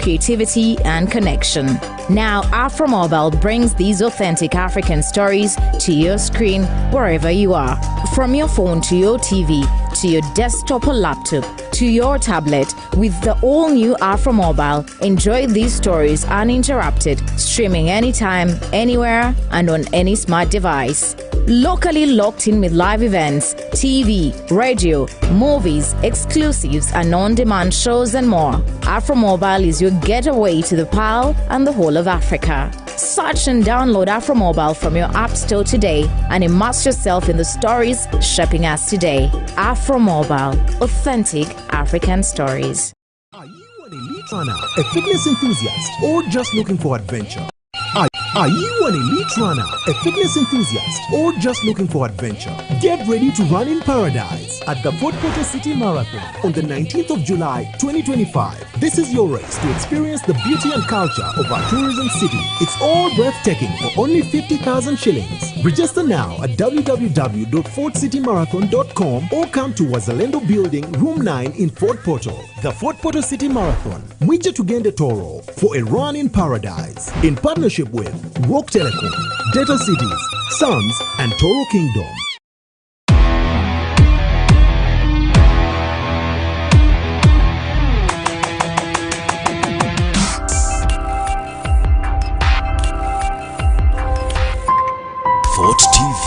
creativity, and connection. Now, Afromobile brings these authentic African stories to your screen wherever you are. From your phone to your TV, to your desktop or laptop, to your tablet, with the all-new Afromobile, enjoy these stories uninterrupted, streaming anytime, anywhere, and on any smart device. Locally locked in with live events, TV, radio, movies, exclusives, and on-demand shows and more. Afromobile is your getaway to the Pearl and the whole of Africa. Search and download Afromobile from your app store today and immerse yourself in the stories shaping us today. Afromobile, authentic African stories. Are you an elite runner, a fitness enthusiast, or just looking for adventure? Are you an elite runner, a fitness enthusiast, or just looking for adventure? Get ready to run in paradise at the Fort Portal City Marathon on the 19th of July 2025. This is your race to experience the beauty and culture of our tourism city. It's all breathtaking for only 50,000 shillings. Register now at www.fortcitymarathon.com or come to Wazalendo Building, Room 9 in Fort Portal. The Fort Portal City Marathon, Mwije Tugende Toro, for a run in paradise. In partnership with Rock Telecom, Data Cities, Sons, and Toro Kingdom. Fort TV,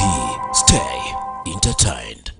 stay entertained.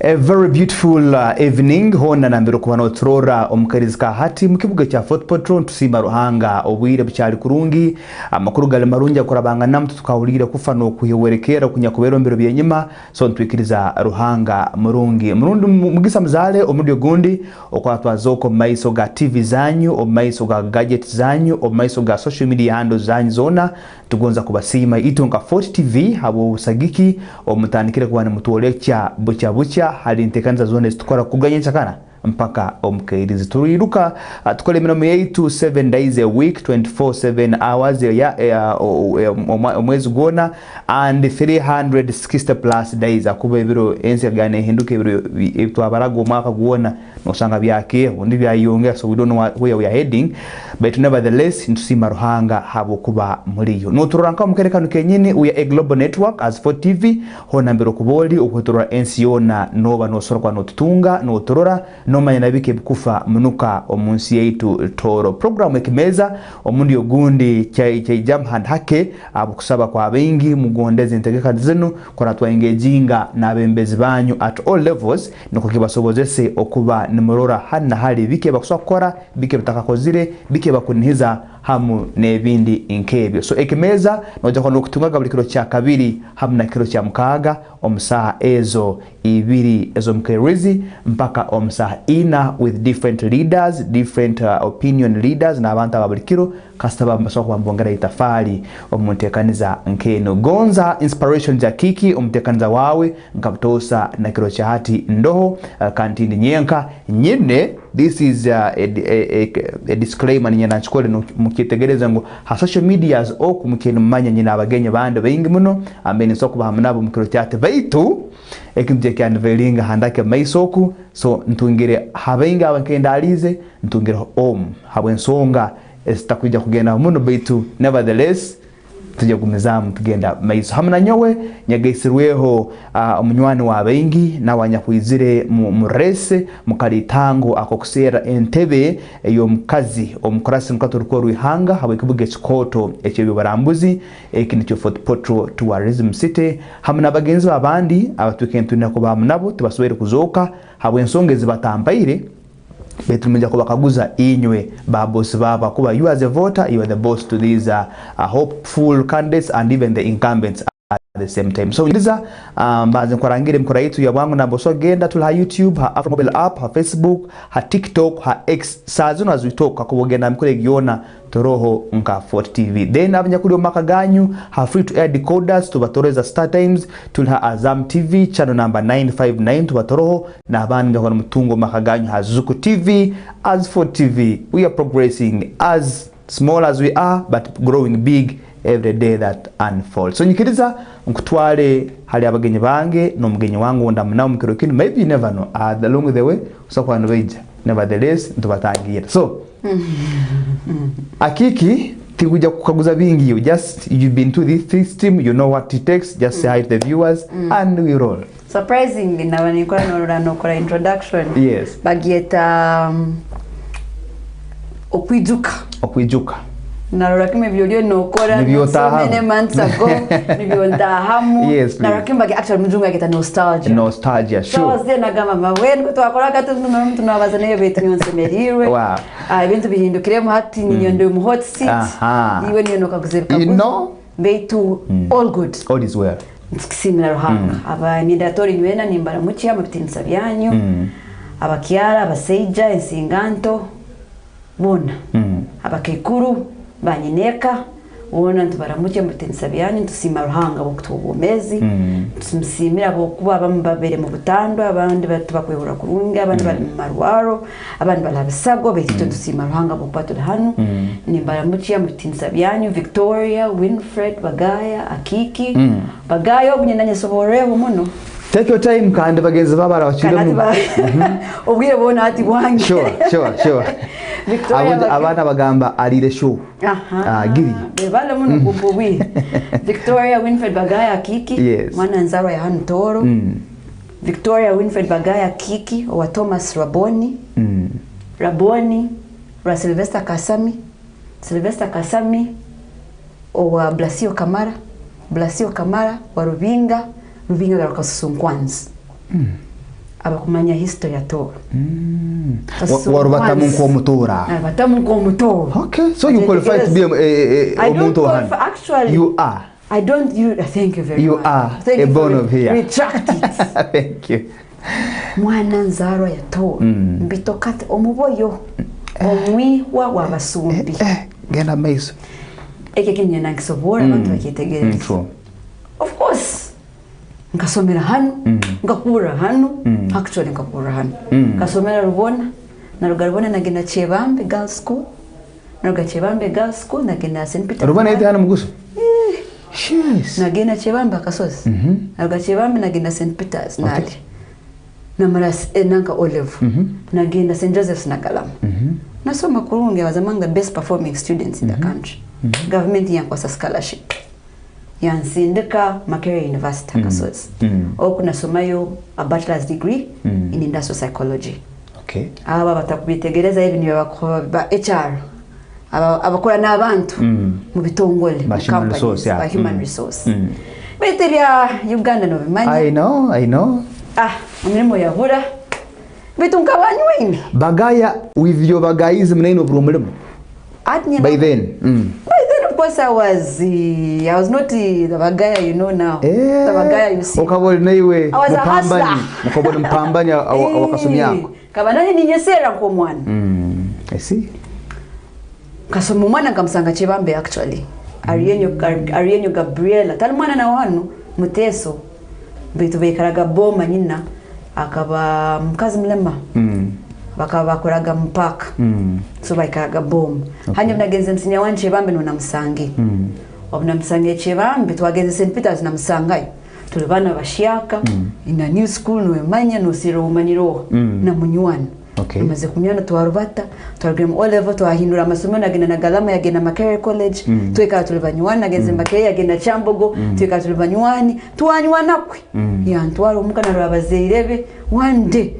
A very beautiful evening hona nambiro kubano turora omukariza hati mukibuga cya Fort Portal tusima ruhanga obwire bucyari kurungi amakuru gale marungi akorabanga namtu tukawulira kufano kuyewerekera kunyakubero mbiro byenyima so ntwikiriza ruhanga murungi mugisa mzale omudio gundi okwatwazoko maiso ga TV zanyu o maiso ga gadget zanyu o maiso ga social media handles zanyu zona tugonza kubasima itonga Fort TV habo usagiki omutanikire kubana mutuolecha bucha hali ntekanza zone zitukora kuganyensha kana mpaka omukirizi turiruka tukole minamo yetu 7 days a week 24/7 hours ya omwezi gona and 360 plus days akuba ibiro ensi gane hinduke ibiro twabarago mwaka guona nosanga byake undi byayonga so we don't know where we are heading but nevertheless ntusima ruhanga habo kuba muriyo no turanka mukerekano kenyini we are a global network as for TV hona mbiro kuboli okwetora ensi yona nova no sorwa no tutunga no torora no manya bike bukufa munuka omunsi yetu Toro program Ekimeeza omundi ogundi chay jam hand hake abukusaba kwa bengi mugondeze integeka zenu kora twengejinga na bembezi banyu at all levels niko kibasobozese okuba nimurora hana hali bike bakusakora bike bitakakozire bike bakunihiza hamu nebindi inkebyo so Ekimeeza noja kono kutunga buli kiro cya kabiri hamna kiro cya mukaga omsaha ezo ibiri ezo mkerizi mpaka omsaha ina with different leaders different opinion leaders na abantu ababulikiro kasaba mbasoko bambongera itafali omuntekaniza nkeno gonza inspiration za kiki omuntekaniza wawe nkabutosa na kiro cha hati ndoho kantini nyenka nyine this is a disclaimer nyina chikole mukitegereza ngo ha social medias oku mukeno manya nyina abagenye bande bayingi muno ambeni soko bahamnabo mukiro cyate baitu ekimteke anvelinga handake maisoku so ntungire habenga abankendalize ntungire habwensonga esitakuja kugenda muno baitu nevertheless tujya gumizamu tugenda maiso hamwe na nyowe nyagaisirweho omunywani wa bengi nawanyakwizire mu rese mukaritango akokusera entebe eyo mukazi omukorasi nkatoriko ruhanga habwe kibuge kikoto ekyo barambuzi ekindi cyo Fort Portal Tourism City hamwe nabagenzi abandi abatukentu nako bamunabo tubasubire kuzoka habwe ensonge zibatambaire betumenya ko bakaguza inywe ba boss baba kuba you as a voter you are the boss to these hopeful candidates and even the incumbents at the same time. So ndiza baze nkorangire mkora yitu ya bwangu na boso genda tula YouTube ha Afro mobile app ha Facebook ha TikTok ha X sazo na zuitoka kubogenda mkole giona toroho nka Fort TV then abanyakulio makaganyu ha free to air decoders tubatoreza Star Times tula Azam TV channel number 959 tubatoroho na abandi ndakona mutungo makaganyu ha Zuku TV as Fort TV we are progressing as small as we are but growing big every day that unfolds. So nyikiriza nkutwale hali abagenyi bange no mugenyi wangu ndamunao mukiro kinu maybe you never know along the way usakwa nveja nevertheless ntubatangira so akiki tikuja kukaguza bingi you just you've been to this system you know what it takes just say hi to the viewers and we roll. Surprisingly na wanikuwa nokora introduction yes bagieta okwijuka narora kime video nokora so many months ago video ndahamu yes, narora bagi actually mjunga kita nostalgia sure so was there nagama mawen twakora gato muntu nabazane betu nyonsemerire wow ibintu bihindukire mu hati nyonde mu hot seat iwe niyo nokaguzereka you know betu all is well kisimira ruhanga aba mandatori nywena nimbara muki amabitinsa byanyu abakiara abaseija ensinganto bona abakekuru banyineka wona ntubaramuke mutensa byanyu tusima ruhanga bokutubomezi tusimira bo kuba bambabere mu butando abandi batubakwehura kurungi abandi bali mu marwaro abandi balabisago betito tusima ruhanga bokupatula hanu nimbaramuke mutensa byanyu Victoria Winfred Bagaya Akiki Bagaya obunyendanye soboreho muno take your time kandi bagenzi babara bachiremu obwire bona ati bwange sure Victoria abana bagamba alire show giri bebala muno kububi Victoria Winfred Bagaya Kiki mwana nzaro ya hanu toro Victoria Winfred Bagaya Kiki wa Thomas Raboni wa Sylvester Kasami wa Blasio Kamara wa Rubinga garakasusunkwanzi abakumanya history ato warubata munko mutora okay so you qualify to be a mutora actually you are I don't you thank you very you much are a born of here retract it thank you mwana nzaro ya to mbitokate omuboyo omwi wa basumbi genda maiso ekekenya nankisobora abantu bakitegereza of course nkasomera hano ngakura hano actually ngakura hano kasomera rubona nagenda Chebambe Girls School nagenda St Peter rubona ite hano muguso yes nagenda Chebambe akasozi Chebambe nagenda St Peters nadi namaras nanka Olive nagenda St Joseph's Nagalama nasoma kurungi I was among the best performing students in the country government yankwasa scholarship yansindika Makerere University Kasozi okuna somayo a bachelor's degree in industrial psychology okay aba batakubitegereza hivi niyo ba HR abakora nabantu mu bitongole human resource beteria Uganda no bimanya I know umurimo yahura bitunka banywe Bagaya with your bagayism neno problem by then of course I was not the Bagaya you know now the Bagaya you see ukabona naiwe mpambani wakasomya yako kabanani ninyesera kwa mwana I see kasoma mwana nkamsanga Chebambe actually Arienyo Gabriela tali mwana na wanu muteso bitu bekaraga boma nyina akaba mkazi mlema bakabakuraga mpaka so bakaraga bom hanya mnagenze msinya wanje Chebambe nuna msangi obuna msangi Chebambe twagenze St Peters na msangai tulibana bashiaka ina new school no emanya no siro maniro na munywana okay maze kunyana twarubata twagiremu O level twahindura amasomo nagenda na Galama yagenda Makerere College twekara tuli banywani nagenze Makerere yagenda Kyambogo twekara tuli banywani twanywanakwe yantwara omukana lwabazeirebe one day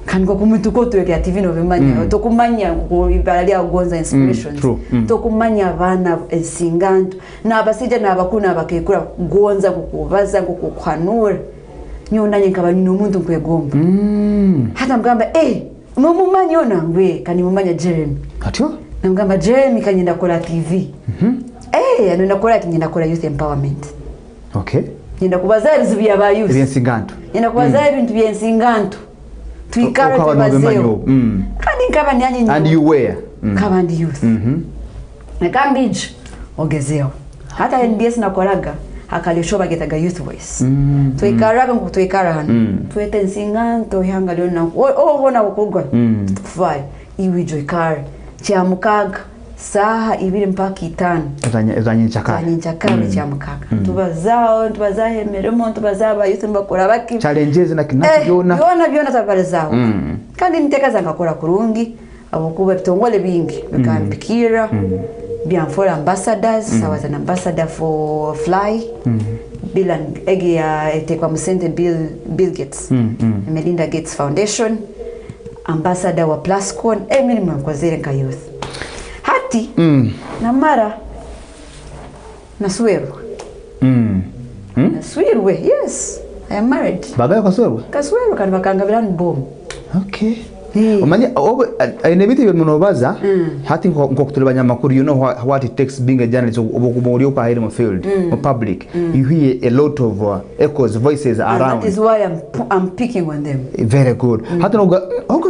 kandi ko kumuntu ko tuwekera TV no bimanya tokumanya ko ibara lya ugonza inspirations tokumanya abana ensinganto n'abasije n'abakuna abakekura gonza kukubaza kukukhanura nyona nyenkaba nyino umuntu nkwegomba hata mgamba mumumanyi onangwe kani mumanya Jeremy atyo mgamba Jeremy kanyenda kola TV anenda kola kinyenda kola youth empowerment okay nyenda kubaza ebizibu bya youth ebyensinganto nyenda kubaza ebintu byensinganto twikara tubazeo kandi nkaba nyanyi and you were kaba ndi youth nakambije ogezeo hata NBS nakoraga akalisho bagetaga youth voice twikaraga ngutwikara twete nsinganto yanga liona hona ukugwa fai iwijo ikara kyamukaga saha 2 mpaka 5 ezanyinchakara kyamukaga tubazahe meremo tubazaba youth mbakora baki challenges na kinatiyona byona tabalizao kandi nitekaza ngakora kurungi abokuba bitongole bingi bikambikira for ambassadors. I was an ambassador for Fly. Bill and Eggy tekwa musente Bill Gates. Melinda Gates Foundation. Ambassador wa Plascon. Mimi mkwazere nka youth. Hati namara nasweru. Nasweru yes. I am married. Baba kasweru? Kasweru kan bakanga bilan bom. Okay. Omanya inebiti byomunobaza hati nko kutulibanya makuru you know what it takes being a journalist obukubuli upa hili mu field mu public you hear a lot of echoes voices around that is why I'm picking on them very good hati no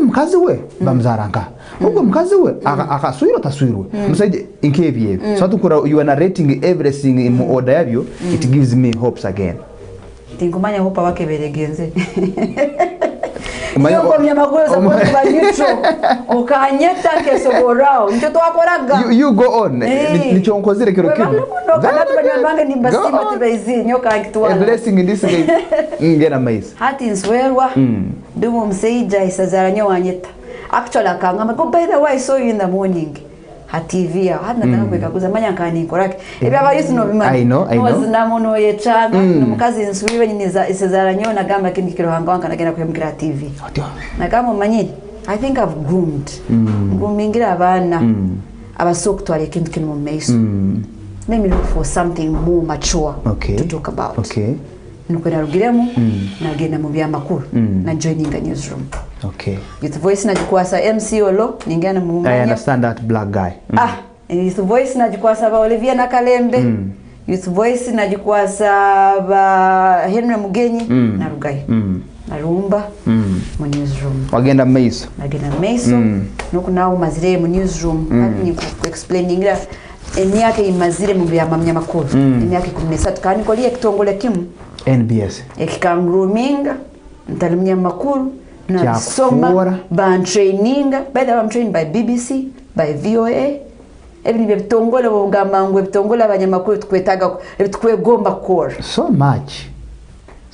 mkazi we bamzaranga mkazi we akaswiro taswiro musaje inkebye so tukura you are narrating everything in order yabyo it gives me hopes again tinkumanya hopa wake beregenze Yoko myamakuru za kwa neutro ukanyeta kesoborao mtoto wakoraga you go on nichonkozire kiro kino kana tubanyanga ni basima tubaizi nyoka akitwana blessing in this game ngena mais hati nswerwa dumo mseija isazara nyo wanyeta actually akanga go by the way I saw you in the morning TV hata nataka kuikaguza manya kani korake ebe abayisi no bimana I know na mono yechanga mukazi nsubiwe nyiniza isezara nyo na gamba kindi kirohanga wanka nagenda kwemgira TV na kama manyi I think I've groomed groomingira abana abasokutwala kintu kiri mu meso let me look for something more mature to talk about nukwenda rugiremu nagenda mu bya makuru na joining the newsroom Youth Voice najikwasa MC Olo ningana mu I understand that black guy Youth Voice najikwasa ba Olivia na Kalembe Youth Voice najikwasa ba Henry Mugenyi na Rugai na Rumba mu newsroom wagenda maiso nuko nawo mazire mu newsroom ni ku explaining emyaka imazire mu bya mamya makuru emyaka 13 kandi ko liye kitongole kimu NBS grooming ntalimnya makuru na soma ban training by the way I'm trained by BBC by VOA ebini bitongole bugambangwe bitongole abanyamakuru twetaga twegomba core so much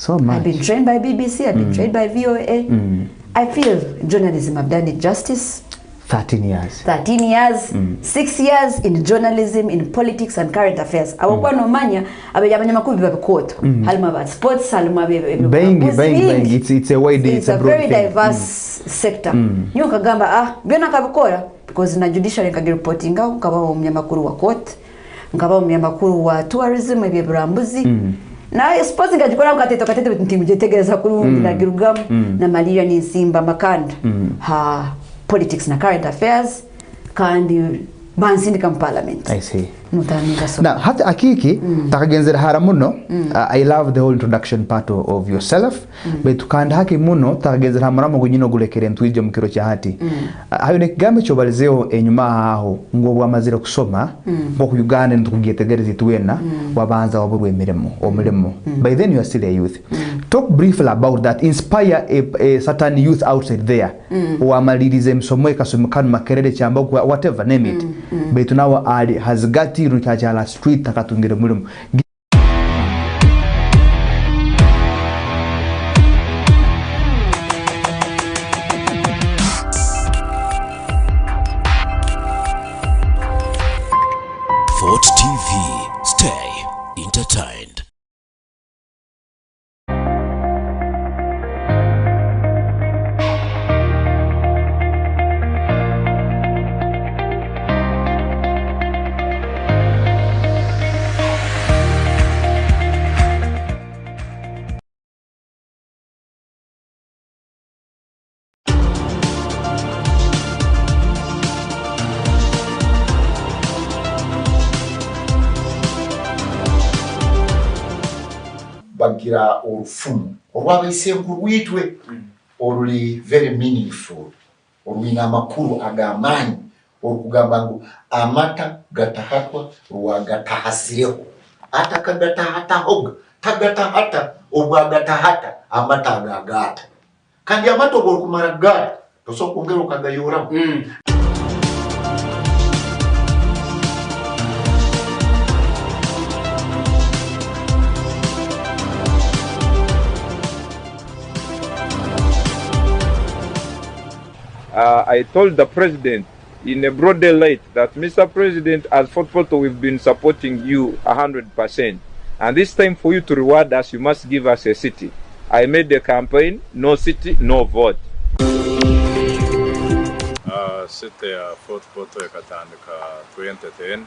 I've been trained by BBC I've been trained by VOA I feel journalism have done it justice 13 years 6 years in journalism in politics and current affairs abakwa no manya abanyamakuru babikoto halima about sports halima bang it's a wide it's a very diverse sector nyoka gamba byona kabikora because na judiciary ka reporting au kaba umunyamakuru wa court ngaba umunyamakuru wa tourism ebye burambuzi na sports ngajikora katete ntimu jetegereza kurungi na girugamu na malaria ni simba makanda politics na current affairs kandi bansindika parliament I see nutaninga so na hata akiki takagenzera hara muno I love the whole introduction part of yourself but kandi haki muno takagenzera hamara mu gunyino gulekere ntwije mukiro cya hati hayo ne kigambe cyo balizeo enyuma aho ngo bwamazira kusoma ngo ku Uganda ntukugetegereza itwena wabanza waburwemeremo omulemo by then you are still a youth talk briefly about that inspire a certain youth outside there wamalirize msomo ekasomekana makerere cyamba whatever name it but now has got ruchachala street takatungire mulimo Fort TV. Stay entertained. bagira orufumu olwabayisenkulu witwe oluli very meaningful olwina amakulu agamanyi okugamba ngu amata gatahatwa lwagatahasireho ata kagatahatahoga tagatahata obwagatahata amata agagata kandi amata obwokumara gata tosobola kwongera okagayoramu. I told the president in a broad daylight that, Mr. President, as Fort Portal, we've been supporting you 100%. And this time for you to reward us, you must give us a city. I made the campaign, no city, no vote. City ya Fort Portal yakatandika 2010.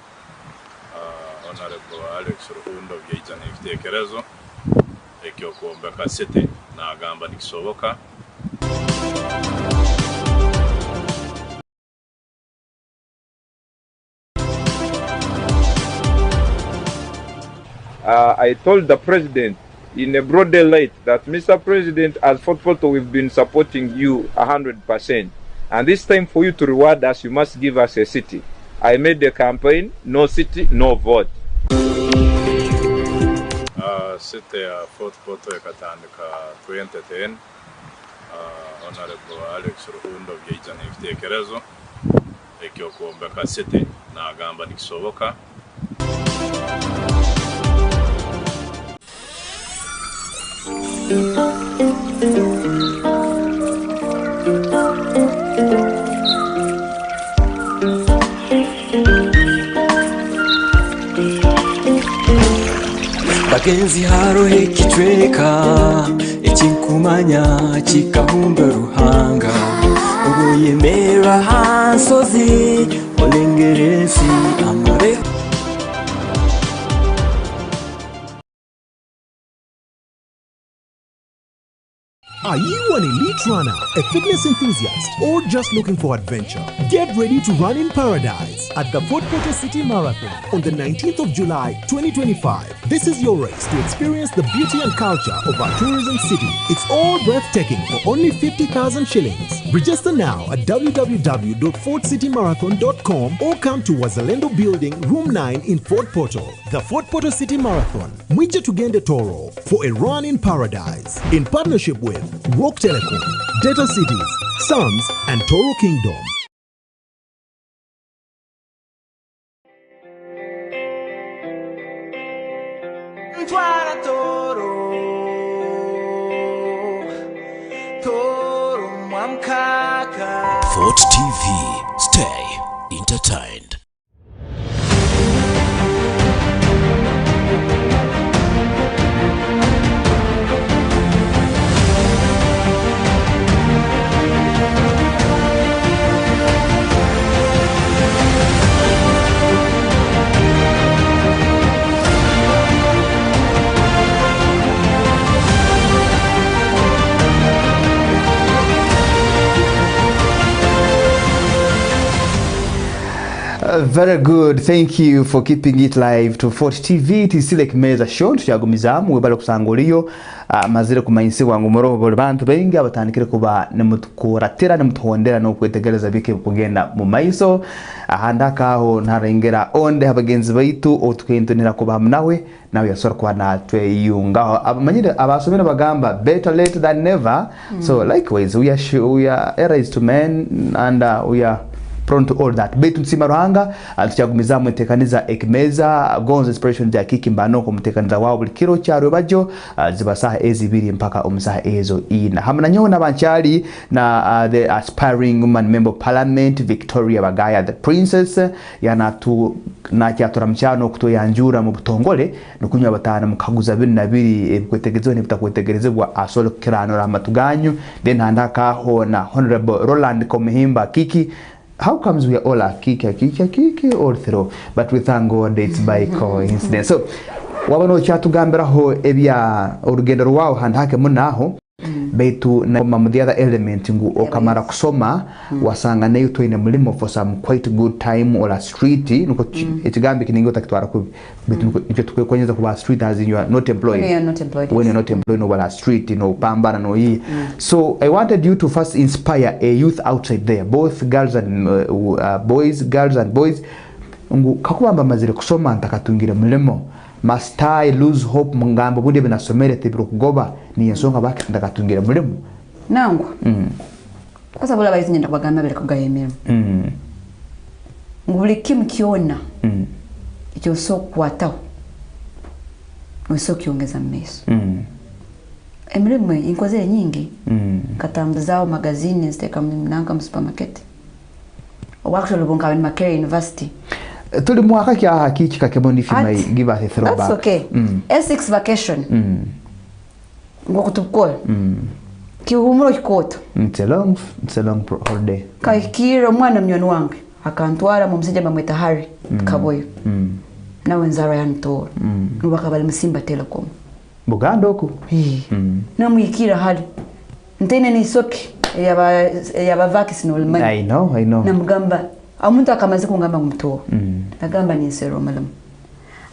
Honorable Alex Ruhundo byijana ibitekerezo ekyokuombeka city na agamba nikisoboka. I told the president in a broad daylight that, Mr. President, as Fort Portal, we've been supporting you 100%. And this time for you to reward us, you must give us a city. I made the campaign, no city, no vote. City ya Fort Portal yakatandika 2010. Honorable Alex Ruhundo byijana ibitekerezo ekyokuombeka city na agamba nikisoboka. Bagenzi harohe kitweka ekinkumanya kikahumba ruhanga ubuyemera hansozi olengeresi amare. Are you an elite runner, a fitness enthusiast, or just looking for adventure? Get ready to run in paradise at the Fort Portal City Marathon on the 19th of July 2025. This is your race to experience the beauty and culture of our tourism city. It's all breathtaking for only 50,000 shillings. Register now at www.fortcitymarathon.com or come to Wazalendo Building, Room 9 in Fort Portal. The Fort Portal City Marathon, Mwije Tugende Toro, for a run in paradise. In partnership with Rock Telecom, Data Cities, Sams, and Toro Kingdom. Fort TV. Stay entertained. Very good. Thank you for keeping it live to Fort TV. It is still Ekimeeza show. Tuchagumizamu webala kusangoliyo mazire kumanyisi wangu morobo bantu bengi abatandikire kuba nemutukuratira nemutuhondera no kwetegereza bike kugenda mu maiso ahandaka aho ntarengera onde abagenzi baitu otukentonera kuba nawe nawe yasora kwa natwe yunga abamanyire abasomera bagamba better late than never. So likewise we are era is to men and we are prone to all that. Betu nsima ruhanga tuchagumiza mutekaniza Ekimeeza Gonzo inspiration ya kiki mbano ko mutekaniza wao buli kiro cyaro bajo zibasaha ezibiri mpaka omusaha ezo ina. Hamna nyo na banchali na the aspiring woman member parliament Victoria Bagaya the princess yana tu na cyatura mchano kutoyanjura mu butongole nukunywa batana mukaguza 22 kwetegezo ne butakwetegerezebwa asolo kirano ramatuganyu then handaka ho na honorable Roland Komihimba Kiki. How comes we are all a kiki all through, but we thank God it's by coincidence. So wabano cyatugambira ho ebya urugendo rwawo handake munaho betu na mama the other element ngu okamara kusoma wasanga nayo toine mulimo for some quite good time or a street nuko ekigambi kiningo takitwara ku betu icyo tukwenyeza kuba street as in you are not employed when you're not employed no wala street no pambana no yi. So I wanted you to first inspire a youth outside there, both girls and girls and boys ngu kakubamba mazire kusoma ntakatungire mulimo must I lose hope mungambo bude binasomere tebiro kugoba ni yensonga baki ndakatungira mulimo nangu kwa sababu laba izinyenda kubagamba bere kugayemera ngubuli kimkiona icyo so kwataho no so kiongeza mmeso emilimo inkozere nyingi katambuzao magazine ziteka mnanga mu supermarket actually bonga in Macquarie University tuli mwaka kya hakiki kakeboni fima give us a throwback. That's okay. S6 vacation. Ngo kutukol. Ki humuro kikoto. It's a long holiday. Kaikiro mwana mnyoni wangu akantwara mu msija mamweta Hari Kaboyo. Na wenzara yanto. Nubaka bali Msimba Telecom. Buganda oku. Na mwikira hadi. Ntene ni soki yaba vakisi no limani. I know. Na mugamba amuntu akamaze kungamba ngumto agamba ni sero malamu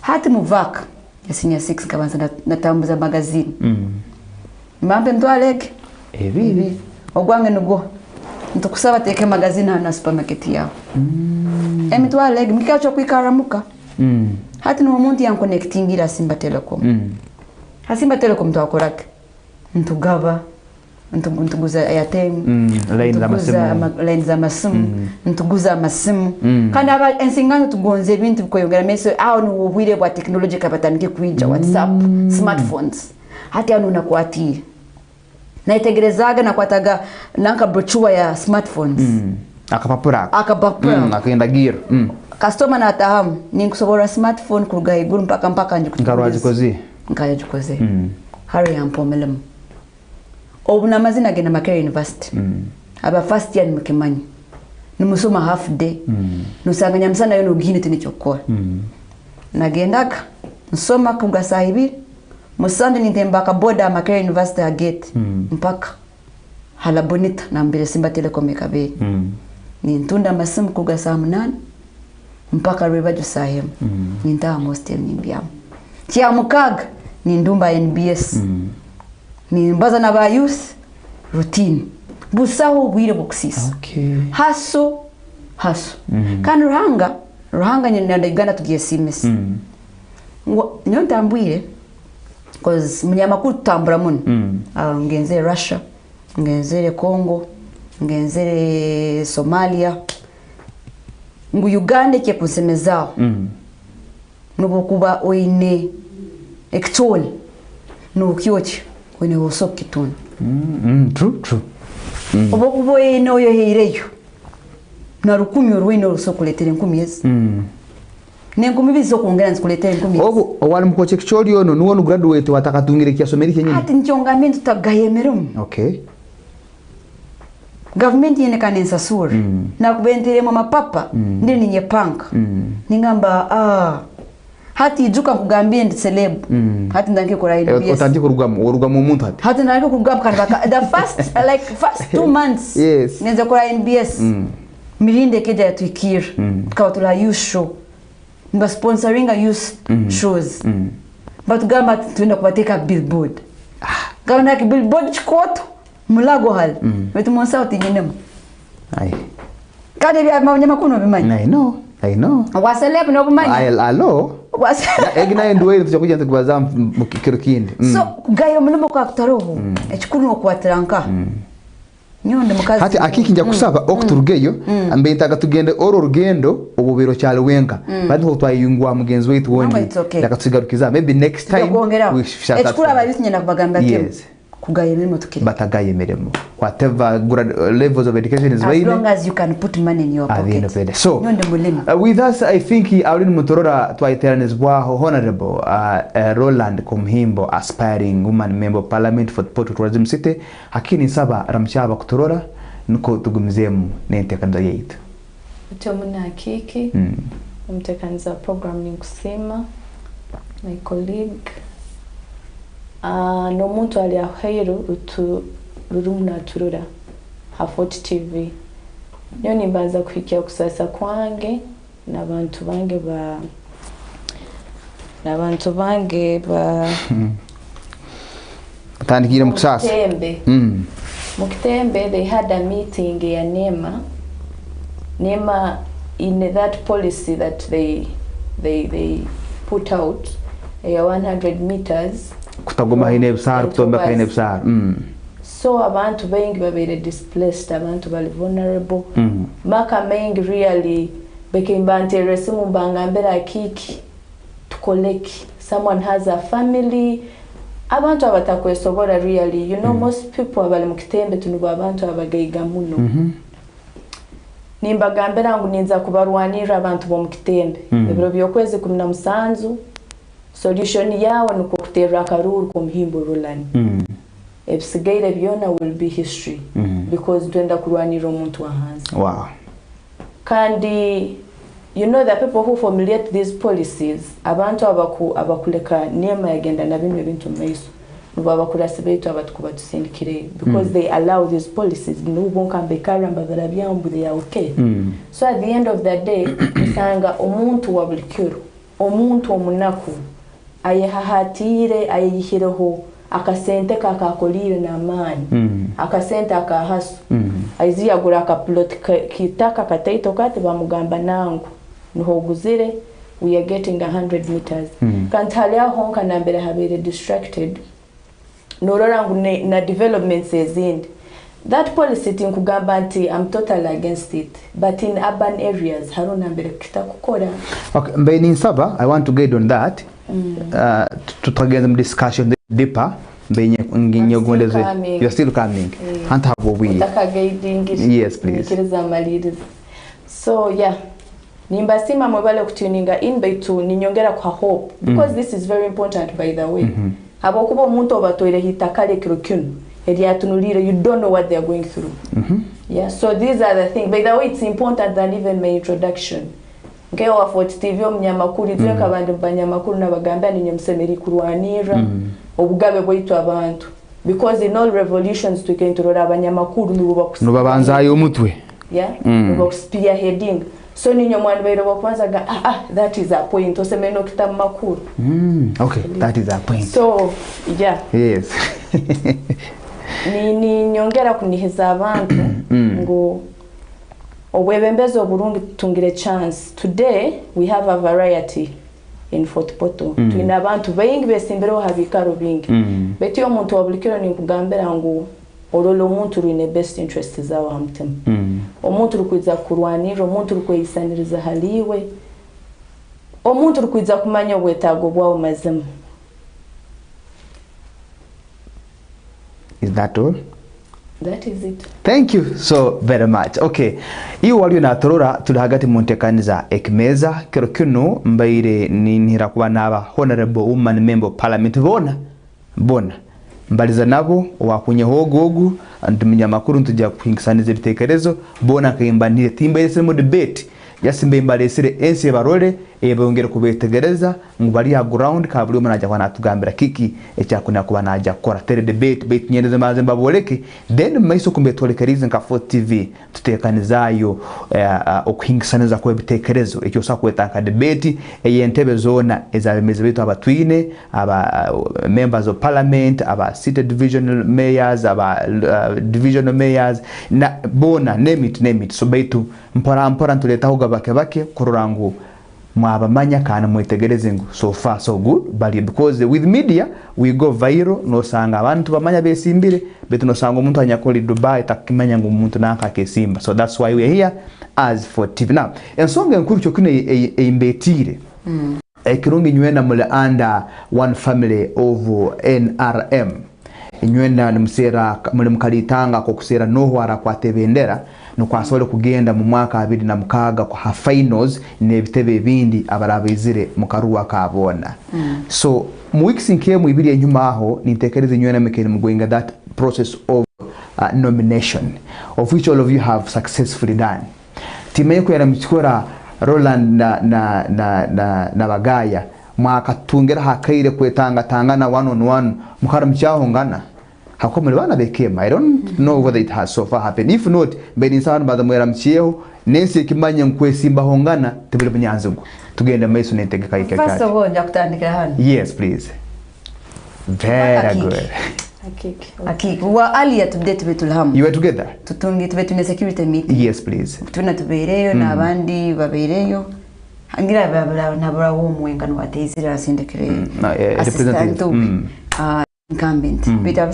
hati muvaka ya senior 6 kabanza natambuza magazine mambe ntwaleke evi ogwange nugo ntukusaba teke magazine na supermarket yao emitwaleke mikacho kwikaramuka hati no muntu yan connectingira Simba Telecom Simba Telecom twakoraka ntugaba ntuguza airtime line za masimu ntuguza masimu kandi aba ensingano tugonze ibintu bikoyongera meso aho no ubwire bwa technology kabatanike kuija WhatsApp smartphones hati anu nakwati na itegerezaga na kwataga nanka brochure ya smartphones akapapura akaenda gear customer na atahamu ni kusobora smartphone kurugai guru mpaka nje nkayajikoze hari ampomelem obuna mazina gena Macquarie University aba first year nimekemanyi nimusoma half day nusanganya msana yono gine tinichokora nagendaga nsoma kuga sahibi musande nitembaka boda Macquarie University a gate mpaka hala bonita na mbele Simba Telecom ikabe ni ntunda masimu kuga saa 8 mpaka rivajo sahem ni ntaa hostel nimbiam chia mukaga ni ndumba NBS ni mbaza na ba youth routine busaho bwire boxis haso kan ruhanga nyina ndagana tugiye simes nyondambwire cause mnyama kutambura mun ngenzere Russia ngenzere Congo ngenzere Somalia ngu Uganda ke kusemezao nubokuba oine actual no kyochi wene wosoki tun true obo eno yo heireyo na rukumi orwene rusokuletere 10 yezi Nenkumi bizo kuongera nzikuletere 10 yezi obo owali mkoche kichori ono nuwo graduate watakatungire kiasomeri kenye ati nchongamento tagayemerum okay government yene kanensa sura na kubentere mama papa ndini nyepanga ningamba hati ijuka kugambia ndi celeb hati ndanke kora NBS otandike urugamo umuntu hati ndanke kugamba kanbaka the first 2 months yes neza kora NBS milinde keja ya tuikir kwa tula youth show mba sponsoring a youth shows but gamba tuenda kubateka billboard gamba ki billboard chikoto mulago hal wetu monsa utinyenemo ai kade bya manyama kuno bimanyi I know waselep no bimanyi allo egina ndwe tujakuja tukubaza mukirikindi so gayo mlimo kwa kutaroho echikuru no kwatranka nyonde mukazi hati akiki nja kusaba okuturugeyo ambe ntaga tugende oro rugendo obubiro cyale wenga bandi ho twayungwa mugenzi wetu wondi ndakatugarukiza maybe next time we shall ekura ababisinya nakubagamba yes kugaye mirimo tukiri batagaye mirimo whatever good levels of education is as long as you can put money in your pocket so nyonde mulimo with us I think Aurin Mutorora twaiteranizwaho honorable Roland Kumhimbo aspiring woman member of parliament for Port Tourism City hakini saba ramchaba kutorora nuko tugumizemu nentekanza yeitu Tomuna Kiki umtekanza programming kusema my colleague no muntu ali ahero utu rurumuna turura Hafort TV nyo nimbanza kufikia kusasa kwange n'abantu bange ba tandikira mu kusasa Mukitembe they had a meeting ya NEMA in that policy that they put out 100 meters kutagoma hine busara kutomba hine busara so abantu bengi babere displaced abantu bali vulnerable maka mengi really bekimba interest mu bangambera kiki tukoleki someone has a family abantu abatakwesobora really you know most people abali mukitembe tunuba abantu abagaiga muno nimbagambera ngo ninza kubarwanira abantu bo mukitembe ebiro byokwezi 17 solution yawe nuko kutera karuru kumhimbo Roland ebisigaire byona will be history because twenda kurwanira umuntu wahanze wow kandi you know the people who formulate these policies abantu abakuleka NEMA yagenda na bino bintu maiso nuba bakurase betu abatukuba tusindikire because they allow these policies nubonka bekaramba barabyambu they are okay so at the end of the day usanga umuntu wabulikiro umuntu omunaku ayehahatire ayihireho akasente kakakolire na mani akasente akahaso aziyagura akaplot kitaka kataito kati bamugamba nangu nuho guzire we are getting 100 meters kantalia honka nambere habere distracted nororangu na developments ezindi that policy tinkugamba nti I'm totally against it but in urban areas haruna mbere kitakukora okay mbeni saba I want to get on that to target them discussion deeper benye nginyo gondeze you're still coming and have we yes please so yeah nimbasima mwebale kutuninga in baitu ninyongera kwa hope because this is very important by the way abo kuba umuntu obatoire hitakale kirokunu eriatunulire you don't know what they are going through yeah so these are the things by the way it's important than even my introduction ngeo wa Fort TV omnyamakuru tweka abandi banyamakuru nabagamba ninyo msemeri kurwanira obugabe bwaitu abantu because in all revolutions tukenturora abanyamakuru nuba banzayo umutwe yeah nuba spearheading so ninyo mwana bayiro bakwanza ga that is a point osemeno kitamakuru okay that is a point so yeah yes ni nyongera kuniheza abantu ngo obwebembezo burungi tungire chance today we have a variety in Fort Poto twina abantu bayingi besimbereho habikaro bingi beti omuntu wabulikiro ni kugambera ngo orolo omuntu rine best interest zawo hamtem omuntu rukwiza kurwanira omuntu rukwisaniriza haliwe omuntu rukwiza kumanya obwetago bwawo mazima is that all that is it thank you so very much okay iyo wali na torora tuli hagati muntekaniza Ekimeeza kero kino mbaire ninira kuba naba honorable woman member of parliament bona mbaliza nabo wakunye hogogu antumenya makuru ntujya kuhingisaniza ibitekerezo bona kayimbanire timba yese mu debate yasimbe mbalesire ense barole ebongera kubetegereza ngubali ya ground kabuli umanaja kwa natugambira kiki ecyakuna kuba naja kora tere debate nyendeze maze mbaboleke then maiso kumbetolekerize nka Fort TV tutekanizayo okuhingisaniza kwa ibitekerezo ekyo sakwetanga debate eyentebe zona ezabemeze betu abatwine aba members of parliament aba city divisional mayors aba divisional mayors na bona name it so betu mpora ntuletaho gabake kururangu mwabamanya kana mwetegereze ngo so far so good but because with media we go viral no sanga abantu bamanya besimbire betu no sanga umuntu anyakoli Dubai takimanya ngo umuntu naka kesimba so that's why we are here as for TV now ensonga enkuru cyo kine imbetire ekirungi nywena mule under one family of NRM nywena nimsera mule mukalitanga ko kusera noho ara kwa tebendera no kwasole kugenda mu mwaka 2006 kwa ha finals nebitebe bindi abarabizire mukaruwa kabona so mu weeks nke mu ibiri enyuma aho nitekereze nywena mekeni mugwinga that process of nomination of which all of you have successfully done timenye ko yaramchikora Roland na bagaya mwaka tungera hakaire kwetanga tangana one on one mukaramchaho ngana hakomele bana bekema I don't know whether it has so far happened if not beni sana badamwera mchieho nense kimanya nkwesimba hongana tebele bunyanzungu tugenda maiso netegeka ikeka first of all ndakutandikira hano yes please very good Akiki wa ali atubdate betulhamu you were together tutungi tubetune security meeting yes please tuna tubereyo na abandi babereyo hangira babula nabura wo mwengano watezira asindekere assistant incumbent bita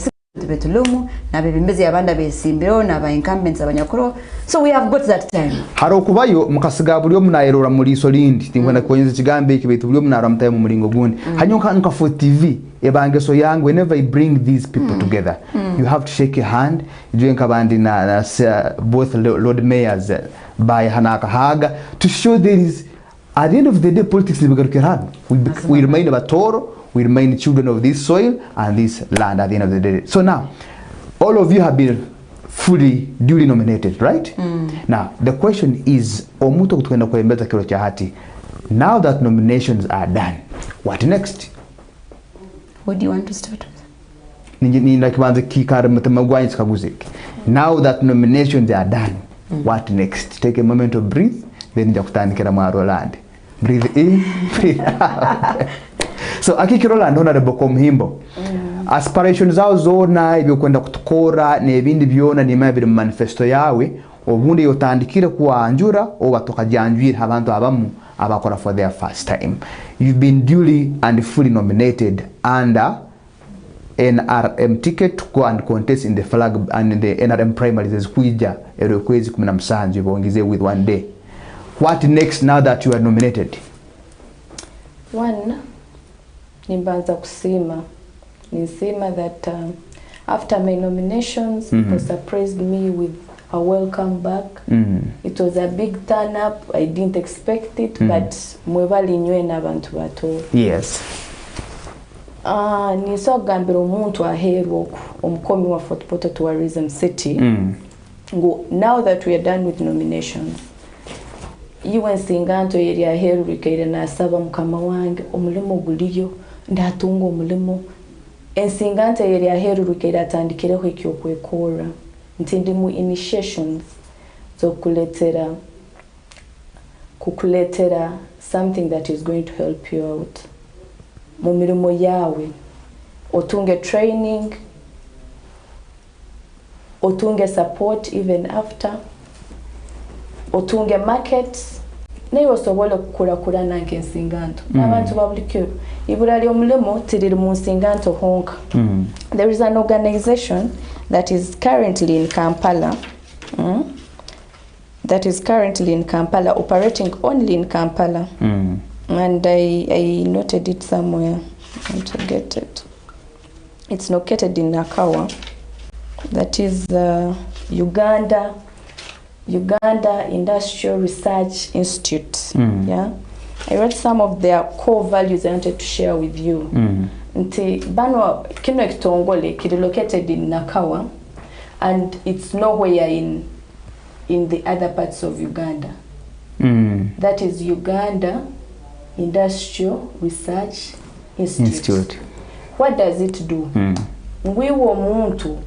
betulumu na bebembezi abanda besimbiro na ba incumbents abanyakuro so we have got that time haro kubayo mukasiga bulyo munayerora muri solindi tingwenda konyeza kigambe ikibetu bulyo munara mutaye mu muringo gundi hanyoka nka for TV ebangeso yangu whenever I bring these people together you have to shake your hand doing kabandi na both Lord Mayors by Hanaka Haga to show there is at the end of the day politics is we remain Batoro we remain children of this soil and this land at the end of the day. So now, all of you have been fully duly nominated, right? Now, the question is, Omuto kutwenda kwa mbeza kilo cha hati. Now that nominations are done, what next? What do you want to start with? Nina kibanza kikare mtamagwanyi sikaguziki. Now that nominations are done, what next? Take a moment to breathe, then njakutanikira mwaro land. Breathe in, breathe out. So akikirola ndona reboko mhimbo aspirations zao zona ibyo kwenda kutukora nebindi byona nimaya biri manifesto yawe obundi yotandikire kuanjura obatoka janjwira abantu abamu abakora for their first time you've been duly and fully nominated under NRM ticket to go and contest in the flag and the NRM primaries as kuija erokwezi 17 bongize with one day what next now that you are nominated one nimbanza kusema nisema that after my nominations people surprised me with a welcome back it was a big turn up I didn't expect it but mwebali nywe nabantu bato yes nisogambira omuntu aheru omukomi wa Fort Portal Tourism City ngo now that we are done with nominations iwe nsinganto yeri aheru rikaire nasaba mukama wange omulimo guliyo ndatunga omulimo ensingante yeri aheru rikaire atandikireho ekyo kwekora ntindi mu initiations zo kukuletera something that is going to help you out mu mirimo yawe otunge training otunge support even after otunge market nayo sobola kukura nanke nsinganto abantu babulikyo iburali omulemo tiriri mu nsinganto honka there is an organization that is currently in Kampala operating only in Kampala and I noted it somewhere to get it. It's located in Nakawa, that is Uganda Industrial Research Institute. Yeah, I read some of their core values I wanted to share with you. Nti bano kino ekitongole kiri located in Nakawa and it's nowhere in the other parts of Uganda. That is Uganda Industrial Research Institute. What does it do? Ngwiwo muntu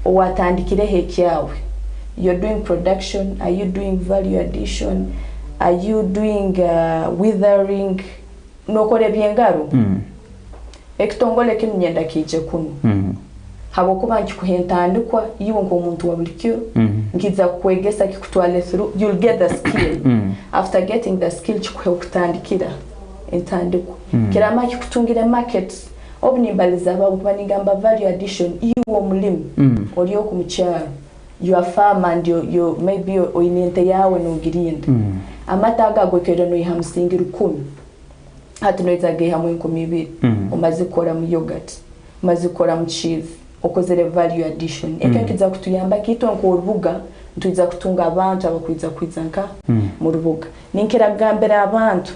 owatandikire hekyawe. You're doing production, are you doing value addition, are you doing withering, nokore byengaro ekitongole kinu nyenda kije kunu habo kuba nkikuhentandikwa iyo ngo umuntu wabulikyo ngiza kwegesa kikutwale through you'll get the skill after getting the skill kikutandikira entandikwa kirama kikutungira markets obunimbaliza bakubanigamba value addition iwo mulimu oliyo kumucyaro you are farm and you maybe oinente yawe no girinda amataga gokero no ihamsingira 10 hati noiza ge hamwe 12 umazikora mu yogurt umazikora mu cheese okozere value addition ekenkiza kutuyamba kito nko rubuga ntuiza kutunga abantu abakwiza kwizanka mu rubuga ninkira gambera abantu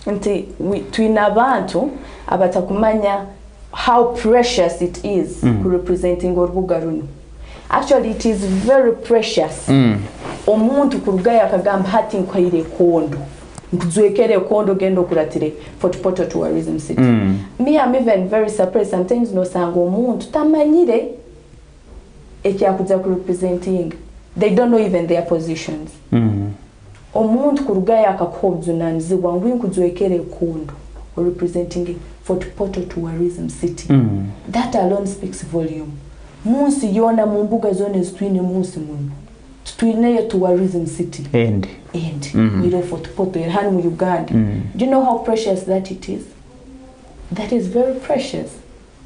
nti twina abantu abatakumanya how precious it is representing urubuga runo. Actually it is very precious omuntu kurugaya akagamba hati nkwire kondo nkuzwekere kondo gendo kuratire photo tourism city me I'm even very surprised sometimes no sango omuntu tamanyire ekyakuza ku representing they don't know even their positions omuntu kurugaya akakobzunanzibwa ngwi nkuzwekere kondo representing photo tourism city that alone speaks volume. Munsi yona mu mbuga zone zitwine munsi muno twine tourism city and we photo hano mu Uganda. Do you know how precious that it is? That is very precious.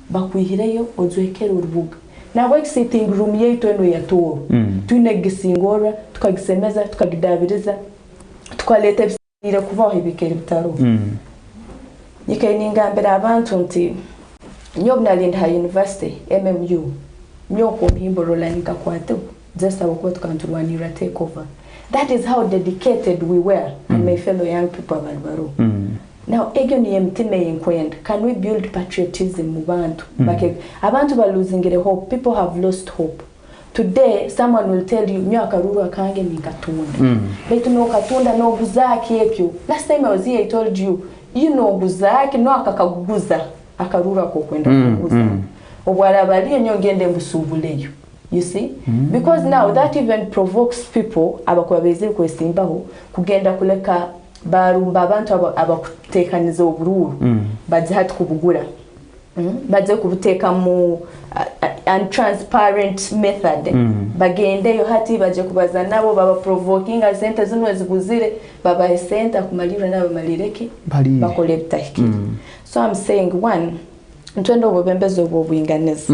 Bakwihireyo ozwekere urubuga na work sitting room yetu eno ya tour twine gisingora tukagisemeza tukagidabiriza tukaleta bisire kubaho ibikere bitaro yikayininga mbere abantu nti nyobna Linda University MMU nyoko mhimborola nikakwatu just abakwa tukanturwanira take over. That is how dedicated we were and my fellow young people balbaro. Now egyo ni mtime inkwenda, can we build patriotism mu bantu bake abantu baluzingire hope. People have lost hope. Today someone will tell you myaka ruru akange nikatunda betu no katunda no guzaki ekyo. Last time I was here I told you know guzaki no akakaguza akarura ko kwenda kuguza obwala bali nyongende mbusubuleyo. You see because now that even provokes people abakwabeze kwesimbaho kugenda kuleka barumba abantu abakutekaniza obururu baje hati kubugura baje kubuteka mu untransparent method bagende yo hati baje kubaza nabo baba provoking as center zino ziguzire baba center kumalira nabo malireke bakole bitahiki. So I'm saying one ntwendo obwembezo obwinganiza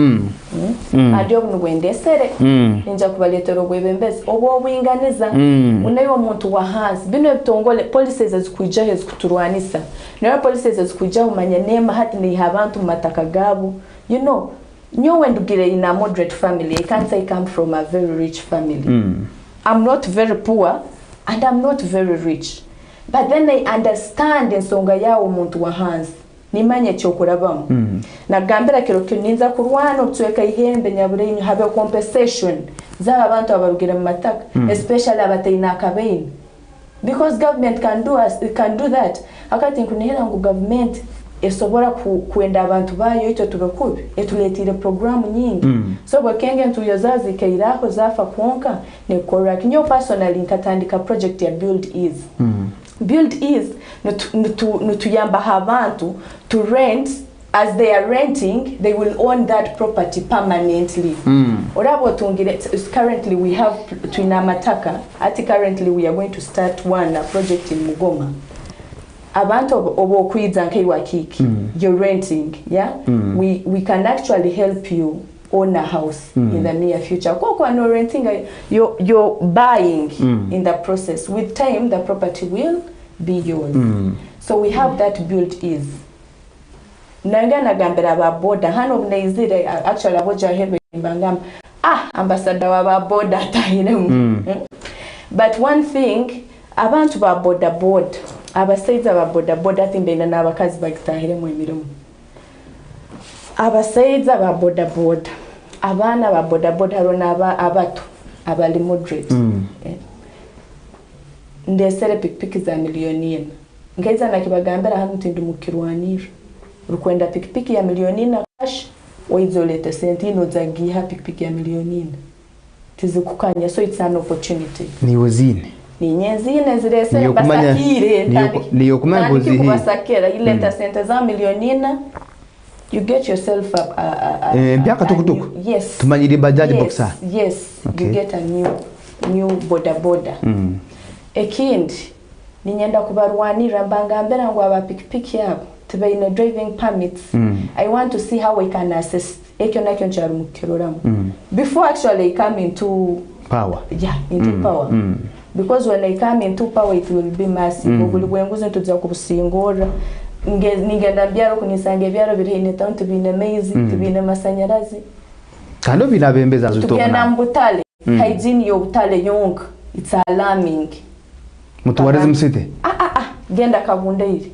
adi obunwendesere ninja kubaletera obwembezo obwinganiza unayo omuntu wa hansi bino bitongole policies ezikwijja ezikuturwanisa nayo policies ezikwijja umanya nema hati ni abantu mataka gabo. You know nyowe ndugire in a moderate family. I can't say I come from a very rich family. I'm not very poor and I'm not very rich, but then I understand ensonga yawo omuntu wa hansi nimanye cyokurabamu na gambira kirokyo ninza kurwana utweka ihembe nyaburenyu habe compensation za abantu abarugira mu mataka especially abatayina akabein because government can do that. Akati nkunihera ngo government esobora kuenda abantu bayo ito tugakubi etuletire programu nyingi so bakenge ntuyozazi kairako zafa konka ne correct nyo personally nkatandika project ya build is nutuyamba abantu to rent. As they are renting, they will own that property permanently. Orabo tungire currently we have Twinamataka. Currently we are going to start one project in Mugoma. Abantu obo kwidza nkeiwa kiki. You're renting, yeah? We can actually help you own a house in the near future. Kwa no renting, you're buying in the process. With time, the property will be yours. So we have that built is. Nangana gambera ba border hano bneizire actually aboja hebe mbangam ambassador wa border tahiremu. But one thing abantu ba border abasaiza ba border timbena nabakazi bagitahiremu emirimo. Abasaiza ba border abana ba border harona abato abali moderate. Ndesere pikipiki za milioni ngeza nakibagambera hano tindumukirwanira rukwenda pikipiki ya milioni na cash oizolete sentino zagiha pikipiki ya milioni tizikukanya. So it's an opportunity ni wozine ni nyezine zirese basakire niyo kumanya kubasakira ileta sente za milioni you get yourself yes. Tumanyiri bajaji boxer. Yes. Okay. You get a new boda. Ekindi ninyenda kubarwanira mbangambera ngo abapikipiki yabo tube in a driving permits. I want to see how we can assist ekyo nakyo ncharu mukiroramu before actually come into power. Yeah, into power. Because when I come into power it will be massive. Buli bwenguze tuza kubusingora ningenda byaro kunisange byaro biri in town to be amazing to be masanyarazi kando binabembeza zutoka tugenda mbutale hygiene yo butale yonga it's alarming mutuwareze msite genda kabundeire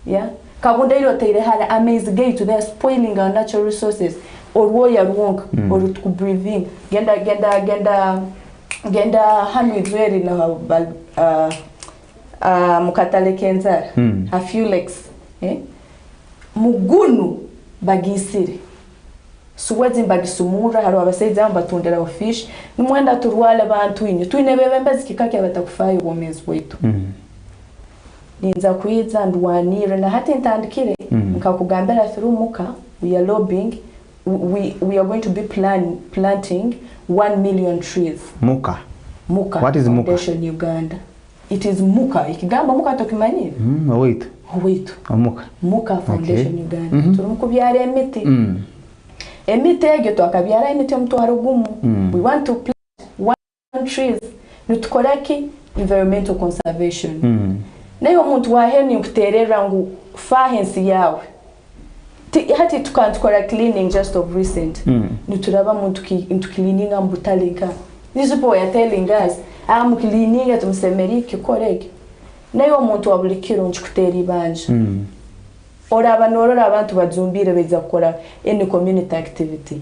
yeah kabundeire oteire hala amaze gate to they spoiling our natural resources or woya ruonga or to breathing genda hanu izweri na mukatale kenzara a few legs mugunu bagisire suwezi bagisumura haro abasaiza batundira wa fish nimwenda turwala abantu inye twine bebembezi kikake batakufayo bomezi wetu ninza kuiza ndwanira na hata ntandikire nkakugambira through muka we are lobbying we are going to be planting 1 million trees. Muka what is Muka Foundation Uganda. It is Muka ikigamba Muka tokimanyira wait Muka Foundation Uganda turumukubyara emiti egyo twakabyara emiti omutwaro gumu we want to plant 1 trees nutukoraki environmental conservation nayo omuntu waheni ukuterera ngu fahensi yawe hati tukora cleaning just of recent nuturaba muntu cleaning ambutalinka these people are telling us am cleaning tumsemerike korege nayo omuntu wabulikiro nchikutera ibanje ora abanorora abantu bazumbire beza gukora any community activity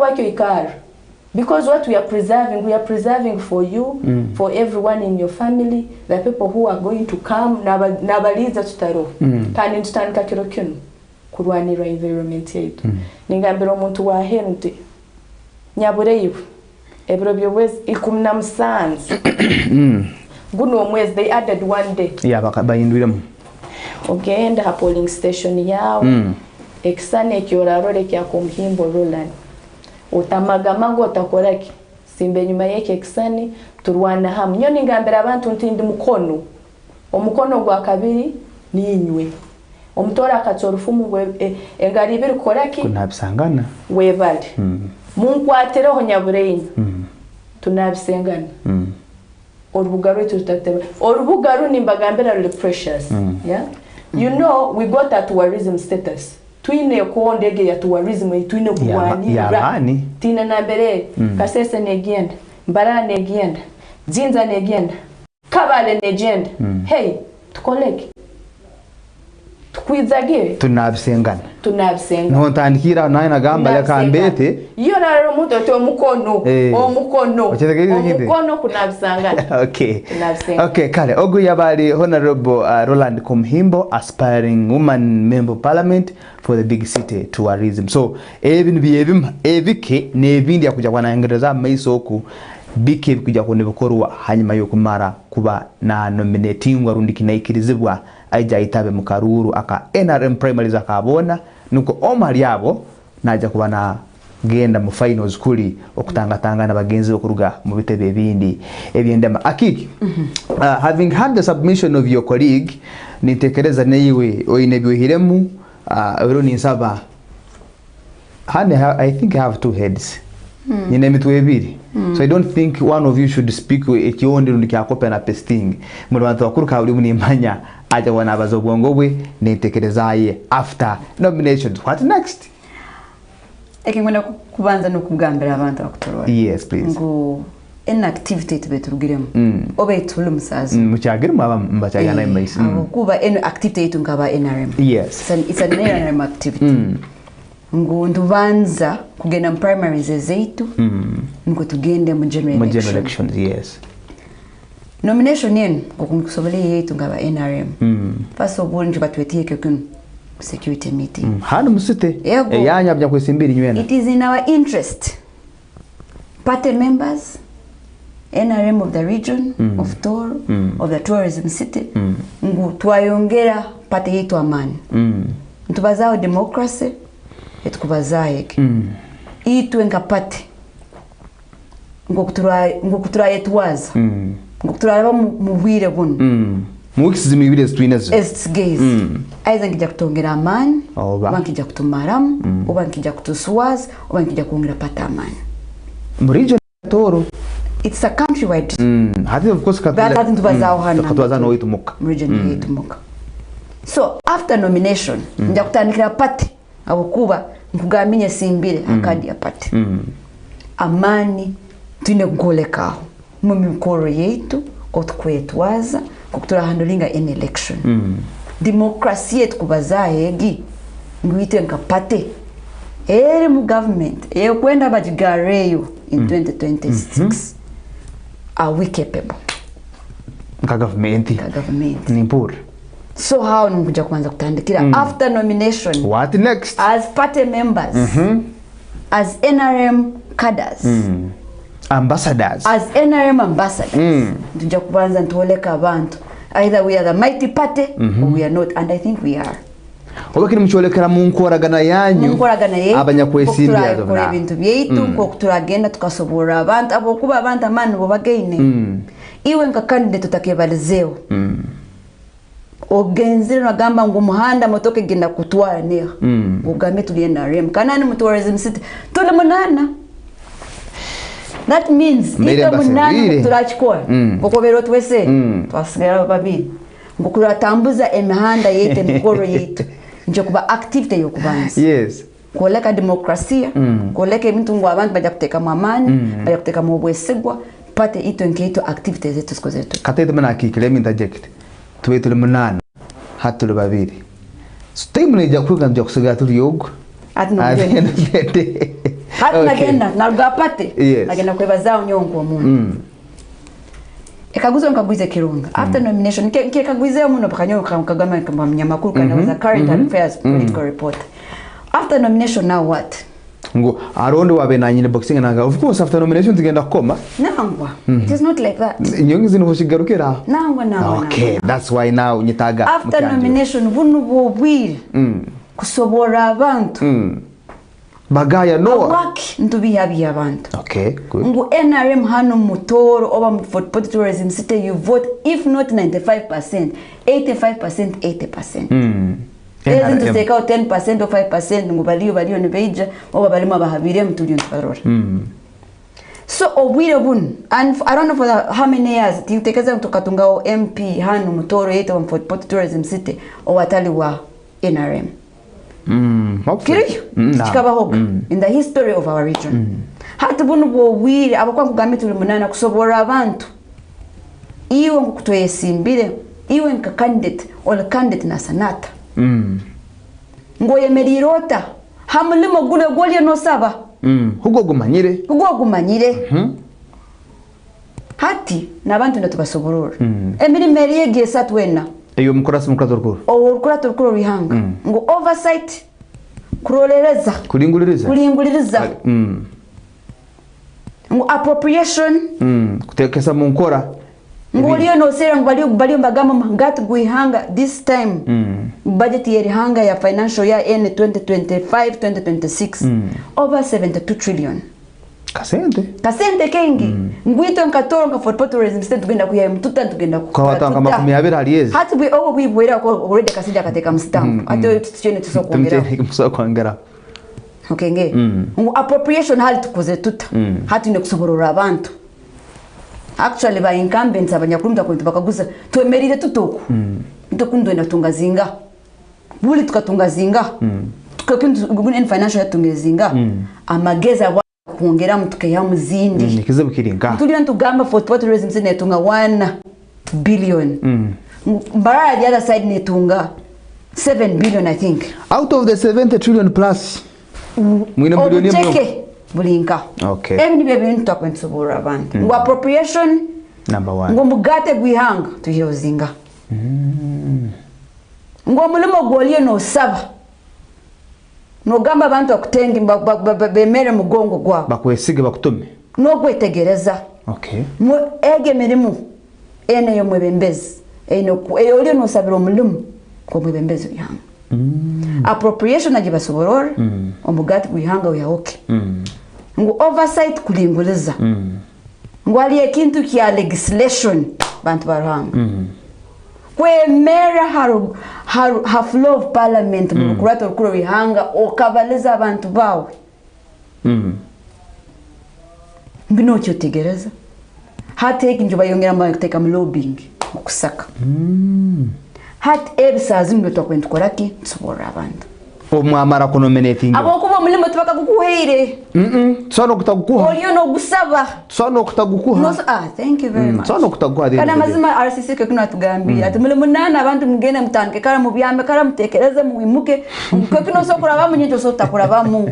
bakyo ikara because what we are preserving for you for everyone in your family, the people who are going to come nabaliza tutaro kandi tutandika kiro kino kurwanira environment yetu ningambira omuntu wa hente nyabure yibu ebro byowezi 17 guno mwezi they added one day bayindwiremu ogenda ha polling station yao eksane kyorarore kya kumhimbo Roland utamagamago utakoraki simbe nyuma yake eksane turwana hamwe nyo ningambira abantu ntindi omukono gwa kabiri ninywe omutora akatsorufumu gwe engari ibiri koraki kunabisangana webali munkwatireho nyabureyi tunabisengana orubugaru tutateba orubugaru nimbagambira rule precious yeah you know we got that tourism status twine ko ndege ya tourism twine kuwanira tina nambere kasese negenda mbara negenda jinza negenda kabale negenda hey tukoleke tukwizagire tunabisengana no tandikira naye nagamba yakambete iyo naro muto to omukono kunabisangana okay kale ogu yabali honorable Roland Komhimbo, aspiring woman member of parliament for the big city tourism. So ebintu ebike nebindi yakuja kwana Engereza maisoku bike kuja kunebukorwa hanyuma yo kumara kuba na nominating warundi kinaikirizibwa aija itabe mukaruru aka NRM primaries akabona nuko omali yabo naja kuba na genda mu finals kuli okutanga na bagenzi okuruga mu bitebe bindi ebyendema akiki having had the submission of your colleague nitekereza neyiwe oinebyohiremu ero ninsaba I think I have two heads nine mitu ebiri so I don't think one of you should speak ekionde ndikyakopa na pesting mu bantu bakuruka buli munimanya aja wana bazobwongo bwe nitekerezaye after nominations what next ekingwenda kubanza nokugambira abantu bakutorwa yes please ngo inactivity tubetugiremo obetulu musazi muchagirimo aba mbachagana imaisi kuba activity ngaba NRM yes it's an NRM activity ngo ndubanza kugenda primaries zetu ngo tugende mu general elections yes nomination yen ngokumkusobele yetu ngaba NRM first of all nje batwetie kekun security meeting hano musite yanya bya kwesimbiri nywena it is in our interest party members NRM of the region of Tor of the tourism city ngu twayongera party yetu amani ntubazao democracy etukubazayeke itwe nkapate ngokutura etwaza ngokutura mu bwire buno mu weeks zimibire zitwinezo estigeze aiza nkijja kutongera amani oba nkijja kutumaramu oba nkijja kutuswaza oba nkijja kuongera pata amani mu region toro it's a countrywide hadi of course katwaza no itumuka mu region itumuka so after nomination njya kutandikira pate abokuba nkugambinye simbire akadi ya pate amani tune ngolekaho mu mikoro yetu ko tukwetwaza ko turahandulinga in election democracy etukubazaye ngwite nkapate ere mu government kwenda bajigareyo in 2026 are we capable ka government ni mpura so how nikuja kuanza kutandikira after nomination what next as party members as NRM cadres ambassadors as NRM ambassadors tuja kuanza ntoleka abantu either we are the mighty party or we are not, and I think we are. Obakiri mcholekera munkoragana yanyu abanyakwesimbya dona ibintu byeitu ko kuturagenda tukasobora abantu abokuba abantu amani bo bagaine iwe nka candidate tutakebalizeo ogenzero nagamba ngo muhanda motoke genda kutwara neha ugambe tulienda rem kanani mu tourism city tuli munana. That means ito munana turachikora bokobero twese twasigara babiri ngokuratambuza emihanda yete mikoro yetu nje kuba active yo kubanza yes koleka demokrasia koleka ibintu ngo abantu bajya kuteka mu amani bajya kuteka mu bwesigwa pate ito nkeito activities zetu sikozetu katete mana kikile interject tuwetule munana hatule babiri stemune ja kwiganja kusiga tuli yogo hatu nagenda naruga pate nagenda kwebazao nyongo omuntu ekaguzo nkaguize kirunga after nomination ke kaguize omuntu bakanyoka kagama kama mnyamakuru kana was a current affairs political reporter after nomination now what ngo arondo wabe na nyine boxing nanga of course after nomination zigenda koma nangwa it is not like that nyongi zino hoshigarukira nangwa okay that's why now nyitaga after nomination bunu bobwire kusobora abantu bagaya no waki ntubihabi abantu okay good ngo NRM hano mutoro oba for tourism city you vote if not 95% 85% 80% Isn't to take out 10% or 5% ngo baliyo nibeja oba balimo bahabire mtuli ntubarora so obwire bun and I don't know for how many years tiutekeza tukatunga MP hano mutoro yeto for tourism city o watali wa NRM hopefully in the history of our region hatu bunu bwire abakwa kugambe tuli munana kusobora abantu iwe ngukutwesimbire iwe nka candidate or candidate na sanata ngoye merirota hamulimo gule gole no saba hugo gumanyire hati nabantu ndatubasoborora emiri meriye gesat wena eyo mukorasi mukratorkuru o rihanga ngo oversight kurorereza kulinguliriza ngo appropriation kutekesa munkora ngoliyo no sera ngwali mbagama mangati guihanga this time budget yeri hanga ya financial year N 2025-2026 over 72 trillion kasente kengi ngwito nkatoro nka for tourism state tugenda kuya mtuta tugenda kwa watanga makumi abiri haliezi hati bwe obo bwibwera ko already kasinde akateka mstamp ato tuchene tusokongera okay nge ngo appropriation hali tukoze tuta hati ne kusoborora abantu actually ba incumbents abanyakurumta ko bakaguza twemerire tutoko ntokundo natungazinga buli tukatungazinga tukakundu gune financial yatungezinga amageza kuongera mtuke ya muzindi nikize bukiringa tulira ntugamba for tourism city netunga 1 billion mbara the other side netunga 7 billion I think out of the 70 trillion plus mwina bilioni mwe bulinka okay even bebe ntakwensobora abantu ngo appropriation number 1 ngo mugate gwihanga tuyozinga ngo mulimo goliye no saba no gamba abantu akutengi bemere mugongo gwa bakwesige bakutume no gwetegereza okay mu ege mirimu ene yo mwebembezi eno eyoli no sabiro mulumu ko mwebembezi yanga appropriation agibasoborora omugati gwihanga uyaoke ngu oversight kulinguriza ngu ali ekintu kya legislation bantu baruhanga kwemera ha flow of parliament mu kurata rukuru wihanga okabaleza abantu bawe mbino cyo tegereza hateke njoba yongera mbateka mu lobbying okusaka hat ebisazi mbe tokwentukoraki tsobora abantu omwamara kunominating abokuba mulimo tubaka kukuheire sono kutagukuha oliyo no gusaba sono kutagukuha no thank you very much sono kutagukuha kana mazima RCC ke kuna tugambira ati mulimo nana abantu mugene mutanke kara mubyambe kara mutekereze muwimuke ko kino sokura bamunyejo sotakura bamu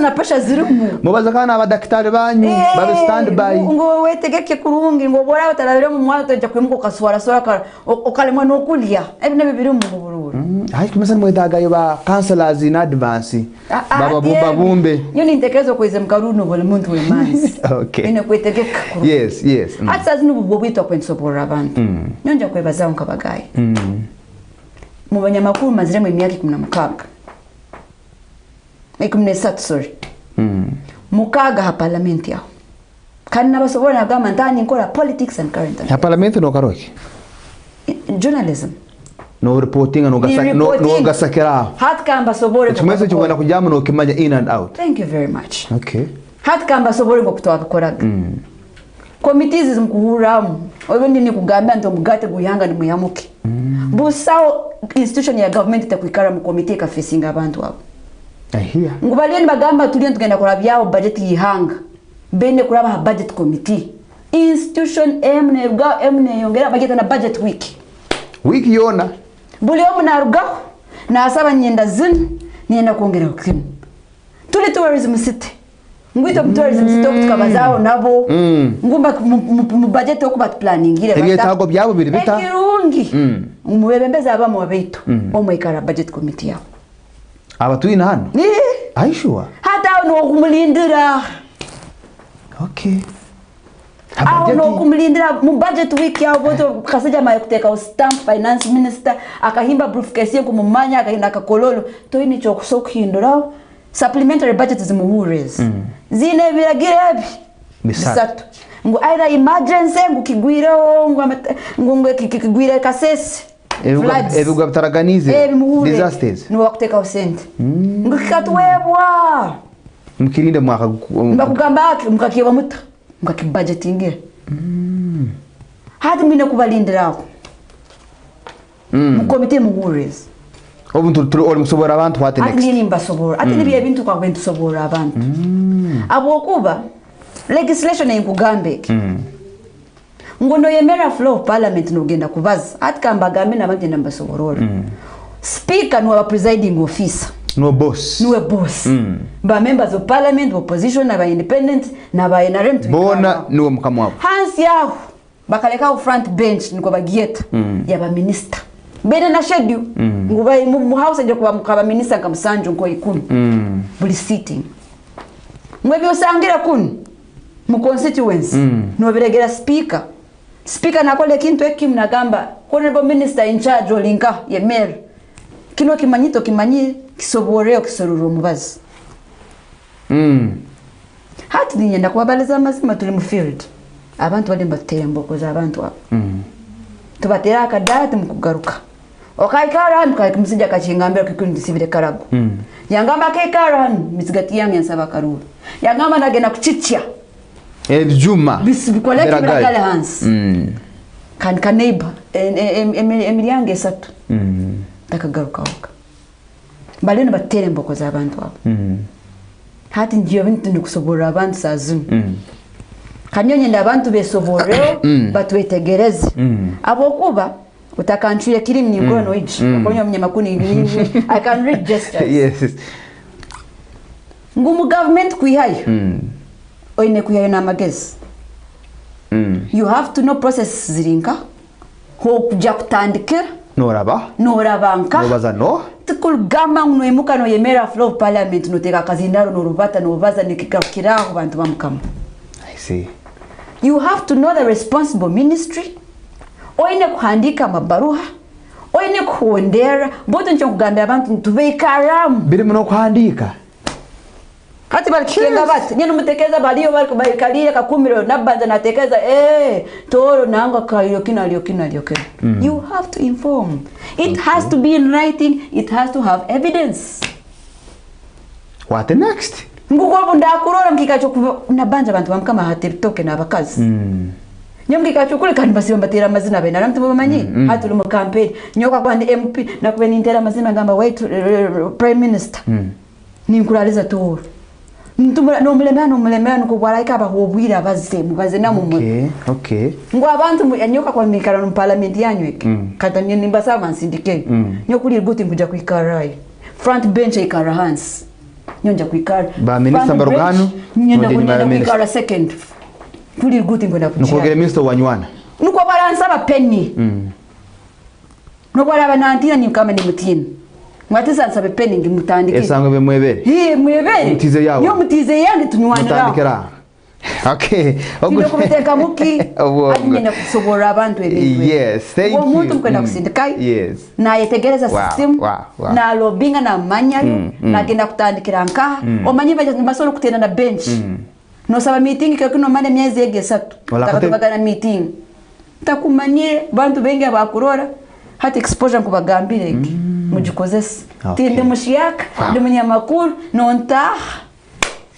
na pesha zirumu mubaza kana abadaktari banyu babe stand by ngo wetegeke kurungi ngo bora batarabire mu mwato je kwimuka kaswara sora okalemwa no kulya ebine bibiri mu bururu hayi kumesa mwedagayo ba counselors in advance baba bumba bumbe yoni intekerezo kweze mkaruno bole muntu we manzi okay ine kwetegeka kurungi yes atsazi nubu bwitwa kwensobora abantu nyonja kwebaza nkabagaye mu banyamakuru mazire mu myaka 16 ekumnesat sorry mukaga ha parliament yao kandi nabasobora gama ntani nkora politics and current affairs ha parliament no karoki journalism no reporting no gasakera hat kamba sobore tumeze chobona kujama no kimanya in and out thank you very much okay hat kamba sobore ngo kutoa bikoraga committees zimkuhuramu obendi ni kugamba nto mugate guyanga ni muyamuke busao institution ya government itakwikara mu committee ka facing abantu abo ahia ngubaleni bagamba tuliye tugenda kora byao budget yihanga bene kuraba ha budget committee institution emne yongera bageta na budget week yona buli omuna ruga na asaba nyenda zin nienda kuongera kim tuli tourism city ngwito tourism city tukabazao nabo ngumba mu budget okubat planning ile bata tago byabo biri bita ekirungi umubembeza abamo babeito omwekara budget committee yao abatuina hano aishua hata no kumulindira okay no kumulindira mu budget week ya boto kasaja mayo kuteka stamp finance minister akahimba briefcase ku mumanya akahinda kakololo to ini cyo kusokhindura supplementary budget zimuhures zine biragirebi bisatu ngo either emergency ngo kigwiro ngo kigwire kasese ebigwa bitaraganize disasters no wakuteka usente ngikatwebwa mukirinde mwaka mbakugamba mukakiba muta mukakibudgeting hadi mine kubalindiraho mukomite muhures obuntu turi musobora abantu hate next ati nimba sobora ati nibiye bintu kwa kwentu sobora abantu abokuba legislation yenkugambe ngono yemera flow of parliament no genda kubaza ati kambagambe nabanje namba soborora speaker no presiding officer no boss ba members of parliament opposition na ba independent na ba NRM bona niwo mukamwabo hansi yaho bakaleka front bench niko bagieta ya ba minister bene na schedule nguba mu house nje kuba mukaba minister nkamusanju nko 10 buli sitting mwebi usangira kun mu constituency no biregera speaker nakole kintu ekim nagamba honorable minister in charge olinka ye mayor kino kimanyito kimanyi kisoboreo kisoruro mubazi hati ninyenda kubabaliza amazima tuli mu field abantu bali mbatera koza abantu abo tubatera akadati mukugaruka okaikara mukamusija kachingambira kikundi sibire karago yangamba kaikara misigati yange nsaba karuru yangamba nagena kuchichya ebyuma bisibikola kibiragala hansi kan neighbor emilyange esatu takagaruka oka baleno batere mboko za abantu abo hati ngiyo bintu ndikusobora abantu sazu kanyonye ndabantu besoboreo batwetegereze abokuba utakanchuye kilimi ni ngono iji akonyo mnyamakuni I can read gestures yes ngumu government kuihayo oine kuihayo na magezi you have to know process zirinka ho kuja kutandikira norabanka nobaza no tikul gama no emuka no yemera flow parliament no teka kazindaro no rubata no baza nikikakiraho bantu bamukama I see you have to know the responsible ministry oine kuhandika mabaruha oyine kuhondera mboto ncho kugambira abantu tubeikaramu biri muno kuhandika kati balikisenga bati nyene mutekeza baliyo balikalira kakumiro nabanza natekeza toro nanga kalio kina. You have to inform. It has to be in writing. It has to have evidence. What next? Nguko ndakurora mkikacho nabanza abantu bamkama hatiritoke nabakazi. Nyom kikachukule kandi basiba batera amazina bena namtu bamanyi hatuli mu campaign nyoka kwa MP na kubeni intera amazina ngamba wait prime minister ninkuraliza toro ntumula no mulemano ko bwalaika abahobwira baze na mu okay ngo abantu nyoka kwa mikara no parliament yanyweke katanye nimba sava sindike nyokuri guti kuja kwikarayi front bench ikara hands nyonja kwikara ba minister Mbarugano nyonja kwikara second kuri guti ngona kuja nuko minister wanywana nuko baransa bapenni nuko abanantina ni kama ni mutini mwatisa nsabe penni ngimutandike esango be mwebere mwebere mutize yawo yo mutize yange tunywanira okay ogo kumuteka muki anyenya kusobora abantu ebintu yes thank you umuntu kwenda kusindika yes na yetegereza system na lobinga na manyayo na genda kutandikira nka omanyi basolo kutenda na bench no saba meeting ke kuno mane myezi egesatu takatubagana meeting takumanyire bantu bengi abakurora hati exposure kubagambire mujikozesa tinde mushiyaka ndi munyamakuru nonta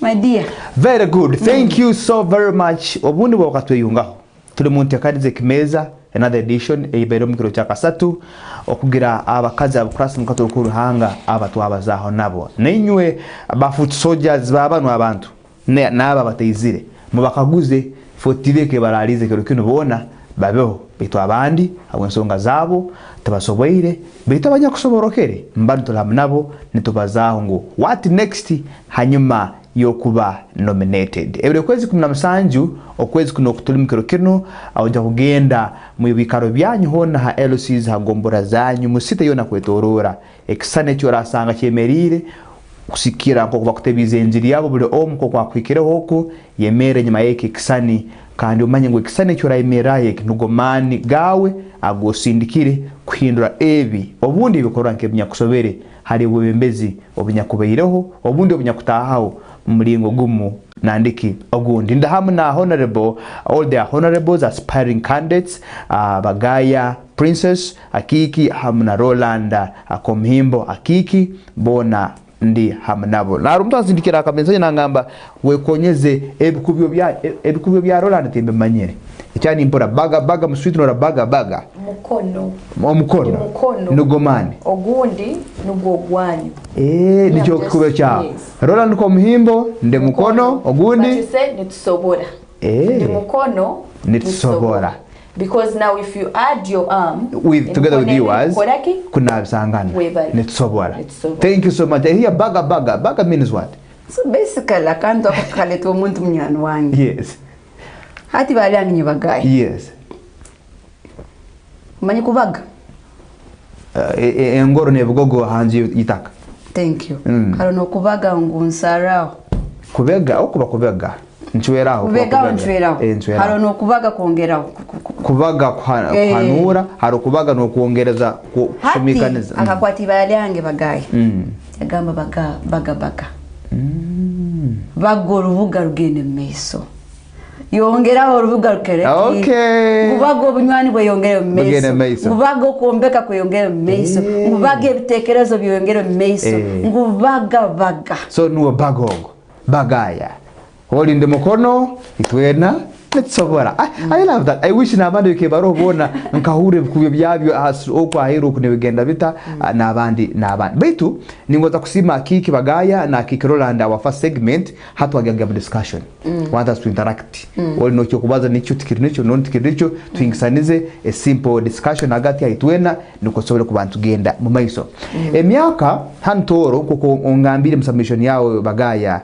my dear. Very good. Thank you so very much. Obundi bwakatweyungaho. Tuli mu ntekanize Ekimeeza another edition eibero mukiro cya kasatu okugira abakazi abakurasi mukato kuruhanga abatu abazaho nabo. Nenywe ba foot soldiers babanu abantu. Naba batayizire. Mubakaguze fotiveke baralize kero kino bona babeho bitu abandi abwensonga zabo tabasoboire bitu abanya kusoborokere mbandi tulamu nabo nitubazaho ngo what next hanyuma yokuba nominated ebire kwezi 17 okwezi kuno kutulimikiro kino awuja kugenda mu bikaro byanyu hona ha LCs hagombora zanyu musite yona kwetorora ekisane cyo rasanga cyemerire kusikira nko kuba kutebize injiri yabo bure omko kwa kwikire hoko yemere nyuma yake kisani kandi umanye ngo kisane cyo rayemeraye kinugomani gawe agosindikire kuhindura ebi obundi bikora nke byankusobere hari ubembezi obinyakubeyireho obundi obinyakutahaho mulingo gumu nandiki ogundi ndahamu na honorable all the honorables aspiring candidates bagaya princess akiki hamna Roland akomhimbo akiki bona ndi hamnabo narumtu azindikira akamenza nangamba wekonyeze ebikubyo bya Roland tembe manyere icyani impora baga muswiti nora baga mukono nugomani ogundi nugogwanyu nicho kubyo cyao Roland ko muhimbo nde mukono ogundi nitusobora ndi mukono nitusobora because now if you add your arm with together with viewers kuna sangana nitusobora thank you so much here baga means what so basically akanto akaleto umuntu mnyani wangi yes hati balangi nyibagaye yes manyi kubaga engoro nebugogo hanji yitaka thank you karo no kubaga ngunsaraho kubega okuba kubega nchweraho haro no kubaga kuongeraho kubaga kwanura haro kubaga no kuongereza kumikaniza akakwati balangi bagaye agamba baga bagoro buga rugene meso yongera urubuga rukereki ubago bunywani bwe yongera meso ubago kuombeka ko yongera meso ubage bitekerezo byongera meso ngubaga so nuwo bagogo bagaya holi ndi mukono itwena nitsobora I love that I wish nabandi kebaro bona nkahure kubyo byabyo okwa hero kunebigenda bita nabandi bitu ningoza kusima kiki bagaya na kiki Roland our first segment hatwagaga discussion want us to interact all no cyo kubaza nicyo tikirinicyo non tikirinicyo twingisanize a simple discussion hagati ya itwena niko sobora kubantu genda mu maiso emyaka hantoro kuko ongambire submission yawo bagaya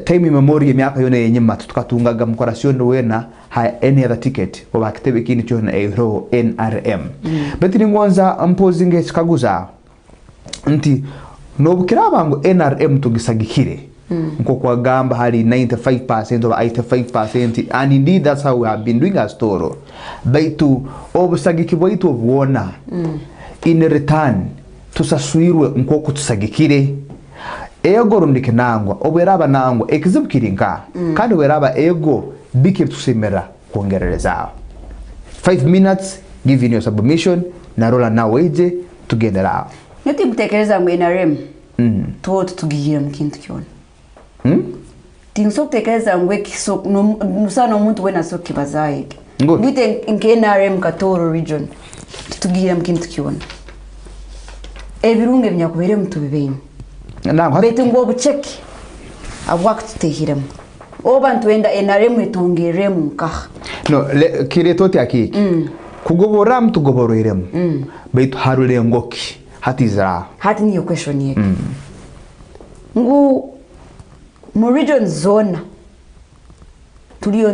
time memory emyaka yone yenyima tukatungaga mkorasyon wena ha any other ticket oba kitebe kini cyo na euro NRM betini ngonza imposing chikaguza nti nobukira bangu NRM tugisagikire nko kwa gamba hali 95% or 85%, and indeed that's how we have been doing our story. Baitu obusagiki bwaitu obwona in return tusaswirwe nko kutusagikire ego rundike nangwa obweraba nangwa ekizibukirinka kandi weraba ego bike tusemera kongerereza 5 minutes giving your submission na rola na weje tugendera nti butekereza mwe NRM tot tugiye mkintu kyona tinso kutekereza mwe kiso nusana umuntu wena so kibazaye ngite nke NRM Katoro region tugiye mkintu kyona ebirunge byakubere mtu bibeni betu ngo bucheki abwakutehiremo obantu enda NRM etongeremo nka no kire toti aki kugobora mtu goboroiremo betu harule ngoki hatizara hati niyo question yake ngu mu region zone tuliyo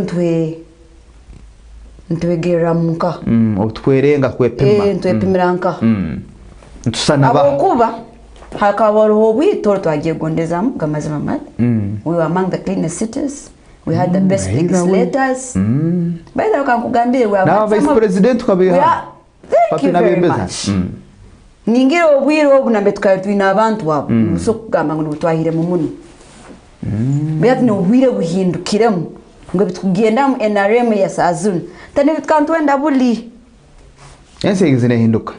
ntwegera munka otwerenga kwepema ntwepimiranka ntusanaba abokuba hakabaro bwito twagiye gondeza mugamaza mama we were among the cleanest cities, we had the best legislators by the way kugambire we now vice president kabeha papina bembeza ningiro obwiro obunambe tukatwina abantu abo so kugamba ngo twahire mu muni byati no bwire buhindukiremo ngo bitugenda mu NRM ya sazun tane bitwantwenda buli ense izine hinduka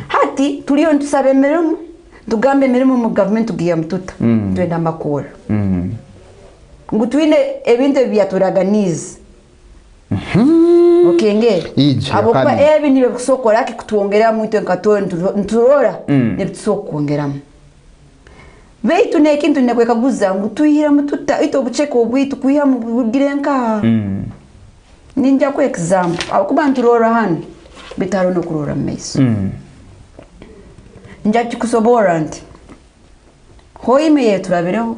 hati tuliyo ntusabe mirimo tugambe mirimo mu government tugiye mtuta twenda makora ngutwine ebintu byaturaganize okenge abo kwa ebi nibe kusokora ki kutuongera muito nkato nturora nebitsokongera beitu nekintu nekweka guza ngutuyira mututa ito bucheko bwitu kuya mu bugirenka ninja ku example akuba nturora hano bitaro no kurora meso nja kikusobora nti hoime yeturabireho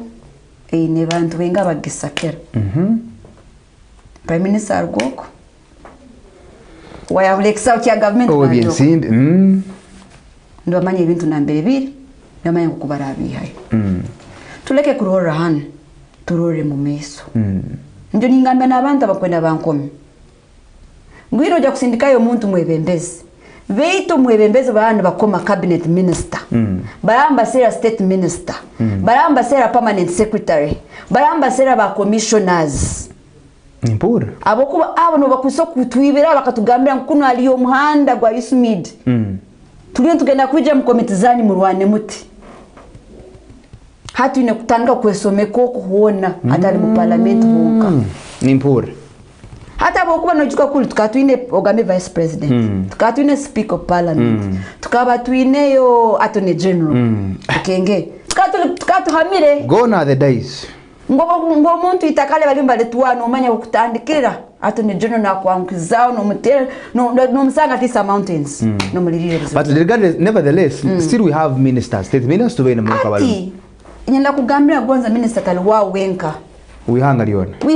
ne bantu benga bagisakera prime minister goko waya ulekisa kya government oh biensinde ndo manye ibintu nambere biri namanye kukubarabi hayi tuleke kurora hano turore mu meso njo ningambe nabantu abakwenda bankomi ngwiro ja kusindikayo muntu mwebembezi veito mwebembezi bana bakoma cabinet minister baramba sera state minister baramba sera permanent secretary baramba sera ba commissioners impura abokuba abo no bakuso kutwibira bakatugambira kuno aliyo muhanda gwa Ismid tuliyo tugenda kuja mu committee zanyi mu Rwanda muti hatu ine kutanga kwesomeko kuona atali mu parliament bonka impura hata bokuba nojuka kuli tukatwine ogambe vice president tukatwine speaker of parliament tukaba twine yo attorney general kenge tukatuhamire gone are the days ngo muntu itakale balimba letwana omanya okutandikira attorney general na kwankizao no mutere no msanga tisa mountains no mulirire but regardless nevertheless still we have ministers state ministers to be mu kabalo nyenda kugambira gonza minister kalwa wenka we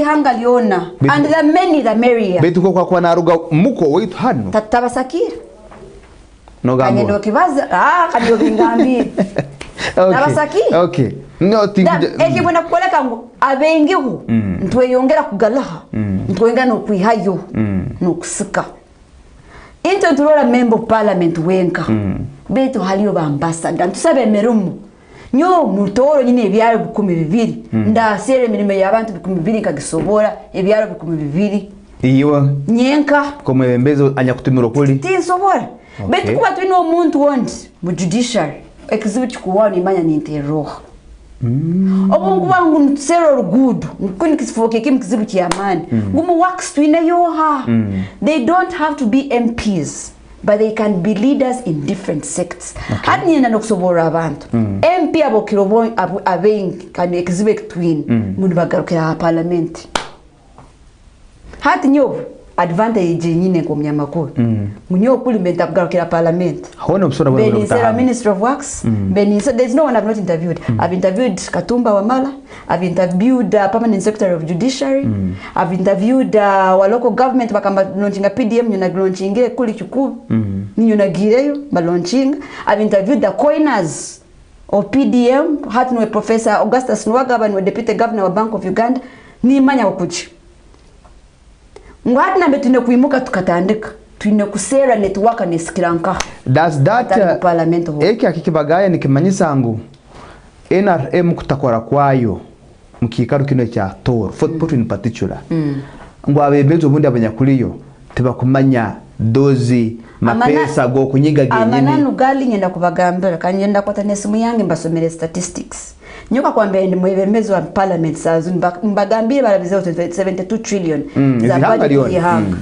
hangaliona and the many the merrier betu kwa naruga muko wetu hano tatabasakira no gambo anyendo kibaza kanyo bingambi tabasakira okay no think ekibona kukoleka ngo abengiho ntweyongera kugalaha ntwenga no kwihayo no kusika into turora member of parliament wenka betu haliyo bambasada ntusabe merumu nyo mutoro nyine ebyaro 12 ndasere mirimo y'abantu 12 kagisobora ebyaro 12 iyo nyenka komebembezo anya kutumira kuli tinsobora betu kuba twino omuntu wondi mu judiciary ekizibu kikuwani imanya ni interoha obungu bangu ntsero rugudu nkuni kisifoke kim kizibu kiyamani ngumu works twine yoha they don't have to be MPs but they can be leaders in different sects. Hati nyenda nokusobora abantu. MP abo kirobo abengi kani ekizibe twin mundu bagarukira parliament. Hati nyobu advantage nyine ko mnyamakuru. Munyo kuli menta kugarukira parliament. Hona busora bwana Benisera Minister of Works. Benisera there's no one I've not interviewed. I've interviewed Katumba Wamala. I've interviewed Permanent Secretary of Judiciary. I've interviewed wa local government bakamba launchinga PDM nyona launchinge kuli chukuru. Nyona gireyo ba launching. I've interviewed the coiners o PDM hati nwe Professor Augustus Nwagaba nwe Deputy Governor wa Bank of Uganda ni manya okuchi ngwati nambe tune kuimuka tukatandika tune kusera network nesikiranka. Does that eki akikibagaya nikimanyisa ngo NRM kutakora kwayo mukikaru kino kya Tor football in particular ngo abebezo bundi abanyakuliyo tebakumanya dozi mapesa go kunyiga genyine amananu gali ngenda kubagambira kanyenda kwata nesimu yange mbasomere statistics nyoka kwambia ndi mwebembezo wa parliament sazu mbagambire barabize 72 trillion za budget yihanga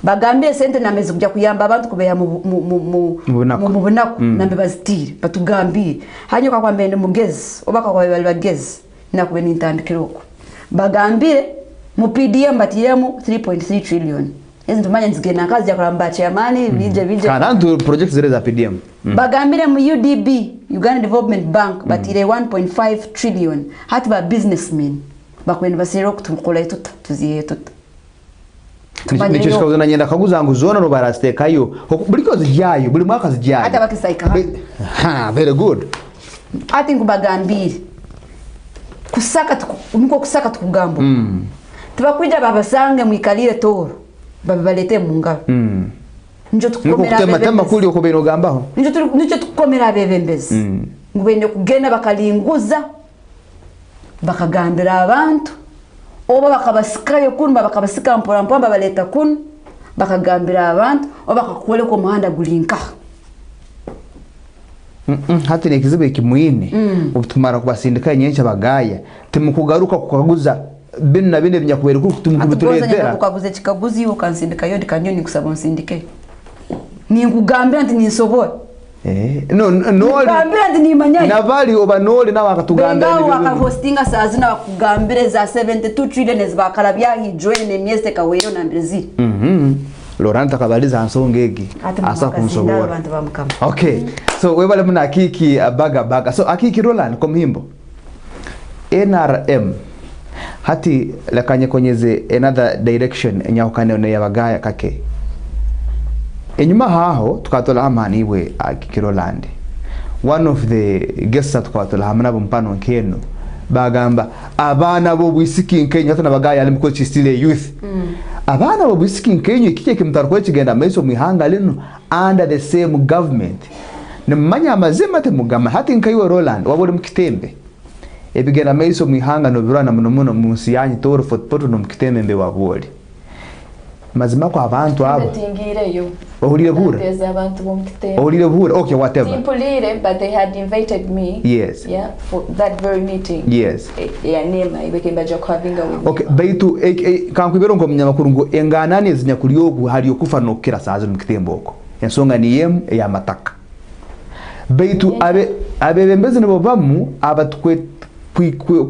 bagambye sente nameze kujya kuyamba abantu kubeya mu bunaku nambe bazitire batugambye hanyoka kwambia ndi mugezi obaka kwa bali bagezi nakube nintandikiroko bagambire mu PDM batiremu 3.3 trillion ezi ntumanya nzigena kazi ya kuramba chairman bije kanantu project zile za PDM bagambire mu UDB Uganda Development Bank batire 1.5 trillion hati ba businessmen bakwenda basiro kutukola ituta tuziye tuta nicho shikauzana nyenda kaguza ngo zona no barastekayo buliko zijayo buli mwaka zijayo hata bakisaika very good ati ngubagambire kusaka tukugambo tubakwija babasange mwikalire Toro babalete mungalo njo tukomera tema kuli okobeno gambaho njo tukomera bebembezi ngubende kugenda bakalinguza bakagambira abantu oba bakabasikayo kunba bakabasika mpora baleta kun bakagambira abantu oba bakakole ko muhanda gulinka hati nekizibe kimwine ubutumara kubasindika nyenshi bagaya timukugaruka kukaguza bin na bine binyakubera ko tumukubiturezera kukaguza kikaguzi yo kansindika yo dikanyoni kusaba nsindike ni ngugambira nti nisobora no ngugambira nti ni manyanya nabali obanole na bakatugambira ni baka hostinga sazina bakugambire za 72 trillion bakarabya hijwe ne mieste kawero na mbezi Loranta kabaliza ansongegi asa kunsobora okay so webale muna akiki baga so akiki Roland komhimbo NRM hati lakanye konyeze another direction enyakane ne yabagaya kake enyuma haho tukatola amani iwe akiki Roland one of the guests tukatola hamana bumpano nkeno bagamba abana bo bwisiki nkenya hata nabagaya ali mko chistile youth abana bo bwisiki nkenya kike kimtarko kigenda meso mihanga lino under the same government nemanya amazima te mugama hati nkaiwe Roland wabole mkitembe ebigera meso mihanga no birana muno musiyanyi Toro football no mkitembe wabole mazima kwa abantu abo tingireyo ohulire bura teza abantu bo mkitembe ohulire bura okay whatever simpulire but they had invited me yes for that very meeting yes nema ibekemba jakwavinga with okay baitu kankwibero ngo munyamakuru ngo enganane zinyakuryogu hari okufa no kira sazo mkitembe oko ensonga ni yem ya mataka baitu abebembeze nibo bamu abatukwe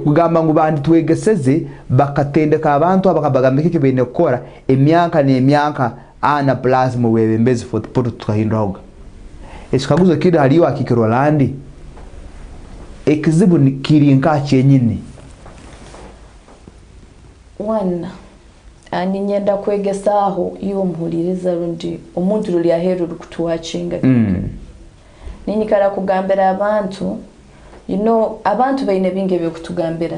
kugamba ngo bandi twegeseze bakatendeka abantu abakabagambike kibene gukora emyaka n'emyaka ana plus mu webembeze football tukahindura ekikaguzo kiri hariyo akikiro landi ekizibu kirinka cyenyine one ani nyenda kwegesaho iyo mpuliriza rundi omuntu ruli aheru kutuwachinga ninyikara kugambira abantu you know abantu baine binge byo kutugambira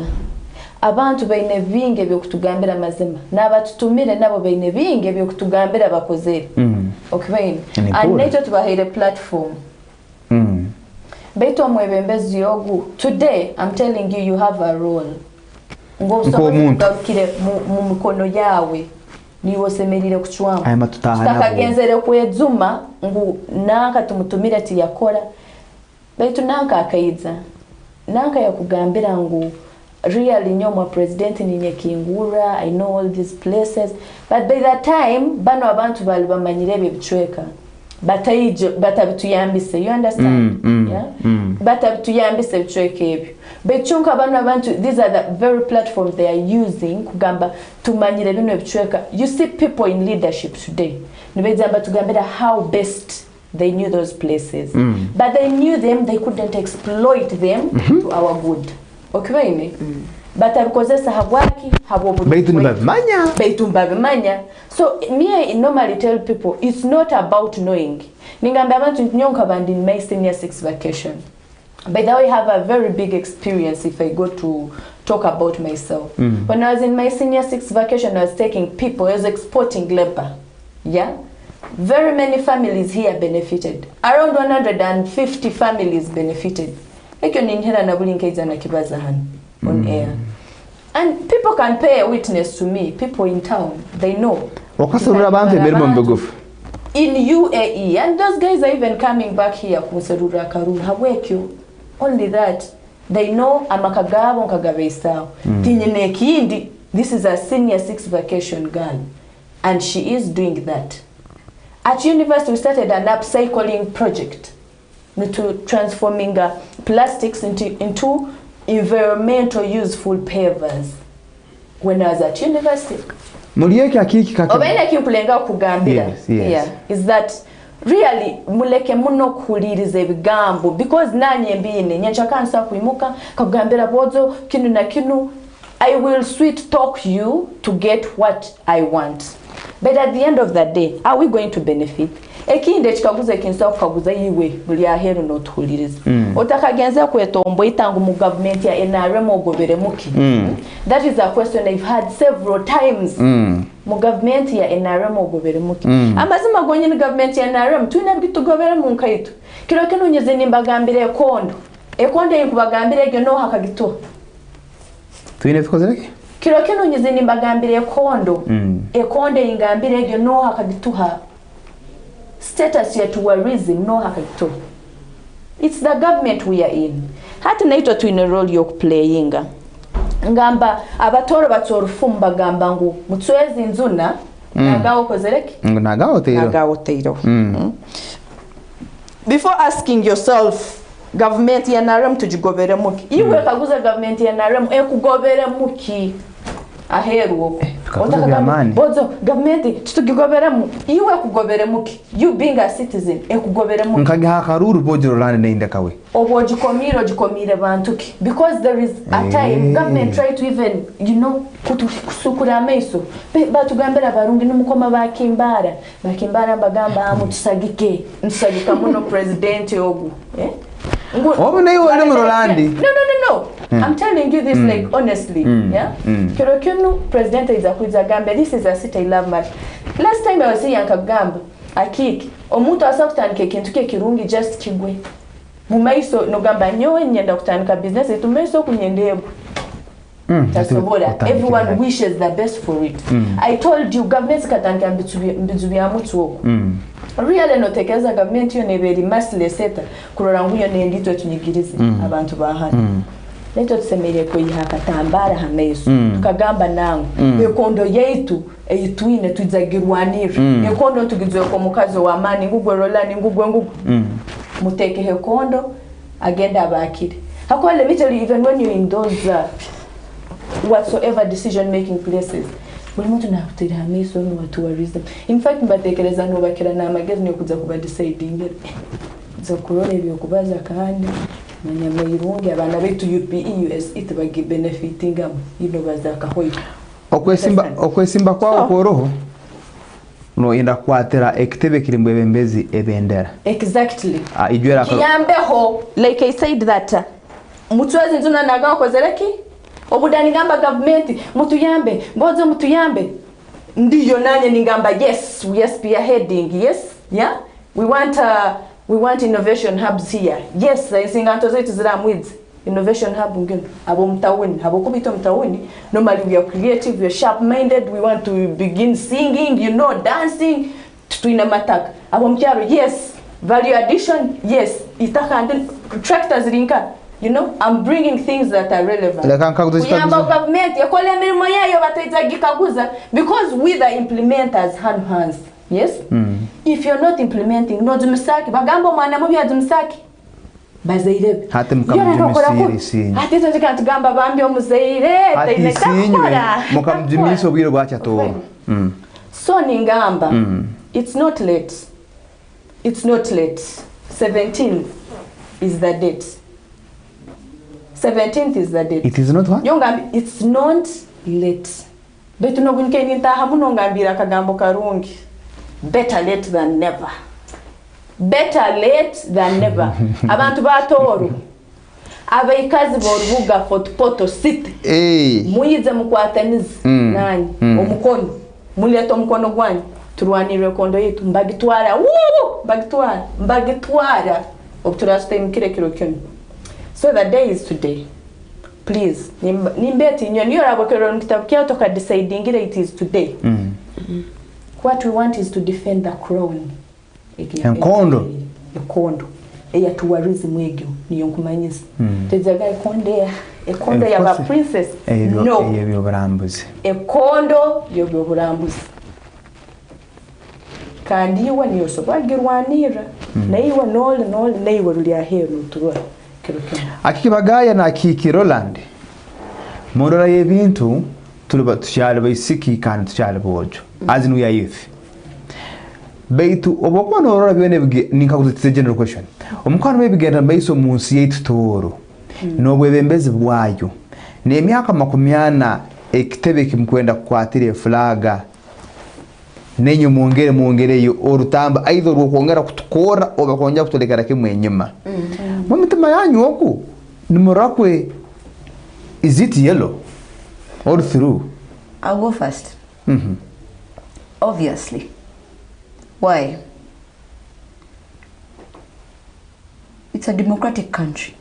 abantu baine binge byo kutugambira mazima nabatutumire nabo baine binge byo kutugambira bakozere okay baine aneto tubahire platform beto mwebembezi yogu today I'm telling you you have a role ngobusokire mu mikono yawe niwo semerire kuchwama tutakagenzere kwezuma ngu naka tumutumire ati yakora beto nanka akaiza nanka ya kugambira ngu really nyoma president ni nyekingura I know all these places but by that time bano abantu bali bamanyirebe bichweka batabituyambise you understand batabituyambise bichweka ebyo bechunka bano abantu these are the very platforms they are using kugamba tumanyire bino bichweka you see people in leadership today nibezamba tugambira how best they knew those places but they knew them they couldn't exploit them to our good okay but abikozesa habwaki babimanya so me I normally tell people it's not about knowing ningambe abantu nyonka bandi in my senior 6 vacation By the way, I have a very big experience if I go to talk about myself. When I was in my senior 6 vacation, I was taking people, I was exporting labor. Yeah? Very many families here benefited. Around 150 families benefited. On air. And people can pay a witness to me. People in town, they know. In UAE, and those guys are even coming back here. Only that, they know amakagabo nkagabeisao. Tinyene kindi, this is a senior 6 vacation girl, and she is doing that. At university, we started an upcycling project to transforming plastics into environmental useful pavers. When I was at university, is that really muleke muno kuliriza ebigambo because nanye mbine nyanchakansa kuimuka kagambira bozo kinu na kinu. I will sweet talk you to get what I want, but at the end of the day, are we going to benefit? Ekinde chikaguza kinsa kukaguza iwe buli ahero no tuhuliriza otakagenza kwetombo itangu mu government ya NRM ogobere muki. That is a question I've had several times. Mu government ya NRM ogobere muki amazima gonye ni government ya NRM tuina bitu gobere mu nkaitu kiro kino nyeze nimbagambire ekondo yinkubagambire ege no hakagito tuine fikozereke kiro kino nyeze nimbagambire ekondo yingambire ege no hakagituha status ya tourism no hakagito. It's the government we are in. Hati naitwa tuine role yok playinga ngamba abatoro batsorofumu bagamba ngu mutwezi nzuna nagawo kozereki nagawo teiro. Before asking yourself government ya NRM tujigobere muki iwe kaguza government ya NRM ekugobere muki aheru bozo government tutugigobere mu iwe kugobere muki you being a citizen ekugobere muki nkaga karuru bojoro lane nende kawe obojikomire bantuki because there is a time government try to even kutusukura meso batugambira barungi numukoma bakimbara bagamba mutusagike nsagika muno president ogu No. I'm telling you this like honestly, yeah. Kirokenu president is a Gambia. This is a city I love much. Last time I was here in Kagamba, akiki omuntu asakutandika kintu kirungi just kigwe. Mumaiso no gamba nyowe nyenda kutandika business etumaiso kunyendebo. Everyone wishes the best for it. I told you government katandika mbizu bya mutu oku. Really no tekeza government yo neberi masle seta kurora nguyo nendito tunyigirize abantu bahana. Leto tusemere ko yihakatambara hameso tukagamba nangu ekondo yeitu eyitwine tuzagirwanira ekondo tugizwe ko mukazo wa mani ngugwe rolani ngugwe muteke hekondo agenda abakire hakole literally even when you in those whatsoever decision making places buli muntu nakutira hameso no tourism. In fact mbatekereza no bakira na magezi no kuza kuba deciding zo kurole byo kubaza kandi Nanyamairungi abana betu UPE US itbagi benefiting bazaka hoyo okwesimba kwa koroho no inda kwatera ekitebe kiri mbembezi ebendera exactly ijwera kiyambeho like I said that mutwazi nzuna nagaho kozereki obudani gamba government mutuyambe bozo mutuyambe ndiyo nanye ningamba yes we are heading yes yeah we want innovation hubs here. Yes, isinganto zetu ziramwizi innovation hub ngino abo mtawuni abo kubito mtawuni. Normally we are creative, we are sharp minded, we want to begin singing, dancing tuina mataka abo mcharo. Yes, value addition, yes, itaka and tractors rinka. I'm bringing things that are relevant. We have a government yakole mirimo yayo bataitagikaguza because we the implementers hands. Yes? If you're not implementing, no dumisaki, bagambo mwana mubi adumisaki. Bazaire. Hati mkamjimisiri sinyi. Hati tunjika tugamba bambi omuzaire. Hati sinyi mkamjimiso bwiro bwacha toro. So ningamba, it's not late. It's not late. 17th is the date. 17th is the date. It is not what? It's not late. Betu no bunkeni ntaha muno ngambira kagambo karungi. Better late than never. Better late than never. Abantu batoru abaikazi borubuga fotopoto city muyize mukwatanize nani omukono muleta omukono gwanyu turwanire kondo yetu mbagitwara mbagitwara obuturaste mukire kiro kyo. So the day is today. Please nimbeti niyo rabokero nkitabu kya toka deciding it is today. What we want is to defend the crown. Enkondo eya tourism egyo niyo nkumanyisa tezaga ekondo ya ba princess no ebyo burambuzi ekondo yobyo burambuzi kandi iwe niyo sobagirwanira na iwe nole na iwe ruli ahero turwa akikibagaya na Roland morora y'ebintu tushale baisiki kandi tushale bojo as we are youth beitu obokwana orora byone ninkakuze general question omukwana webigenda baiso munsi yetu toro nobwebembezi bwayo nemyaka 80 ekitebe kimkwenda kwatire flaga nenyo muongereyo orutamba aidha rwokongera kutukora obakonja kutolekera kimwe nyuma mumitima yanyu oku nimurakwe is it yellow or through? I'll go first. Obviously. Why? It's a democratic country.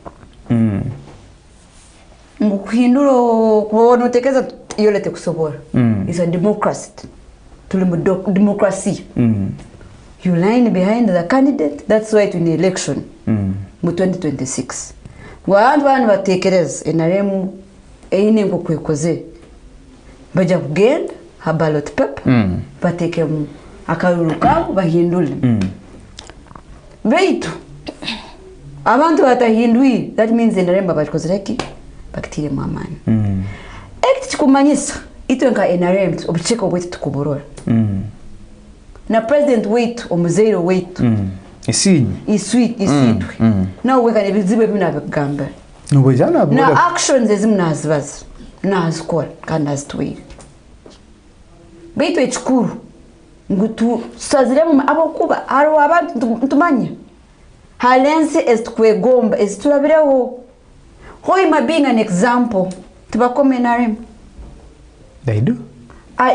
Mukuhinduro kuona tekeza yolete kusobora. It's a democracy. Democracy. You line behind the candidate. That's why in the election. Mu 2026. Wantu batekereza enaremu eyine ngokwekoze. Baja kugenda ha ballot paper. Bateke akaruruka bahindule. Beitu abantu batahindui, that means enaremba bakozereki bakitire mu amani. Ekiti kumanyisa itwenka NRM obucheko bwetu tukuborora. Na president wetu omuzero wetu. Iswitwe. Na weka nebizibe bina bakugamba. Nobujana bwo. Na actions ezimnazibaza. Nazikora kandi azitwire. Beitu ekikuru ngutu saziremu abokuba haro abantu ntumanya. Halense ezikwegomba ezitulabireho. Hoima being an example tubakome NRM. They do.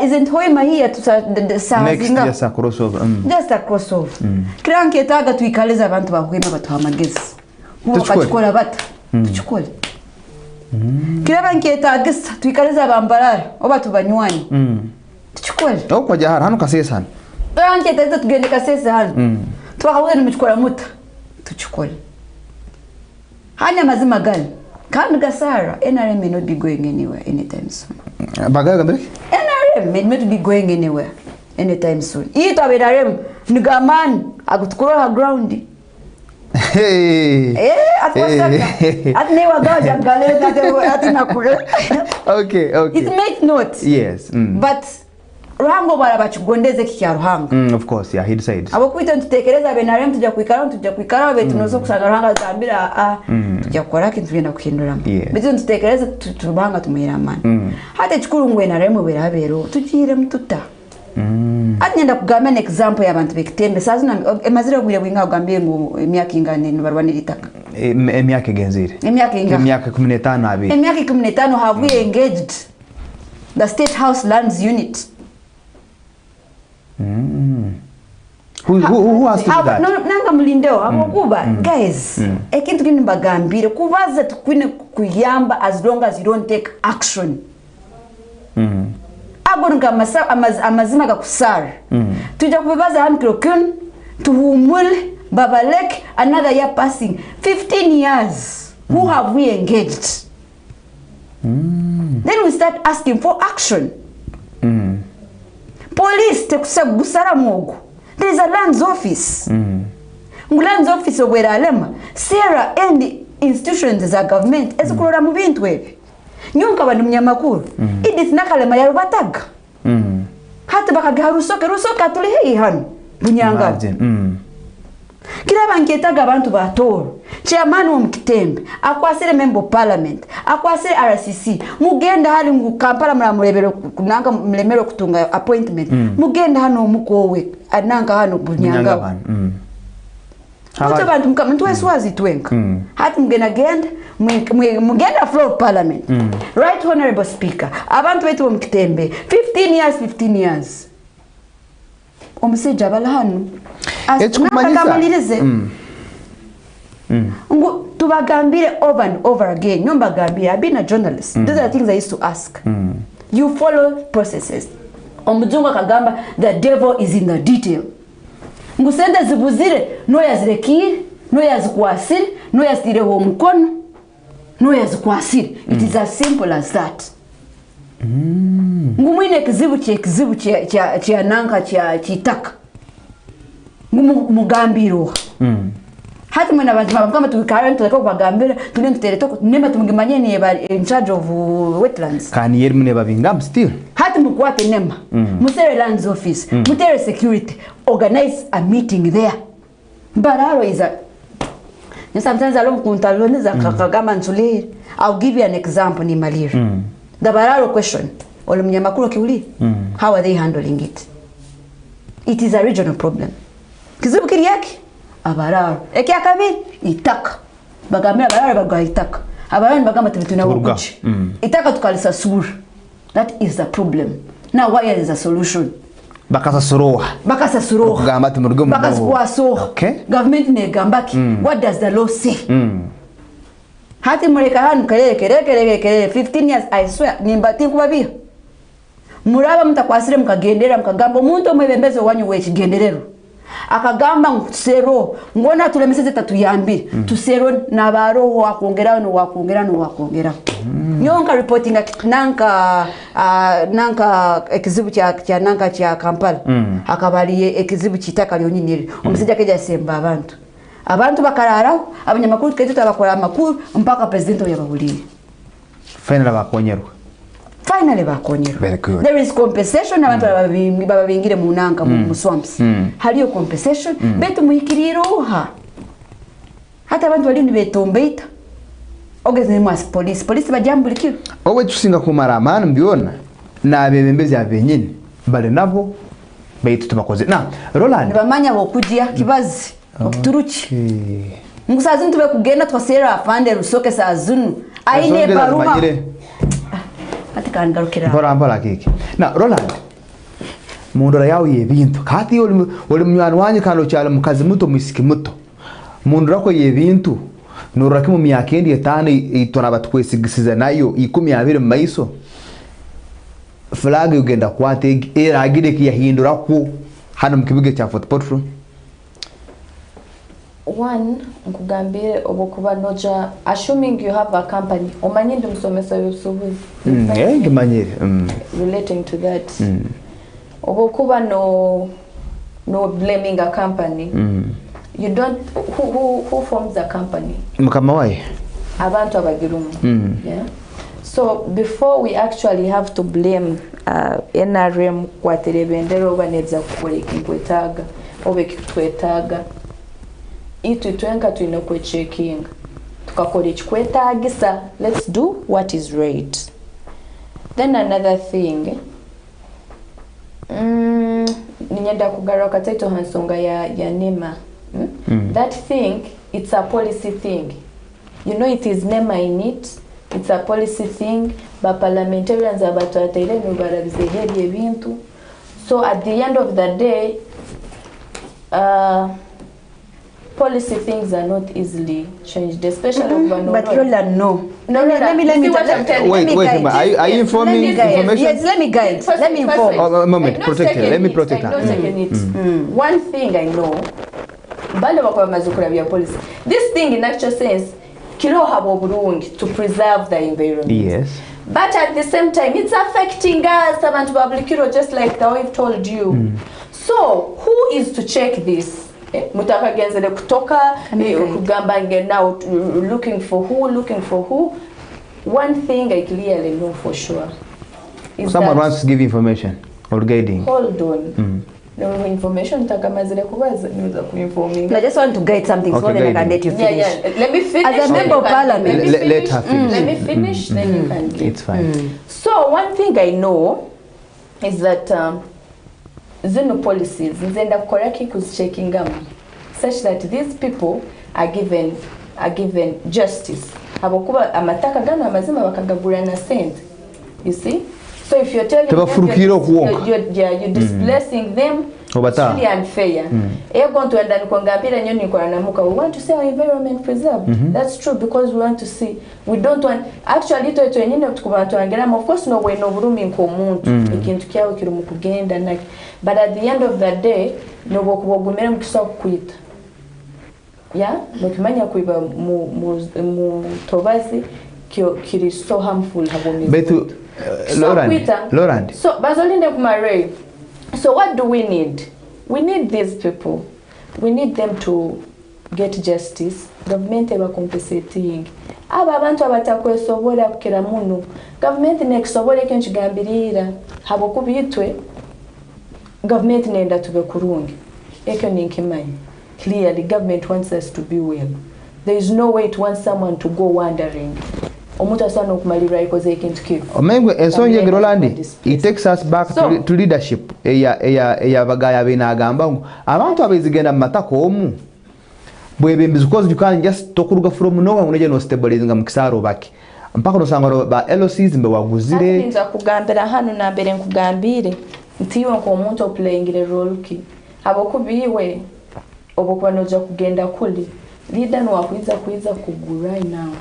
Isn't Hoima here to next just a crossover. Just a crossover. Kranke taga tuikaliza abantu bakwema batuhamagezi. Bakachikola bata. Tuchikola. Kiraba nketagisa tuikaliza bambarara obatu banywani. Tuchikola. Okwa jahara hano kasesa hano. Kranke taga tugende kasesa hano. Twahawena mchikola muta. Tuchikola. Hanya mazima gani? Kandi gasara NRM may not be going anywhere anytime soon. Bagaya gambere? NRM may not be going anywhere anytime soon. Ito NRM nigaman agutukura ha ground. Atwasaka. Atnewa gaja galera atina kure. Okay. It makes note. Yes. But Ruhango barabachigondeze kya Ruhango. Of course, yeah, he decided. Abokwita tutekereza benarem tujya kwikara betu nozo kusanga Ruhango tambira tujya kora kintu tugenda kuhindura. Betu tutekereza tubanga tumuhira amani. Hata chikuru ngwe naremo berabero tujire mtuta. Atnyenda kugamba an example y'abantu bekitembe sazina emazira bwire bwinga ugambiye ngo emyaka ingane nibarwanira itaka. Emyaka egenzire. Emyaka 15 abi. Emyaka 15 have we engaged the State House Lands Unit. Who has to do that? Nanga mulindeo amokuba guys ekintu kini mbagambire kubaza tukwine kuyamba as long as you don't take action. Agonga amazima gakusara. Tujja kubaza hano kirokun tuhumule babalek another year passing 15 years. Who have we engaged? Then we start asking for action. Police tekusagusara mogo. There is a lands office. Lands office where alema Sarah and institutions za government ezikurora mu bintu ebi. Nyonka bantu munyamakuru. Edith nakalema ya rubataga. Hata bakaga rusoka tuli hei hano bunyanga. Kila banketaga abantu batoro. Chairman wa mkitembe, akwasire member parliament, akwasire RCC, mugenda hali mu Kampala mulamurebero kunanga mlemero kutunga appointment. Mugenda hano mukowe ananga hano bunyanga. Hata bantu mtu weswazi twenka. Hati mgenda mugenda floor of parliament. Right honorable speaker. Abantu wetu mkitembe 15 years. Omusajja balahanu. Ekikumaliza. Tubagambire over and over again. Nyombagambire. I've been a journalist. Those are the things I used to ask. You follow processes. Omujungu akagamba the devil is in the detail. Ngusende zibuzire no yazrekiri no yazikwasiri no yazireho mukono no yazikwasiri. It is as simple as that. Ngumwine kizibu kya nanka kya kitaka. Mugambiro. Hati mwena bazima kama tukikaren tuleko kubagambira tulenge teretoko nema tumgimanye ni in charge of wetlands. Kani yeri mune babingam still. Hati mkwate nema. Musere lands office, mutere security, organize a meeting there. Bararo is a sometimes along kuntaloniza kakagama nsule. I'll give you an example ni Maliri. The Bararo question. Olu mnyamakuru kiuli. How are they handling it? It is a regional problem. Kizibu kiri yaki? Abararo. Eki akabiri? Itaka. Bagambira abararo bagwa itaka. Abararo ni bagamba tibituna wukuchi. Itaka tukalisa suru. That is the problem. Now why is a solution? Bakasa suroha. Kugamba tumurugum. Bakasa kuwasoha. Okay. Government ne gambaki. What does the law say? Hati mureka hanu kelele 15 years I swear nimbati kubabia. Muraba mtakwasire mkagendera mkagamba umuntu omwebembeze wanyu wekigenderero. Akagamba nsero ngona tulemeseze tatuyambire tusero nabaro wakongerano nyonka reporting nanka ekizibu kya nanka kya Kampala akabaliye ekizibu kitaka lyonyinire omusajja keja semba abantu bakarara abanyamakuru ketu tabakora amakuru mpaka president yababulire finally bakonyerwa. Very good. There is compensation abantu babingire mu nanka mu swamps. Haliyo compensation betu muikiriroha. Hata abantu bali nibetombeita. Ogeze mu police bajambulikiro. Owe tusinga kumara amana mbiona na bebembezi abenyine bale nabo baitu tumakoze. Na Roland bamanya bokujia kibazi okuturuki. Ngusazi ntube kugenda twasera afande rusoke sazunu. Aine baruha. Atikangarukira. Mbora kiki. Na Roland. Mundora yawe yebintu. Kati oli mnywana wanyu kano cyala mukazi muto musiki muto. Mundora ko yebintu. Nuraki mu myaka ndi 5 itona batwesigisiza nayo 12 maiso. Flag ugenda kwate eragire kiyahindura ko hano mukibuge cya football. One, nkugambire obokuba noja assuming you have a company omanyinde musomesa yosubuzi ngimanyire relating to that obokuba no blaming a company you don't who forms a company mukama waye abantu abagirumu yeah. So before we actually have to blame NRM kwaterebendero baneza kukora ikinkwetaga obekitwetaga itu twenka tuina kwe checking tukakora ikikwetagisa let's do what is right. Then another thing ninyenda kugaruka taito hansonga ya NEMA that thing it's a policy thing, you know, it is NEMA in it, it's a policy thing ba parliamentarians abantu atele no barabizeheri ebintu. So at the end of the day policy things are not easily changed, especially but Roland, no. Let me wait, are you informing information? Yes, let me guide. Let me inform. A moment, protect her. Let me protect her. One thing I know, policy. This thing in actual sense, to preserve the environment. Yes. But at the same time, it's affecting us, just like we've told you. So, who is to check this? Mutaka genzele kutoka kugamba now looking for who. One thing I clearly know for sure is someone wants to give information or guiding. Hold on. No information takamazile kubaza niweza kuinforming. I just want to guide something so then I can let you finish. Yeah. Let me finish. As a member of parliament, let her finish. Let me finish then you can give. It's fine. So one thing I know is that zino policies nzenda kukoraki kuzicheckinga such that these people are given justice. habokuba amataka gano amazima bakagagura na sente. You see? So if you're telling them you're displacing them, it's really unfair. You're going to end up we want to see our environment preserved. That's true, because we want to see. We don't want actually of course no way no room in common. But at the end of the day, no quit. Yeah, mukimanya kuiba mu tobazi kiri so harmful Betu Laurent. So bazolinde kumare. So what do we need? We need these people. We need them to get justice. Government eba compensating. Aba abantu abatakwesobola kukira muno. Government neksobole kenchigambirira. Habo kubitwe. Government nenda tube kurungi. Ekyo ninkimanyi. Clearly, government wants us to be well. There is no way it wants someone to go wandering. It takes us back to leadership. Bagaya benagamba abantu abezigenda matako omu. Because you can't just talk from nowhere when you no stabilizing mukisaro baki. Mpaka nosanga ba LOCs mbe waguzire. Nza kugambira hano na mbere nkugambire. Ntiwe ko omuntu playing the role ki. Abokubiwe obokuba noja kugenda kuli. Leader no akwiza kugura inango.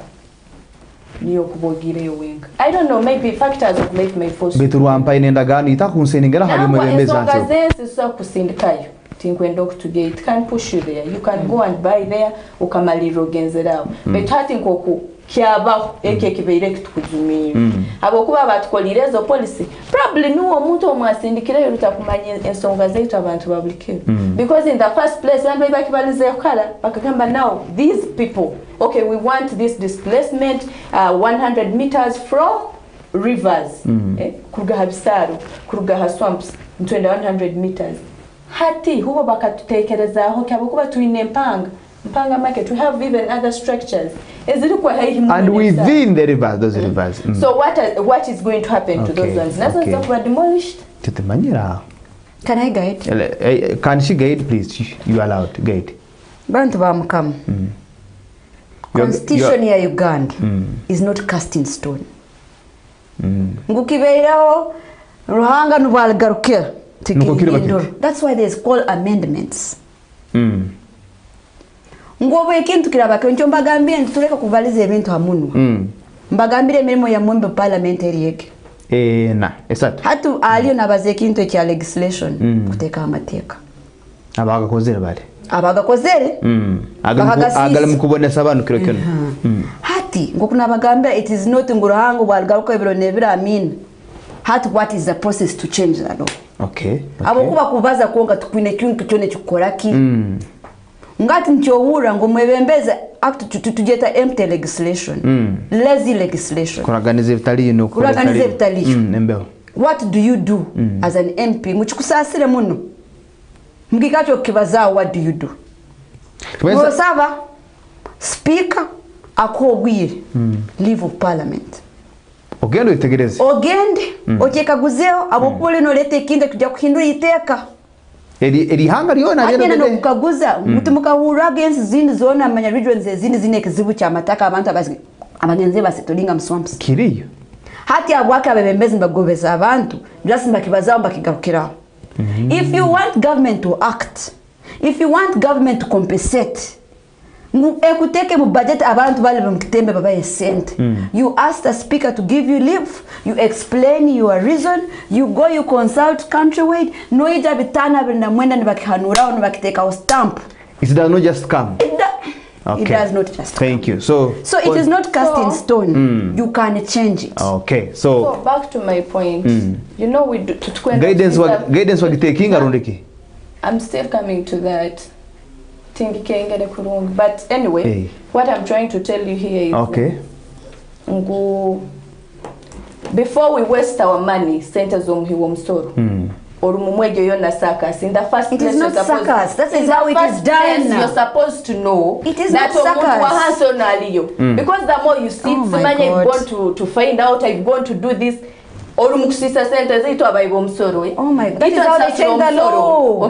Niyo kubogire wenga. I don't know, maybe factors of make my force. Beturuampa inenda gani itakunseningera hari umebembeza nso. Ngazenzi so kusindikayo. Tinkwenda okutuge, it can push you there. You can go and buy there ukamaliro genzerawo. But hati nkoku kyabaho kibeire kitukuzumira. Abokuba batukolirizo policy. Probably nuwo muntu omwasindikire rutakumanya ensonga zeitu abantu babulike. Because in the first place and maybe bakibalize yakala bakagamba now these people, okay, we want this displacement 100 meters from rivers. Kuruga habisaru, kuruga haswamps, ntwenda 100 meters. Hati hubo bakatutekerezaho kyabokuba tuine mpanga market, we have even other structures. And within the rivers, those rivers. So what is going to happen to those ones? That's were demolished. Can I guide? Can she guide, please? You are allowed to guide. Bantu bamukam. Constitution ya Uganda is not cast in stone. Ngukibeirawo ruhanga nubalgaruke. That's why there's called amendments. Ngobo ekintu kirabake ncho mbagambye ntuleka kuvaliza ebintu hamuno. Mbagambire emirimo ya mwembe parliamentary yeke. Exactly. Hatu aliyo nabaze ekintu ekya legislation kuteka amateka. Abagakozere bali. Abagakozere? Agala mukubonesa abantu kiro kino. Hati ngokuna bagambye it is not nguruhango bwalgaruka ebiro nebira amin. Hati what is the process to change that law? Okay. Abokuba kubaza kuonga tukwine kintu kyone kikoraki. Ngati nchowura ngomwebembeza act tujeta empty legislation. Lazy legislation. Kuraganize vitali no kuraganize vitali. Nembeho. What do you do as an MP? Muchikusasire muno. Mgikacho kibaza, what do you do? Mwosava speaker akogwire leave of parliament. Ogendo itegereze. Ogende okekaguzeo abokole no lete kinde kujya kuhindura iteka. Eri hanga liona rero bebe. Anya kukaguza mutumuka ura against zindi zona amanya regions zindi zine kizibu cha mataka abantu abangenze basetolinga mswamps. Kiriyo. Hati abwaka abebembezi mbagobeza abantu just mbakibazaho mbakigarukira. If you want government to act, if you want government to compensate, ekuteke mu budget abantu bale bamkitembe baba yesente. You ask the speaker to give you leave, you explain your reason, you go you consult countrywide, no ija bitana bina mwenda nibakihanura ono bakiteka stamp. It does not just come. It does not just come. Thank you. So it is not cast in stone. You can change it. Okay. So back to my point. You know we do guidance wagitaking arundiki. I'm still coming to that. But anyway, what I'm trying to tell you here is before we waste our money, centers on Hiwomsoro. Or Mumwejo Yona Sakas. In the first place, it is not Sakas. That is how it is done. You're supposed to know it is not Sakas. Because the more you see, you've gone to find out, I've gone to do this. Or Muksisa centers, oh my God, that is how they change the law.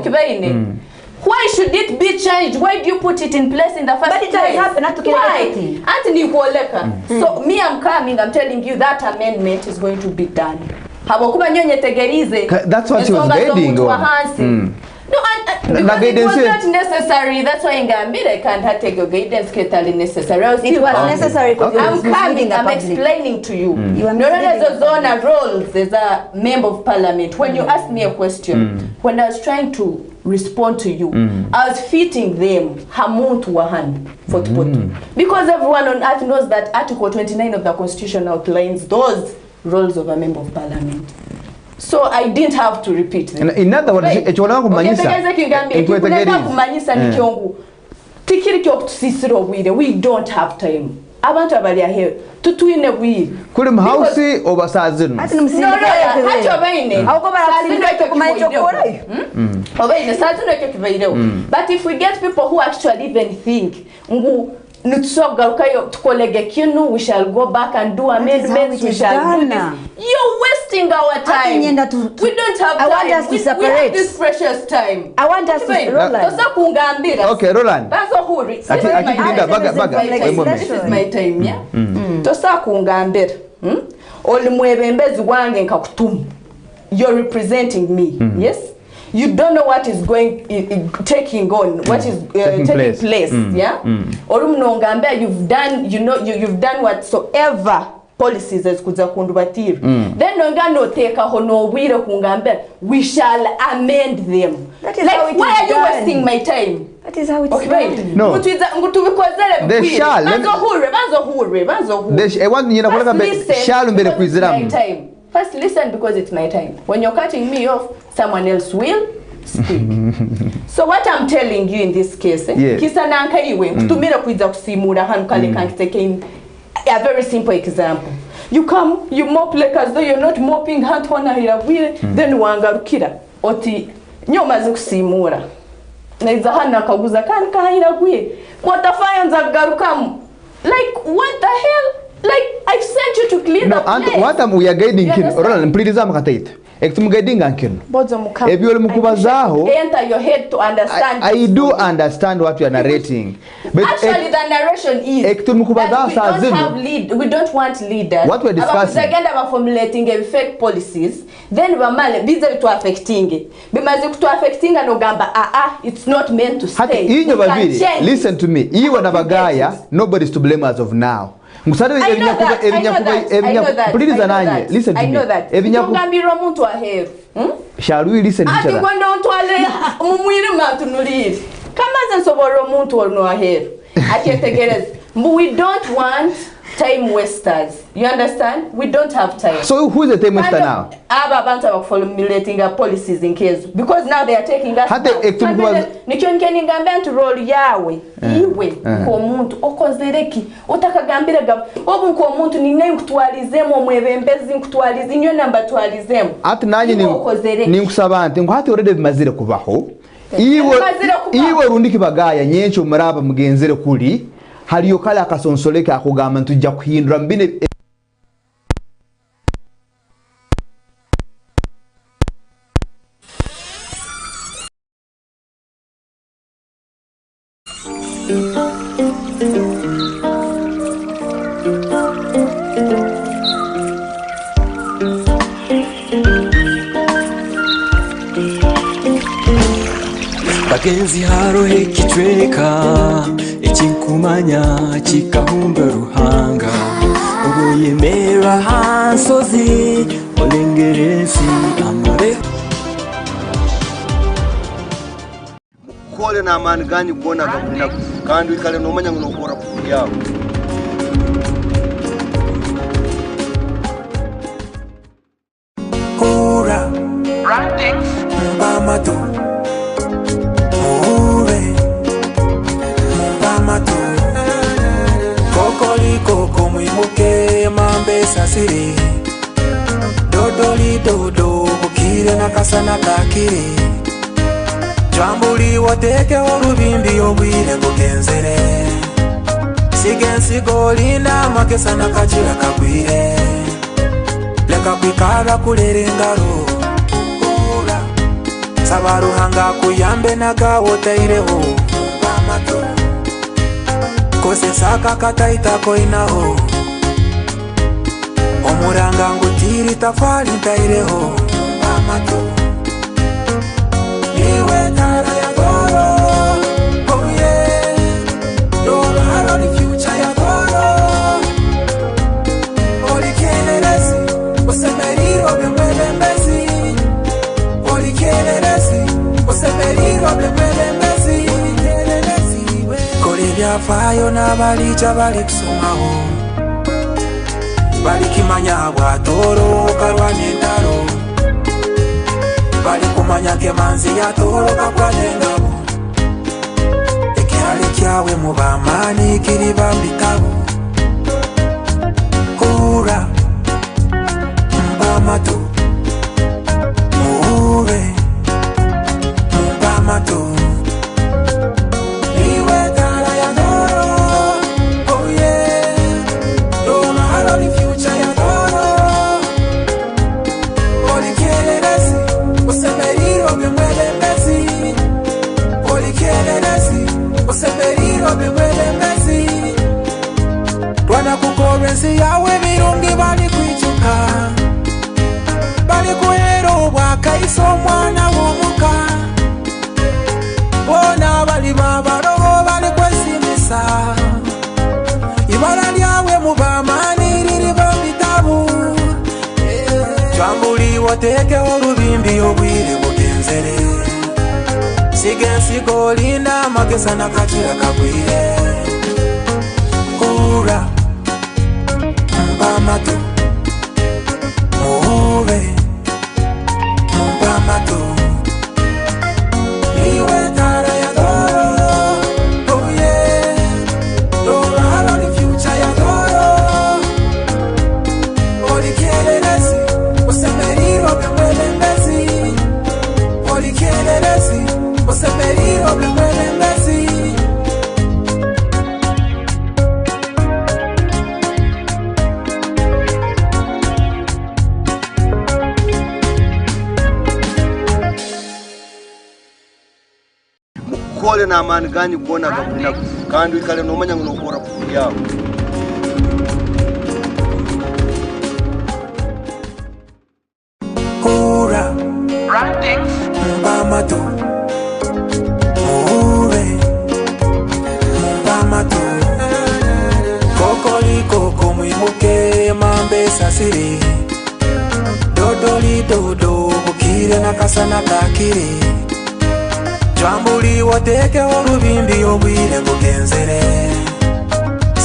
Why should it be changed? Why do you put it in place in the first place? But it has happened. Why? Anthony Kuoleka. So me, I'm coming. I'm telling you that amendment is going to be done. That's what she was guiding on. No, because it was not necessary. That's why in Gambia I can't take your guidance necessary. It was necessary because I'm coming, I'm explaining to you. No, there's a roles. There's a member of parliament. When you ask me a question, when I was trying to respond to you, I was fitting them Hamun to Wahan for because everyone on earth knows that Article 29 of the Constitution outlines those roles of a member of parliament. So I didn't have to repeat them. In other words, it's one of my we don't have time. Abantu abali here to twine we kuri mhausi obasazino no hacho baine auko barazino kumaicho kore obaine sazino kekivairewo but if we get people who actually even think ngu nutsogarukayo tukolege kinu we shall go back and do amendments we shall do this. You're wasting our time. We don't have time. I want us to separate. We have this precious time. I want us to Roland. Okay, Roland. Bazo huri. This is my time, yeah? Tosa kungambira. Oli mwebembezi wange nkakutumu. You're representing me, yes? You don't know what is taking what is taking place, yeah? Olumnongambira, you've done whatsoever policies as kuza kundubatira. Then no take a hono wire kungambira, we shall amend them. That is like, how it why is are you done. wasting my time? That is how it's done. No. They shall. First listen because it's my time. When you're cutting me off, someone else will speak. So what I'm telling you in this case, kisa nanka iwe kutumira kuiza kusimura hanu kale kankiteke a very simple example. You come, you mop like as though you're not mopping hand hona hiravire, then wangarukira oti nyomaze kusimura. Na iza hana kaguza kanka hiravire. Mwatafaya nzagarukamu. Like what the hell? Like I sent you to clean the place. What we are guiding Roland, please guiding enter your head to understand. I do understand what you are narrating. But actually the narration is that we don't want leaders. What we're discussing. We're formulating fake policies. Then we're busy to affecting. It's not meant to stay. Listen to me. Nobody's to blame as of now. I know that. Listen to me. Shall we listen to each other? We don't want time wasters. You understand? We don't have time. So who's the time waster now? About formulating policies in case because now they are taking us. To roll yawe iwe komuntu okozereki otakagambira gabo obu komuntu ninne kutwalizemo mwebembezi kutwaliza inyo namba twalizemo ati nanye ni nkusaba nti ngo hati already bizire kubaho iwe rundi kibagaya nyencho muraba mugenzere kuri haliyo kala akasonsoleka akugamba ntujja kuhindura mbine bagenzi harohe kitweka ekinkumanya kikahumba ruhanga ubuyemera hansozi olengeresi amare kole na amani gani kuona kabila kandi kale nomanya nokora yawo ora ratings bamato Koko mwimuke mambe sasiri Dodoli dodo bukire nakasana kakiri Jambuli wateke orubimbi obwire bugenzere Sigensi goli na makesa nakachira kagwire Leka kwikara kulere ngaro sabaruhanga kuyambe nagawotaireho amato kose saka kataitako inaho omuranga ngutiri tafari ntaireho amato niwe tara ya goro oh yeah don't have the future ya goro olikelelesi osemeriro bemwelembezi olikelelesi osemeriro bemwelembezi kole byafayo n'abalija bali kusomaho bali kimanya bwatoro karwane ndaro bali kumanya kemanzi yatoro kakwane ngabo ekyali kyawe mu bamani kiri bambitabo hura mbamato muwe mbamato Twana kukorensi yawe birungi bali kwijuka bali kuhero bwakaiso mwana w'omuka bona bali babaroho bali kwesimisa ibara lyawe mu bamani liri bambitabu twambuli woteke olubimbi obwire bugenzere sigensigo linda magesa nakakira kagwire hura mbamato muve mbamato niwe tara ya goro oh yeah don't have the future ya goro olikelelesi osemeriro bemwelembezi olikelelesi osemeriro bemwelembezi kole na amani gani kuona kabuna kandi kale no manya ngono kora kuyawo hura running mbamato muwe mbamato kokoliko komwimuke mambe sasiri dodoli dodo bukire nakasana kakiri twambuli woteke olubimbi obwire bugenzere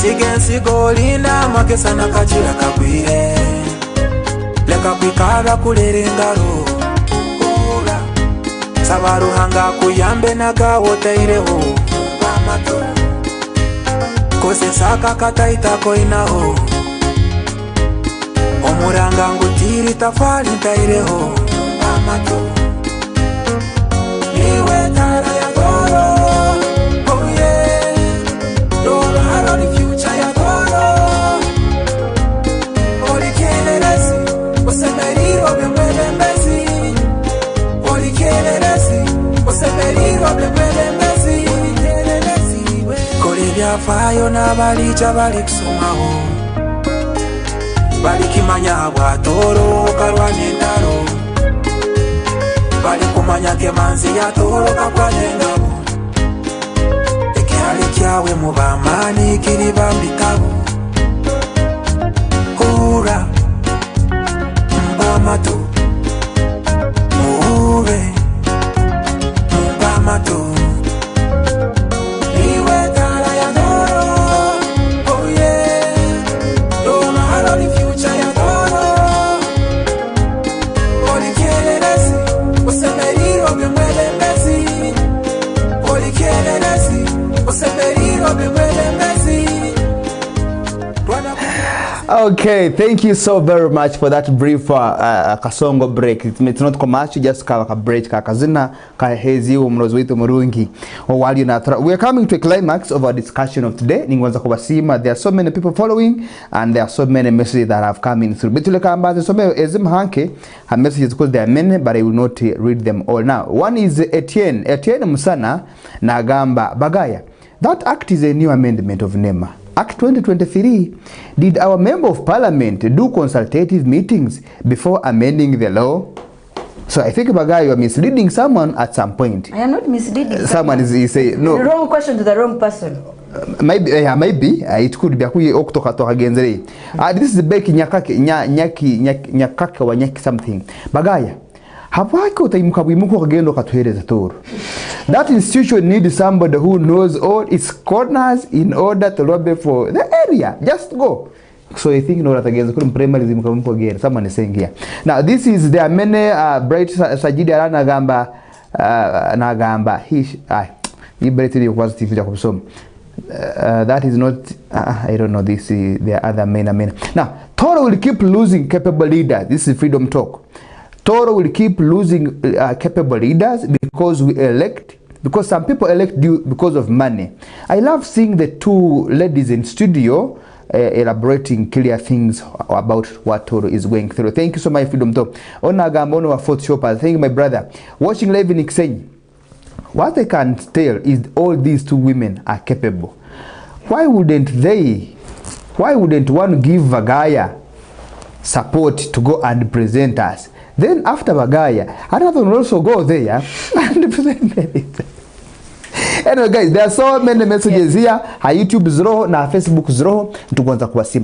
sigensigo linda makesa nakakira kagwire leka kwikara kulera engalo hura sabaruhanga kuyambe nagawotaireho amato kose saka kataitako inaho omuranga ngutiri tafari ntaireho amato niwe tara ya goro oh yeah don't have the future ya goro olikelelesi osemeriro bemwelembezi olikelelesi osemeriro bemwelembezi kole byafayo n'abalija bali kusomaho bali kimanya bwatoro karwane ndaro bali kumanya kemanzi yatoro kakwane ngabo ekyali kyawe mu bamani kiri bambitabo hura mbamato muwe mbamato niwe tara ya goro oh yeah don't have the future ya goro olikelelesi osemeriro bemwelembezi olikelelesi osemeriro bemwelembezi Okay, thank you so very much for that brief kasongo break. It's not commercial, just a break kakazina kahezi umrozi wetu murungi. We are coming to a climax of our discussion of today. Ningwanza kubasima, there are so many people following and there are so many messages that have come in through. Bitule kambaze so many hanke her messages because there are many, but I will not read them all now. One is Etienne Musana Nagamba Bagaya. That act is a new amendment of NEMA. Act 2023, did our member of parliament do consultative meetings before amending the law? So I think Bagay, you are misleading someone at some point. I am not misleading someone. Is saying no. The wrong question to the wrong person. Maybe it could be akuye okutoka toka genzere. This is beki nyakaka wa nyaki something. Bagaya. Hapako utaimuka bwimuko kagendo katuhereza toro. That institution needs somebody who knows all its corners in order to lobby for the area. Just go. So I think no that against primarism come again. Someone is saying here. Now this is there are many bright sajidi nagamba nagamba he bright positive jacob. That is not I don't know this there are other men. Now Toro will keep losing capable leaders. This is Freedom Talk. Toro will keep losing capable leaders because some people elect you because of money. I love seeing the two ladies in studio elaborating clear things about what Toro is going through. Thank you so much, Freedom Talk. Onagambono wa fourth shopper. Thank you, my brother. Watching live in Iksenyi. What I can tell is all these two women are capable. Why wouldn't one give Bagaya support to go and present us? Then after Bagaya, another will also go there and present it. Anyway, guys, there are so many messages here. Her YouTube is raw, na Facebook is raw.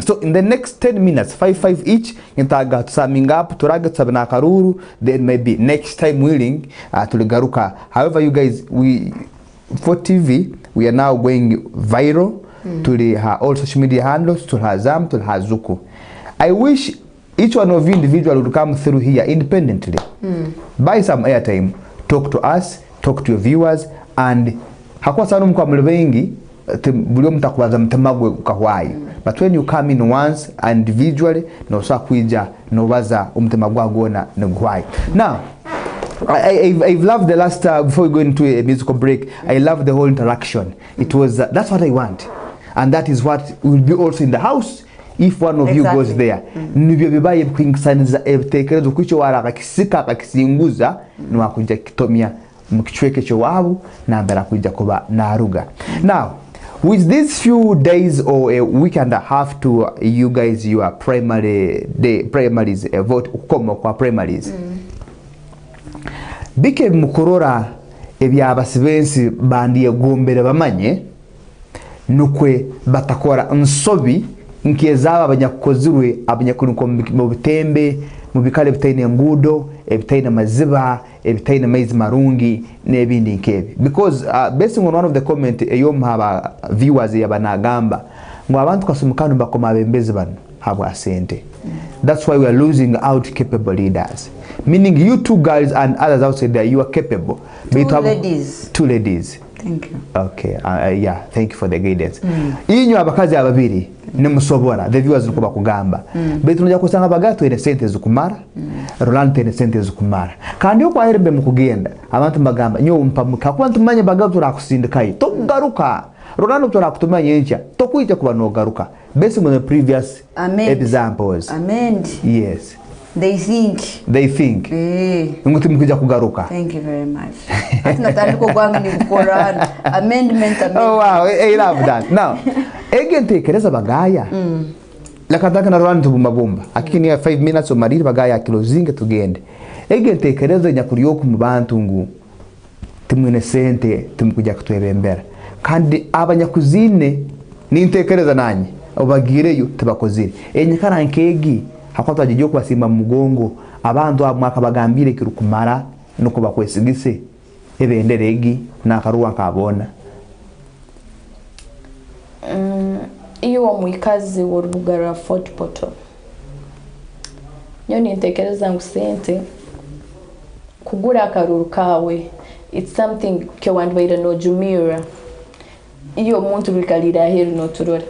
So in the next 10 minutes, 5 each, intaga summing up, turaga sabana karuru, then maybe next time willing to garuka. However, you guys, for TV, we are now going viral to her all social media handles, to her Zam, to her Zuku. I wish each one of you individual would come through here independently. Buy some airtime, talk to us, talk to your viewers, and hakuwa sana mko mlebengi bulio mtakubaza mtemagwe ukahwai. But when you come in once and individually no sakwija no baza umtemagwa gona ngwai. Now I've loved the last before we go into a musical break, I love the whole interaction. It was that's what I want, and that is what will be also in the house if one of you goes there. Nibyo bibaye kwingisaniza ebitekerezo kucyo warakisika akakisinguza nwakuja kitomia mkichweke cho wabu na mbera kuja kuba naruga. Now with these few days or a week and a half to you guys your primaries vote ukomo kwa primaries bike mukorora ebyabasibensi bandiye gombere bamanye nukwe batakora nsobi nkiyezaba abanyakozirwe abanyakunuko mu bitembe mu bikale bitaine ngudo ebitaine maziba ebitaine maize marungi nebindi nkebi because based on one of the comment eyom haba viewers yabanagamba ngo abantu kasumukano bakoma bembezi bano habo asente. That's why we are losing out capable leaders, meaning you two girls and others outside there, you are capable. Two ladies. Thank you. Okay, yeah, thank you for the guidance. Inyo abakazi ababiri nemusobora the viewers nuko bakugamba betu nja kusanga bagato ene sente zukumara Roland ene sente zukumara kandi uko aherebe mukugenda abantu bagamba nyo mpamuka kwantu manye bagato rakusindikaye to garuka Roland to rakutumanye ncha to kuija kuba no garuka based on the previous examples. Yes. They think. Nguti mkuja kugaruka. Thank you very much. Atinatandiko kwangu ni Quran. Amendment. Oh wow, I love that. Now, again tekereza Bagaya. Lakataka na Rwanda tubumabumba. Akini ya 5 minutes o mariri Bagaya kilozinga tugende. Again tekereza nyakuryoku mu bantu ngu timwine sente timkuja kutwebembera. Kandi abanyakuzine nintekereza nanyi obagireyo tibakozire. Enyakara nkegi hakwata jijo kwasimba mugongo abantu amwaka bagambire kirukumara nuko bakwesigise ebenderegi nakaruwa kabona. Iyo omwikazi worugara Fort Poto nyoni ntekereza ngusente kugura akaruru kawe it's something ke wandwaira no jumira iyo muntu bikalira heri no turore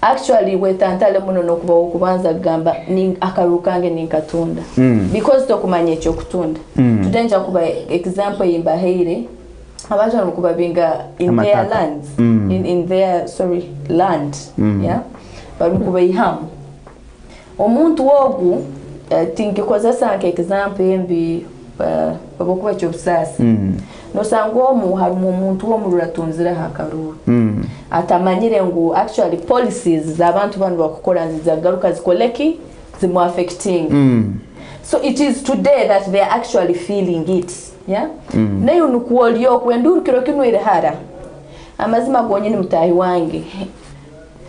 actually wetantale muno nokuba okubanza gamba ni akarukange ni katunda because tokumanya ekyo kutunda tudenja kuba example imbaheire abantu nokuba binga in their lands in their land yeah barukuba ihamu omuntu wogu tinkikozesa sanke example embi babokuba kyobusasa no sangomu harimu omuntu wo muratunzira hakaruru atamanyire ngu actually policies z'abantu bano bakukora nzagaruka zikoleki zimu affecting so it is today that they are actually feeling it yeah nayo nukuolyo kwendu kiro kinwire hara amazima gonyine mutahi wange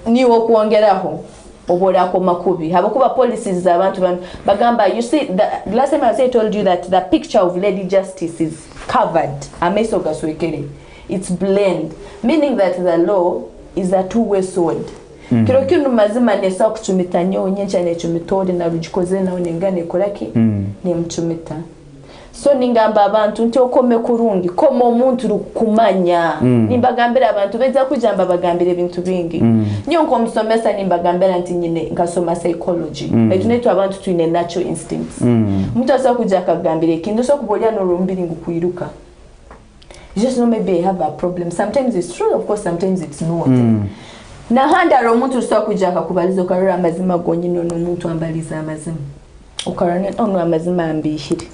niwo kuongeraho obora ko makubi habakuba policies z'abantu bano bagamba you see the last time I told you that the picture of Lady Justice is covered ameso gaswekere it's blend meaning that the law is a two-way sword kiro kinu mazima nesa kuchumita nyonye cyane chumitode na rujikoze na onengane koraki ni mchumita so ningamba abantu nti okome kurungi komo omuntu rukumanya nimbagambira abantu beza kujamba bagambira ibintu bingi nyonko musomesa nimbagambira nti nyine ngasoma psychology etunetu abantu tuine natural instincts muntu asa kuja akagambira ikintu so kubolya no rumbiri ngukwiruka you just know maybe I have a problem sometimes it's true of course sometimes it's not na handa ro muntu so kuja akakubaliza karura amazima gonyine no muntu ambaliza amazima ukarane ono amazima ambishire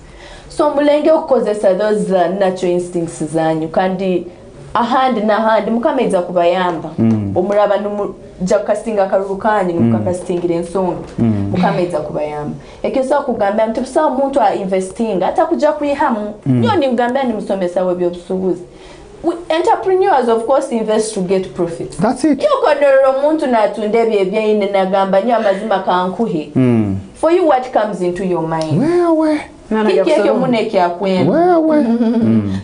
so mulenge okukozesa those natural instincts zanyu kandi ahandi na handi mukameza kubayamba omuraba numuja casting akarukanye mukakastingire ensonga mukameza kubayamba ekisa kugamba mtu sa umuntu a investing hata kuja kuihamu nyoni ngamba ni musomesa webyo busubuzi entrepreneurs of course invest to get profit that's it yokonero muntu natundebye byine nagamba nyo amazima kankuhe for you what comes into your mind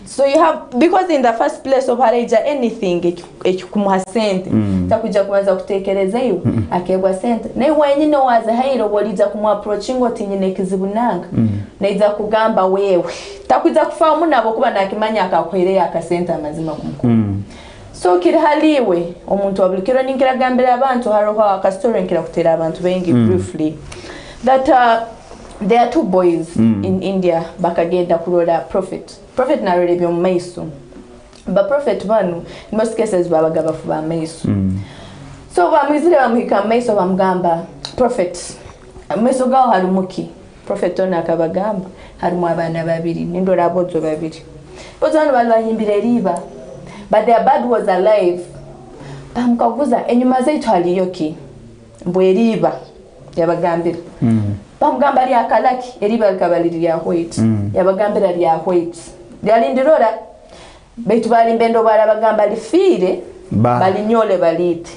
so you have because in the first place of hareja anything ekikumuhasente takuja kuanza kutekereza hiyo akegwa sente na wenyine waza hairo waliza kumapproaching otinyine kizibunanga naiza kugamba wewe takuja kufahamu nabo kuba nakimanya akakwereye akasente amazima kumukuru so kirhaliwe omuntu wabulikiro ningira gambira abantu haroho akastory nkira kutera abantu bengi briefly that there are two boys in India bakagenda kuroda prophet na rode byo maiso but prophet banu in most cases babaga bafuba maiso so bamwizire bamuhika maiso bamugamba prophet maiso gaho harumuki prophet ona akabagamba harimu abana babiri nindora bozo babiri bozo bano bahimbire riba but their dad was alive bamukavuza enyuma zaitu haliyoki mbweriba yabagambira bamugamba ali akalaki eriba likabaliri ya white yabagambira ali ya white yalindirora baitu bali mbendo bala bagamba lifire balinyole balite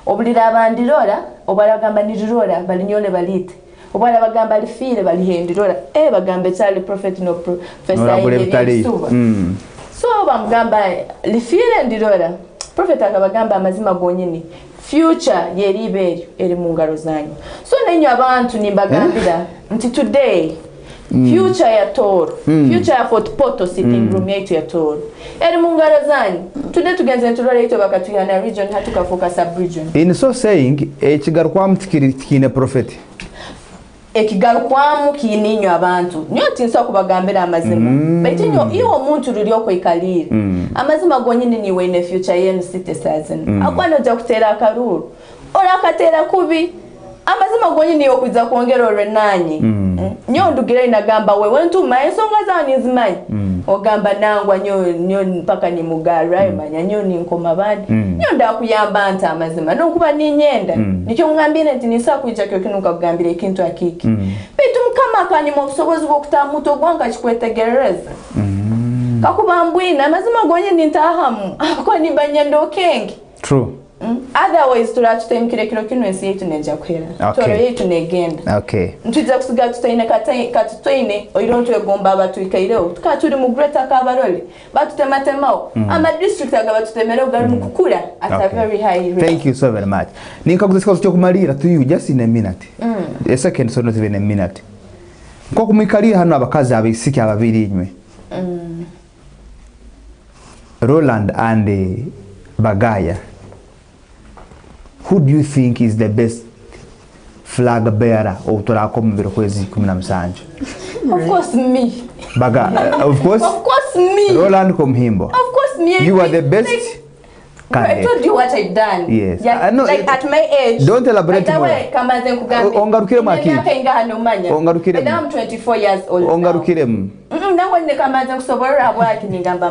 obulira abandirora obala bagamba ndirora balinyole balite obala bagamba lifire balihendirora bagambe cyali prophet no professor yesuba so bamugamba lifire ndirora prophet akabagamba amazima gonyini future yeriberi eri mungaro zanyu so nenyo abantu nimbagambira nti today future ya toro future ya footpoto sitting room yetu ya toro eri mungaro zanyu today tugenze nturore ito bakatuyana region hatuka focus sub region in so saying ekigarukwa mtikine prophet ekigarukwamu kininyo abantu nyoti nso kubagambira amazima betinyo iyo omuntu ruri okwekalira amazima gonyine niwe in future yen citizen akwana ja kutera akaruru ora katera kubi amazima gonyine yo kuza kuongera renanyi nyondugire inagamba wewe ntuma ensonga zani zimanyi ogamba nangwa nyo mpaka ni mugara manya nyo ni nkoma bandi nyonda kuyamba anta amazima nokuba ni nyenda nicyo ngambire nti nisa kujja kyo kinuka kugambira ikintu akiki bitu mkama kani mu busobozi bwo kutamuto gwanga kikwetegereza kakubambwina amazima gonye nintahamu akwa ni banyendo kengi true otherwise turatutemkire kino kinwensi yetu neja kwera toro yetu negenda ntuja kusiga tutaine katutaine oironto egomba abatuikaireo tukaturi mu greater kabarole batutematemaho ama district agabatutemero gari mukukura at a very high rate. Thank you so very much. Ninkakuziska cyo kumalira to you just in a minute a second, so not even a minute ko kumwikalira hano abakazi abisiki ababiri inywe Roland and Bagaya. who do you think is the best flag bearer oturako mu biro kwezi 17? Of course me. Baga, of course me. Roland Komhimbo. Of course me. You are the best. I told you what I've done. Yes. Yeah, like at my age. Don't elaborate more. Ongarukire maki. I'm 24 years old. Ongarukire I'm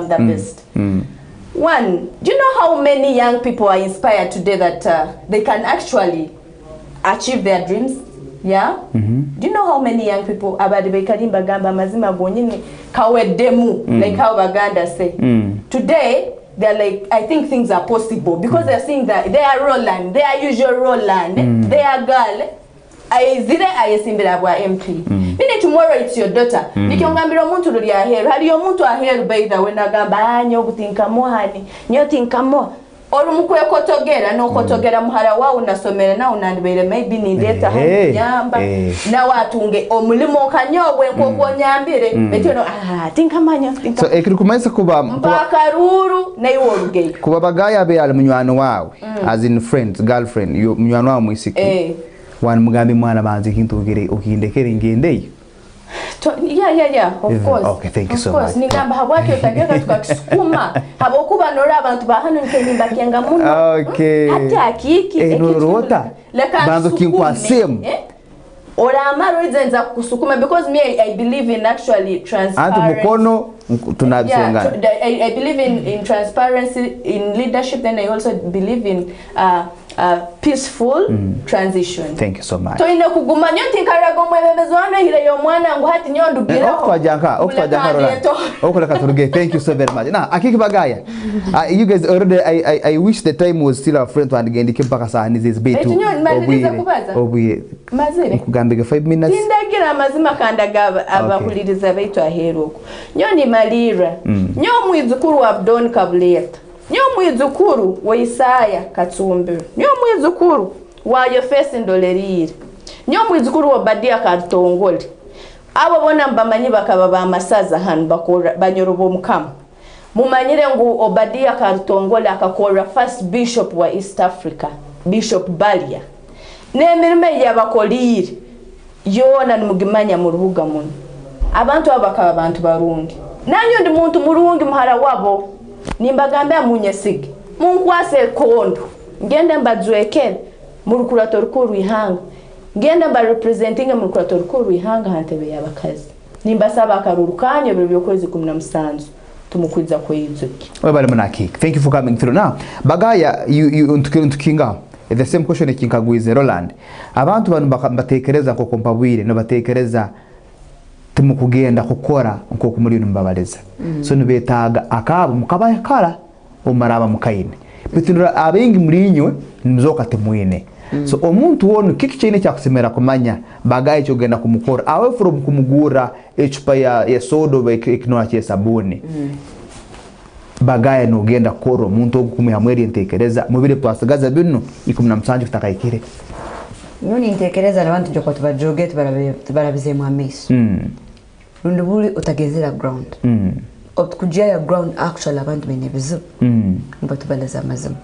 the best. One, do you know how many young people are inspired today that they can actually achieve their dreams? Yeah? Do you know how many young people abadibekalimba gamba mazima gonyine kawedemu, like how Baganda say. Today they're like, I think things are possible because they're seeing that they are Roland, they are usual Roland, they are girl. I simbira bwa MP. Mini tomorrow it's your daughter. Nikiongambira omuntu luli aheru. Hali omuntu aheru by the way nagamba anyo kutinka mohani. Nyo tinka mo. Olumukwe kotogera no kotogera muhara wa unasomera na unandibere maybe nindeta hanyamba na watunge omulimo kanyobwe nkoko nyambire betino tinkamanya so ekirikumaisa kuba bakaruru na iwo rugei kuba bagaya be al munywano wawe as in friends girlfriend yo munywano wa mwisiki wan mugambi mwana banze kintu ukindekere ngendeyo. Yeah, of course. Okay, thank you so much. Ningamba habwake utageka tukakisukuma. Habokuba nora abantu bahano nkendimba kyanga muno. Okay. Hata akiki ekirota. Banzo kinkwa same. Ora amareasons akusukuma because me I believe in actually transparency. Antu mukono tunabisengana. I believe in transparency in leadership, then I also believe in peaceful transition. Thank you so much. To ina kuguma nyoti nkarago mwebezwana hire yo mwana ngo hati nyondu gira. Okwajanka Roland. Okoleka turuge. Thank you so very much. Now akiki bagaya. You guys already I wish the time was still our friend to and mpaka saa hizi zibetu. Obuye. Mazire. Kugambika 5 minutes. Tindagira mazima kandaga abakuliriza baitu aheruko. Nyoni malira. Nyo mwizukuru wa Abdon Kabuleta. Nyo mwizukuru wa Isaya Katsumbe. Nyo mwizukuru wa Yofesi Ndolerire. Nyo mwizukuru wa Badia Kartongole. Abo bona mbamanyi bakaba ba masaza hanu bakora banyorobo mukama. Mumanyire ngu Obadia Kartongole akakora first bishop wa East Africa, Bishop Balia. Nemirime yabakolire yona nimugimanya mu rubuga muno. Abantu abakaba abantu barundi. Nanyo ndi muntu murungi muhara wabo. Nimbagambe amunyesige. Munkwase kondo. Ngende mbadzwekele mu rukurato rukuru ihanga. Ngende mba representing mu rukurato rukuru ihanga hantebe yabakazi. Nimbasaba akarurukanye byo kwezi 17 tumukwiza kweyizuki. Webale munaki. Thank you for coming through. Now, bagaya you untukinga. The same question ikinkagwize Roland. Abantu banu batekereza ko kompabwire no batekereza tumukugenda kukora nko kumuri numbabaleza. So nubetaga akabo mukabaya kala umaraba mukayine. Bitunura abengi murinyo nzoka temwine. So omuntu wonu kiki cyene cyakusemera kumanya bagaye cyo genda kumukora awe from kumugura echupa ya sodo bekinwa cye sabuni. Bagaya no genda koro muntu kumuhamweri ntekereza mubire twasagaza bino 17 kutakayikire. Nuni ntekereza nabantu joko tubajoge tubarabize mu ameso. Rundubuli utagezera ground. Otkujia ya ground actually abantu benebizu. Mbatu baleza mazimu.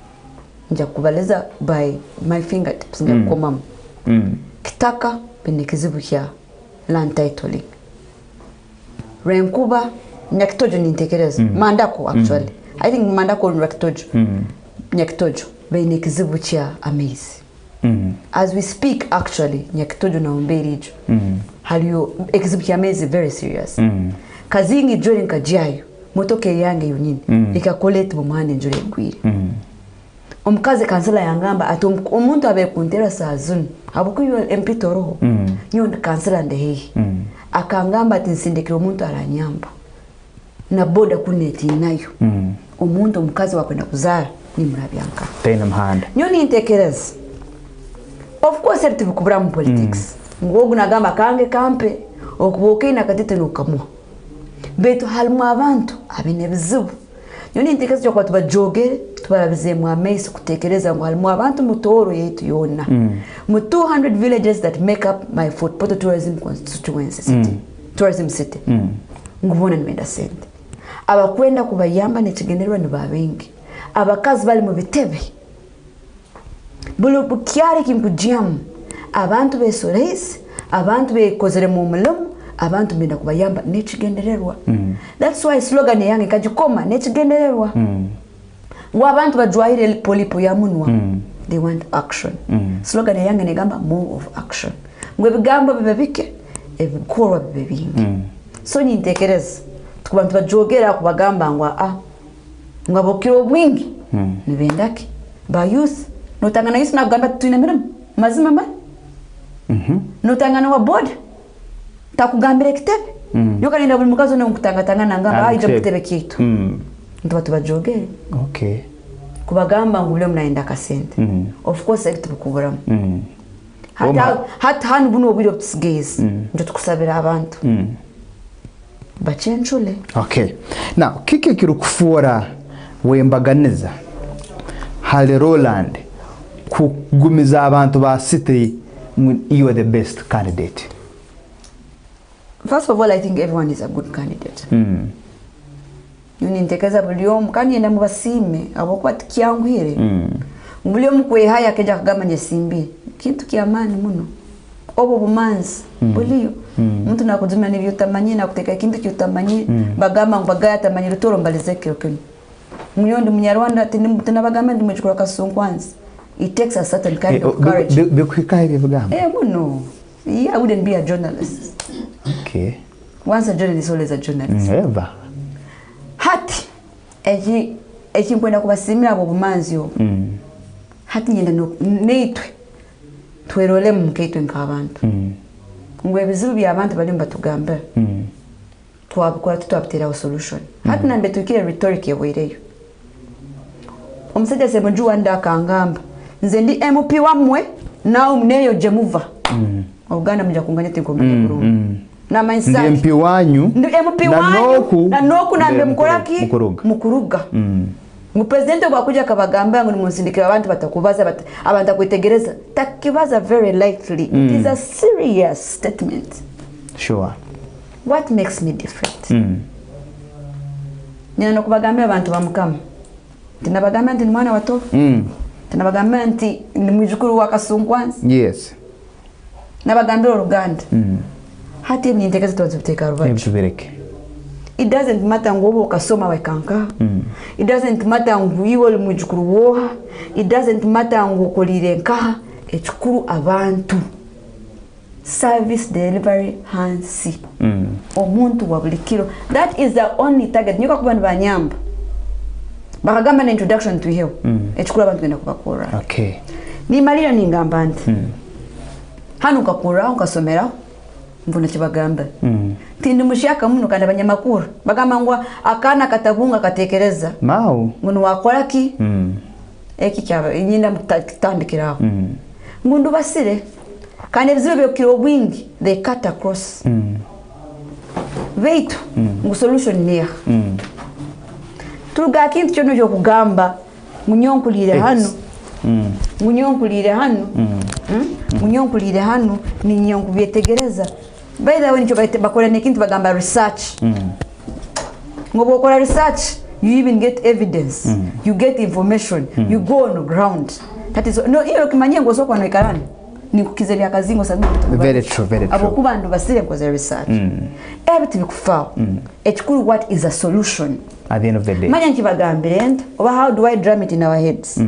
Nja kubaleza by my fingertips nja komam. Kitaka benekizibu kya land titling. Renkuba nyakitojo nintekereza. Mandako actually. I think mandako nyakitojo. Nyakitojo benekizibu kya amaze. As we speak actually nyakitojo na umberijo. Haliyo ekizibu kya amaze very serious. Kazingi jori nkajayo motoke yange yonyine ikakolete bumane njore gwire. Omukazi kansela yangamba ati omuntu abekuntera sazun abukuyo MP Toroho nyo kansela ndehe akangamba ati nsindikira omuntu aranyamba na boda kuneti nayo omuntu omukazi wakwenda kuzara ni murabyanka tena mhanda nyo ni intekereza of course ati bukubura mu politics ngogu nagamba kange kampe okuboke na katete nokamwa beto halmu abantu abinebizubu Yoni ntekereza cyo kwatuba jogere tubarabize mu amezi kutekereza ngo halimo abantu mutoro yetu yona mu 200 villages that make up my football tourism constituency city tourism city ngubona nimenda sente abakwenda kubayamba nekigenderwa ni babengi abakazi bali mu bitebe bulu bukyari kimkujiamu abantu besoreisi abantu bekozere mu mulimu abantu benda kubayamba nekigendererwa that's why slogan yange kajikoma nekigendererwa abantu bajwaire polipo ya munwa they want action slogan yange negamba more of action ngwe bigambo bibebike ebikorwa bibebingi so nyintekereza tukubantu bajogera kubagamba ngwa ngabokiro bwingi nibendake ba youth notangana youth nagamba tuine mirimu mazima mba notangana wa board takugambira kitebe yoka nenda buli mukazo n'okutangatangana ngamba aije kitebe kitu ntubatu bajogere okay kubagamba ngule mnaenda kasente of course ekitubukuburamu hata hanu buno obwire obutsigezi njo tukusabira abantu bachenchule okay now kike kirukufuora wembaganiza hali Roland kugumiza abantu ba city you are the best candidate. First of all, I think everyone is a good candidate. Nintekeza buliomu kandi yenda mubasime abokuwa tikyanguhire buliomu kwehaya keja kagama nyesimbi kintu kiamani muno obo bumanzi buliyo mtu nakujumya nibyo tamanyi na kuteka kintu kyotamanyi bagama ngbagaya tamanyi rutoro mbalizeke okeni munyondi munyarwanda tena bagama ndimechukura kasonkwanzi. It takes a certain kind of courage. Muno. Yeah, I wouldn't be a journalist. Okay. Once a journalist, always a journalist. Never. Hati eki nkwenda kubasimira abo bumanzi yo. Hati nyenda neitwe twerole mu keitwe nk'abantu. Ngwe bizibu by'abantu bali mbatugamba. Twabukora tutwabitera solution. Hati nambe tukire rhetoric yebwereyo. Omusajja semunjuwa ndakangamba nze ndi MP wamwe nawe mneyo jemuva Uganda mja kunganya tinkomanya Burundi na mainsa ndi MP wanyu ndi MP wanyu na noku nambe mkoraki mukuruga mu president bakuja kabagamba ngo nimusindikira abantu batakubaza abantu kwitegereza takibaza very likely it is a serious statement. Sure. What makes me different? Nina kubagambira abantu bamukama tinabagamba ndi mwana wato tinabagamba nti ni mwijukuru wa Kasungwanzi. Yes. Nabagambira Uganda hati nintekeza tuzubiteka rubacho. It doesn't matter ngobo kasoma wakanka. It doesn't matter nguiwo mwijukuru woha. It doesn't matter ngokolire nkaha ekikuru abantu. Service delivery hansi omuntu wabulikiro. That is the only target. Nyoka kubantu banyamba bakagamba na introduction to hiyo ekikuru abantu genda kubakora. Okay. Ni malira ningamba nti hanu kakura ukasomera mbona kibagamba tindi mushaka muno kandi abanyamakuru bagamba ngwa akana katabunga katekereza mau ngono wakora ki eki cyaba inyinda mutandikiraho ngundu basire kandi bizibe byokiro bwingi they cut across veitu ngu solution niya turuga kintu cyono cyo kugamba munyonkulire hano munyonkulire hano munyonkulire hano ni nyonku byetegereza by the way nicho bakora nekintu bagamba research ngobo ukora research you even get evidence you get information you go on the ground that is no iyo kimanye ngo sokwa noikarani ni kukizelia kazingo sana very true abo kubantu basire koze research everything bikufawo ekikuru what is a solution at the end of the day. Manya nkibagambire enda oba how do I drum it in our heads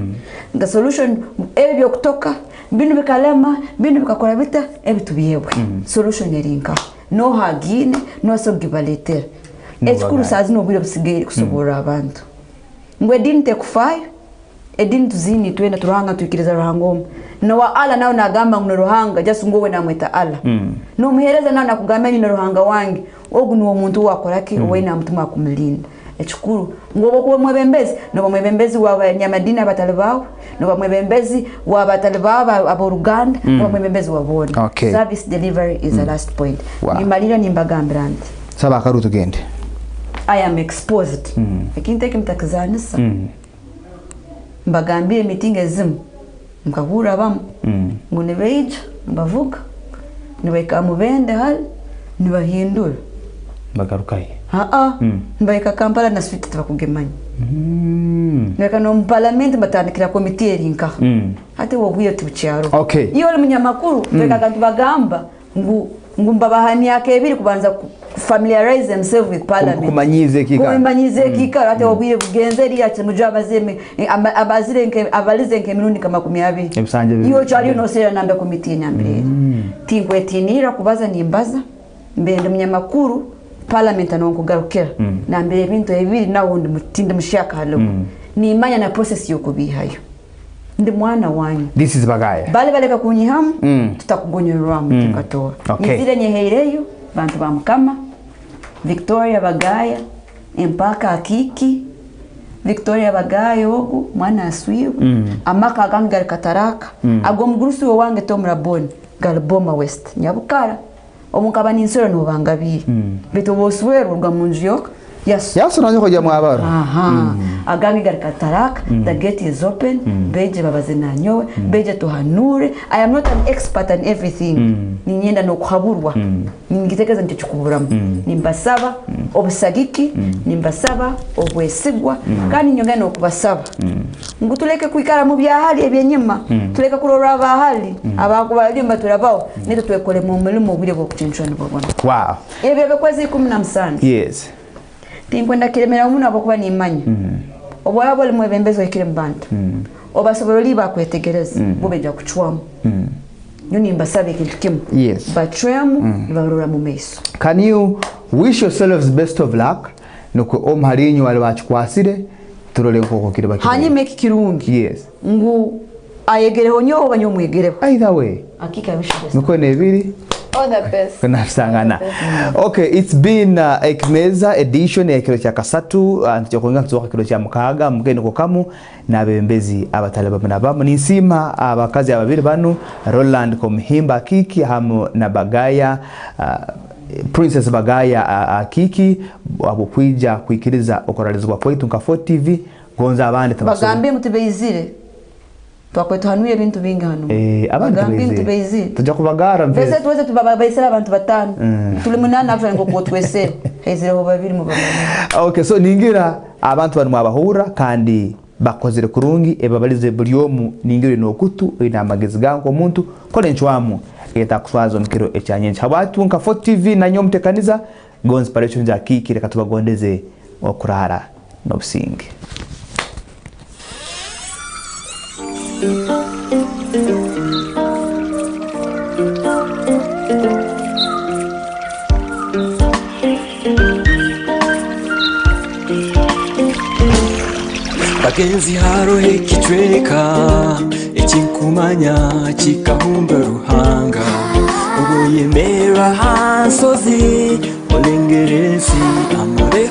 the solution ebyo kutoka bintu bikalema bintu bikakora bita ebitu biyebwe solution erinka no hagine no so gibaletera ekikuru sazi no bwire busigere kusobora abantu ngwe dinte kufayo edintu zini twenda turanga tukiriza ruhangoma no wa ala nawo nagamba ngo ruhanga just ngowe namweta ala no muhereza nawo nakugamba ni ruhanga wangi ogu ni omuntu wakoraki owe na mutuma kumlinda ekikuru ngobo kuba mwebembezi no mwebembezi wa nyamadina batalibao no mwebembezi wa batalibao abo Uganda no mwebembezi wa bona. Okay. Service delivery is the last point. Ni malira ni mbagambira nti saba karuto gende I am exposed ekinteke mtakizanisa mbagambire meeting ezimu mkahura bamu ngone beija mbavuga niweka mubende hal nibahindura bagarukaye mbaika Kampala na suite tubakugemanya Neka no parliament batandikira komite erinka ate wobuye tubucyaro iyo oli munyamakuru beka bagamba ngumba bahani akebiri kubanza familiarize themselves with parliament kumanyize kika ate wobuye bugenze eri ati mujaba zeme abalize nke mirundi kama 12 iyo cyari no sera namba komite nyambere tinkwetinira kubaza nimbaza mbende munyamakuru parliament anonkugarukira na mbere bintu ebiri nawo ndi mutinde mushakalo ni imanya na process yoko bihayo ndi mwana wanyu this is bagaya bale baleka kunyihamu tutakugonyerwa mutakatora nizire nyeheireyo bantu bamukama Victoria Bagaya empaka akiki Victoria Bagaya ogu mwana aswiwe amaka agangar kataraka agomgurusu wange tomraboni galboma west nyabukara omukaba ninsoro no bangabi bito boswero rwa munjyoka yaso nanyo kujya mwabaro agami garkataraka the gate is open beje babaze nanyowe beje tuhanure I am not an expert in everything ninyenda no kuhaburwa ningitekeza ntichukuburamu nimbasaba obusagiki nimbasaba obwesigwa kandi nyonga no kubasaba ngutuleke kuikara mu byahali ebyenyima tuleka kurora abahali abakubali mbaturabaho nito twekole mu mulimo bwire bwo kutinshana bobona wow ebyo bekwezi 17 yes tinkwenda kiremera umuntu abakuba nimanya obwabo limwe bembezo ikire mbantu obasoboroli bakwetegereza bobeja kuchwamu nyoni mbasabe kintu kimu batremu barora mu meso. Can you wish yourselves best of luck nuko omharinyo wale bachikwasire turole nkoko kire bakire hani make kirungi ngu ayegere honyo obanyo mwegere either way akika wish best nuko nebiri all the best. Kunafsangana. Okay, it's been Ekimeeza edition ya kilo cha kasatu ntichokonga ntuwa kilo cha mukaga mugeni kokamu na bembezi abatalaba nabamu nisima abakazi ababiri banu Roland Komhimba Kiki hamu na Bagaya Princess Bagaya Kiki abukwija kwikiriza okoralizwa kwetu nka 4 TV gonza abandi tabaso bagambe mutibezire twakwetu hanuye bintu bingi hano abantu bezi tujya kubagara mbese tuweze tubabaisira abantu batanu tuli munana afa ngo kotwese hezire ho babiri mu bamana. Okay, so ningira abantu banu mwabahura kandi bakozere kurungi ebabalize bulyomu ningire no kutu ina magezi gango muntu kole nchwamu etakufazo mkiro echanyenje habatu nka 4 TV na nyomtekaniza go inspiration za Kiki reka tubagondeze okurara no busingi. Bagenzi haro ekitweka ekinkumanya kikahumba ruhanga ubuyemera hansozi olengeresi amare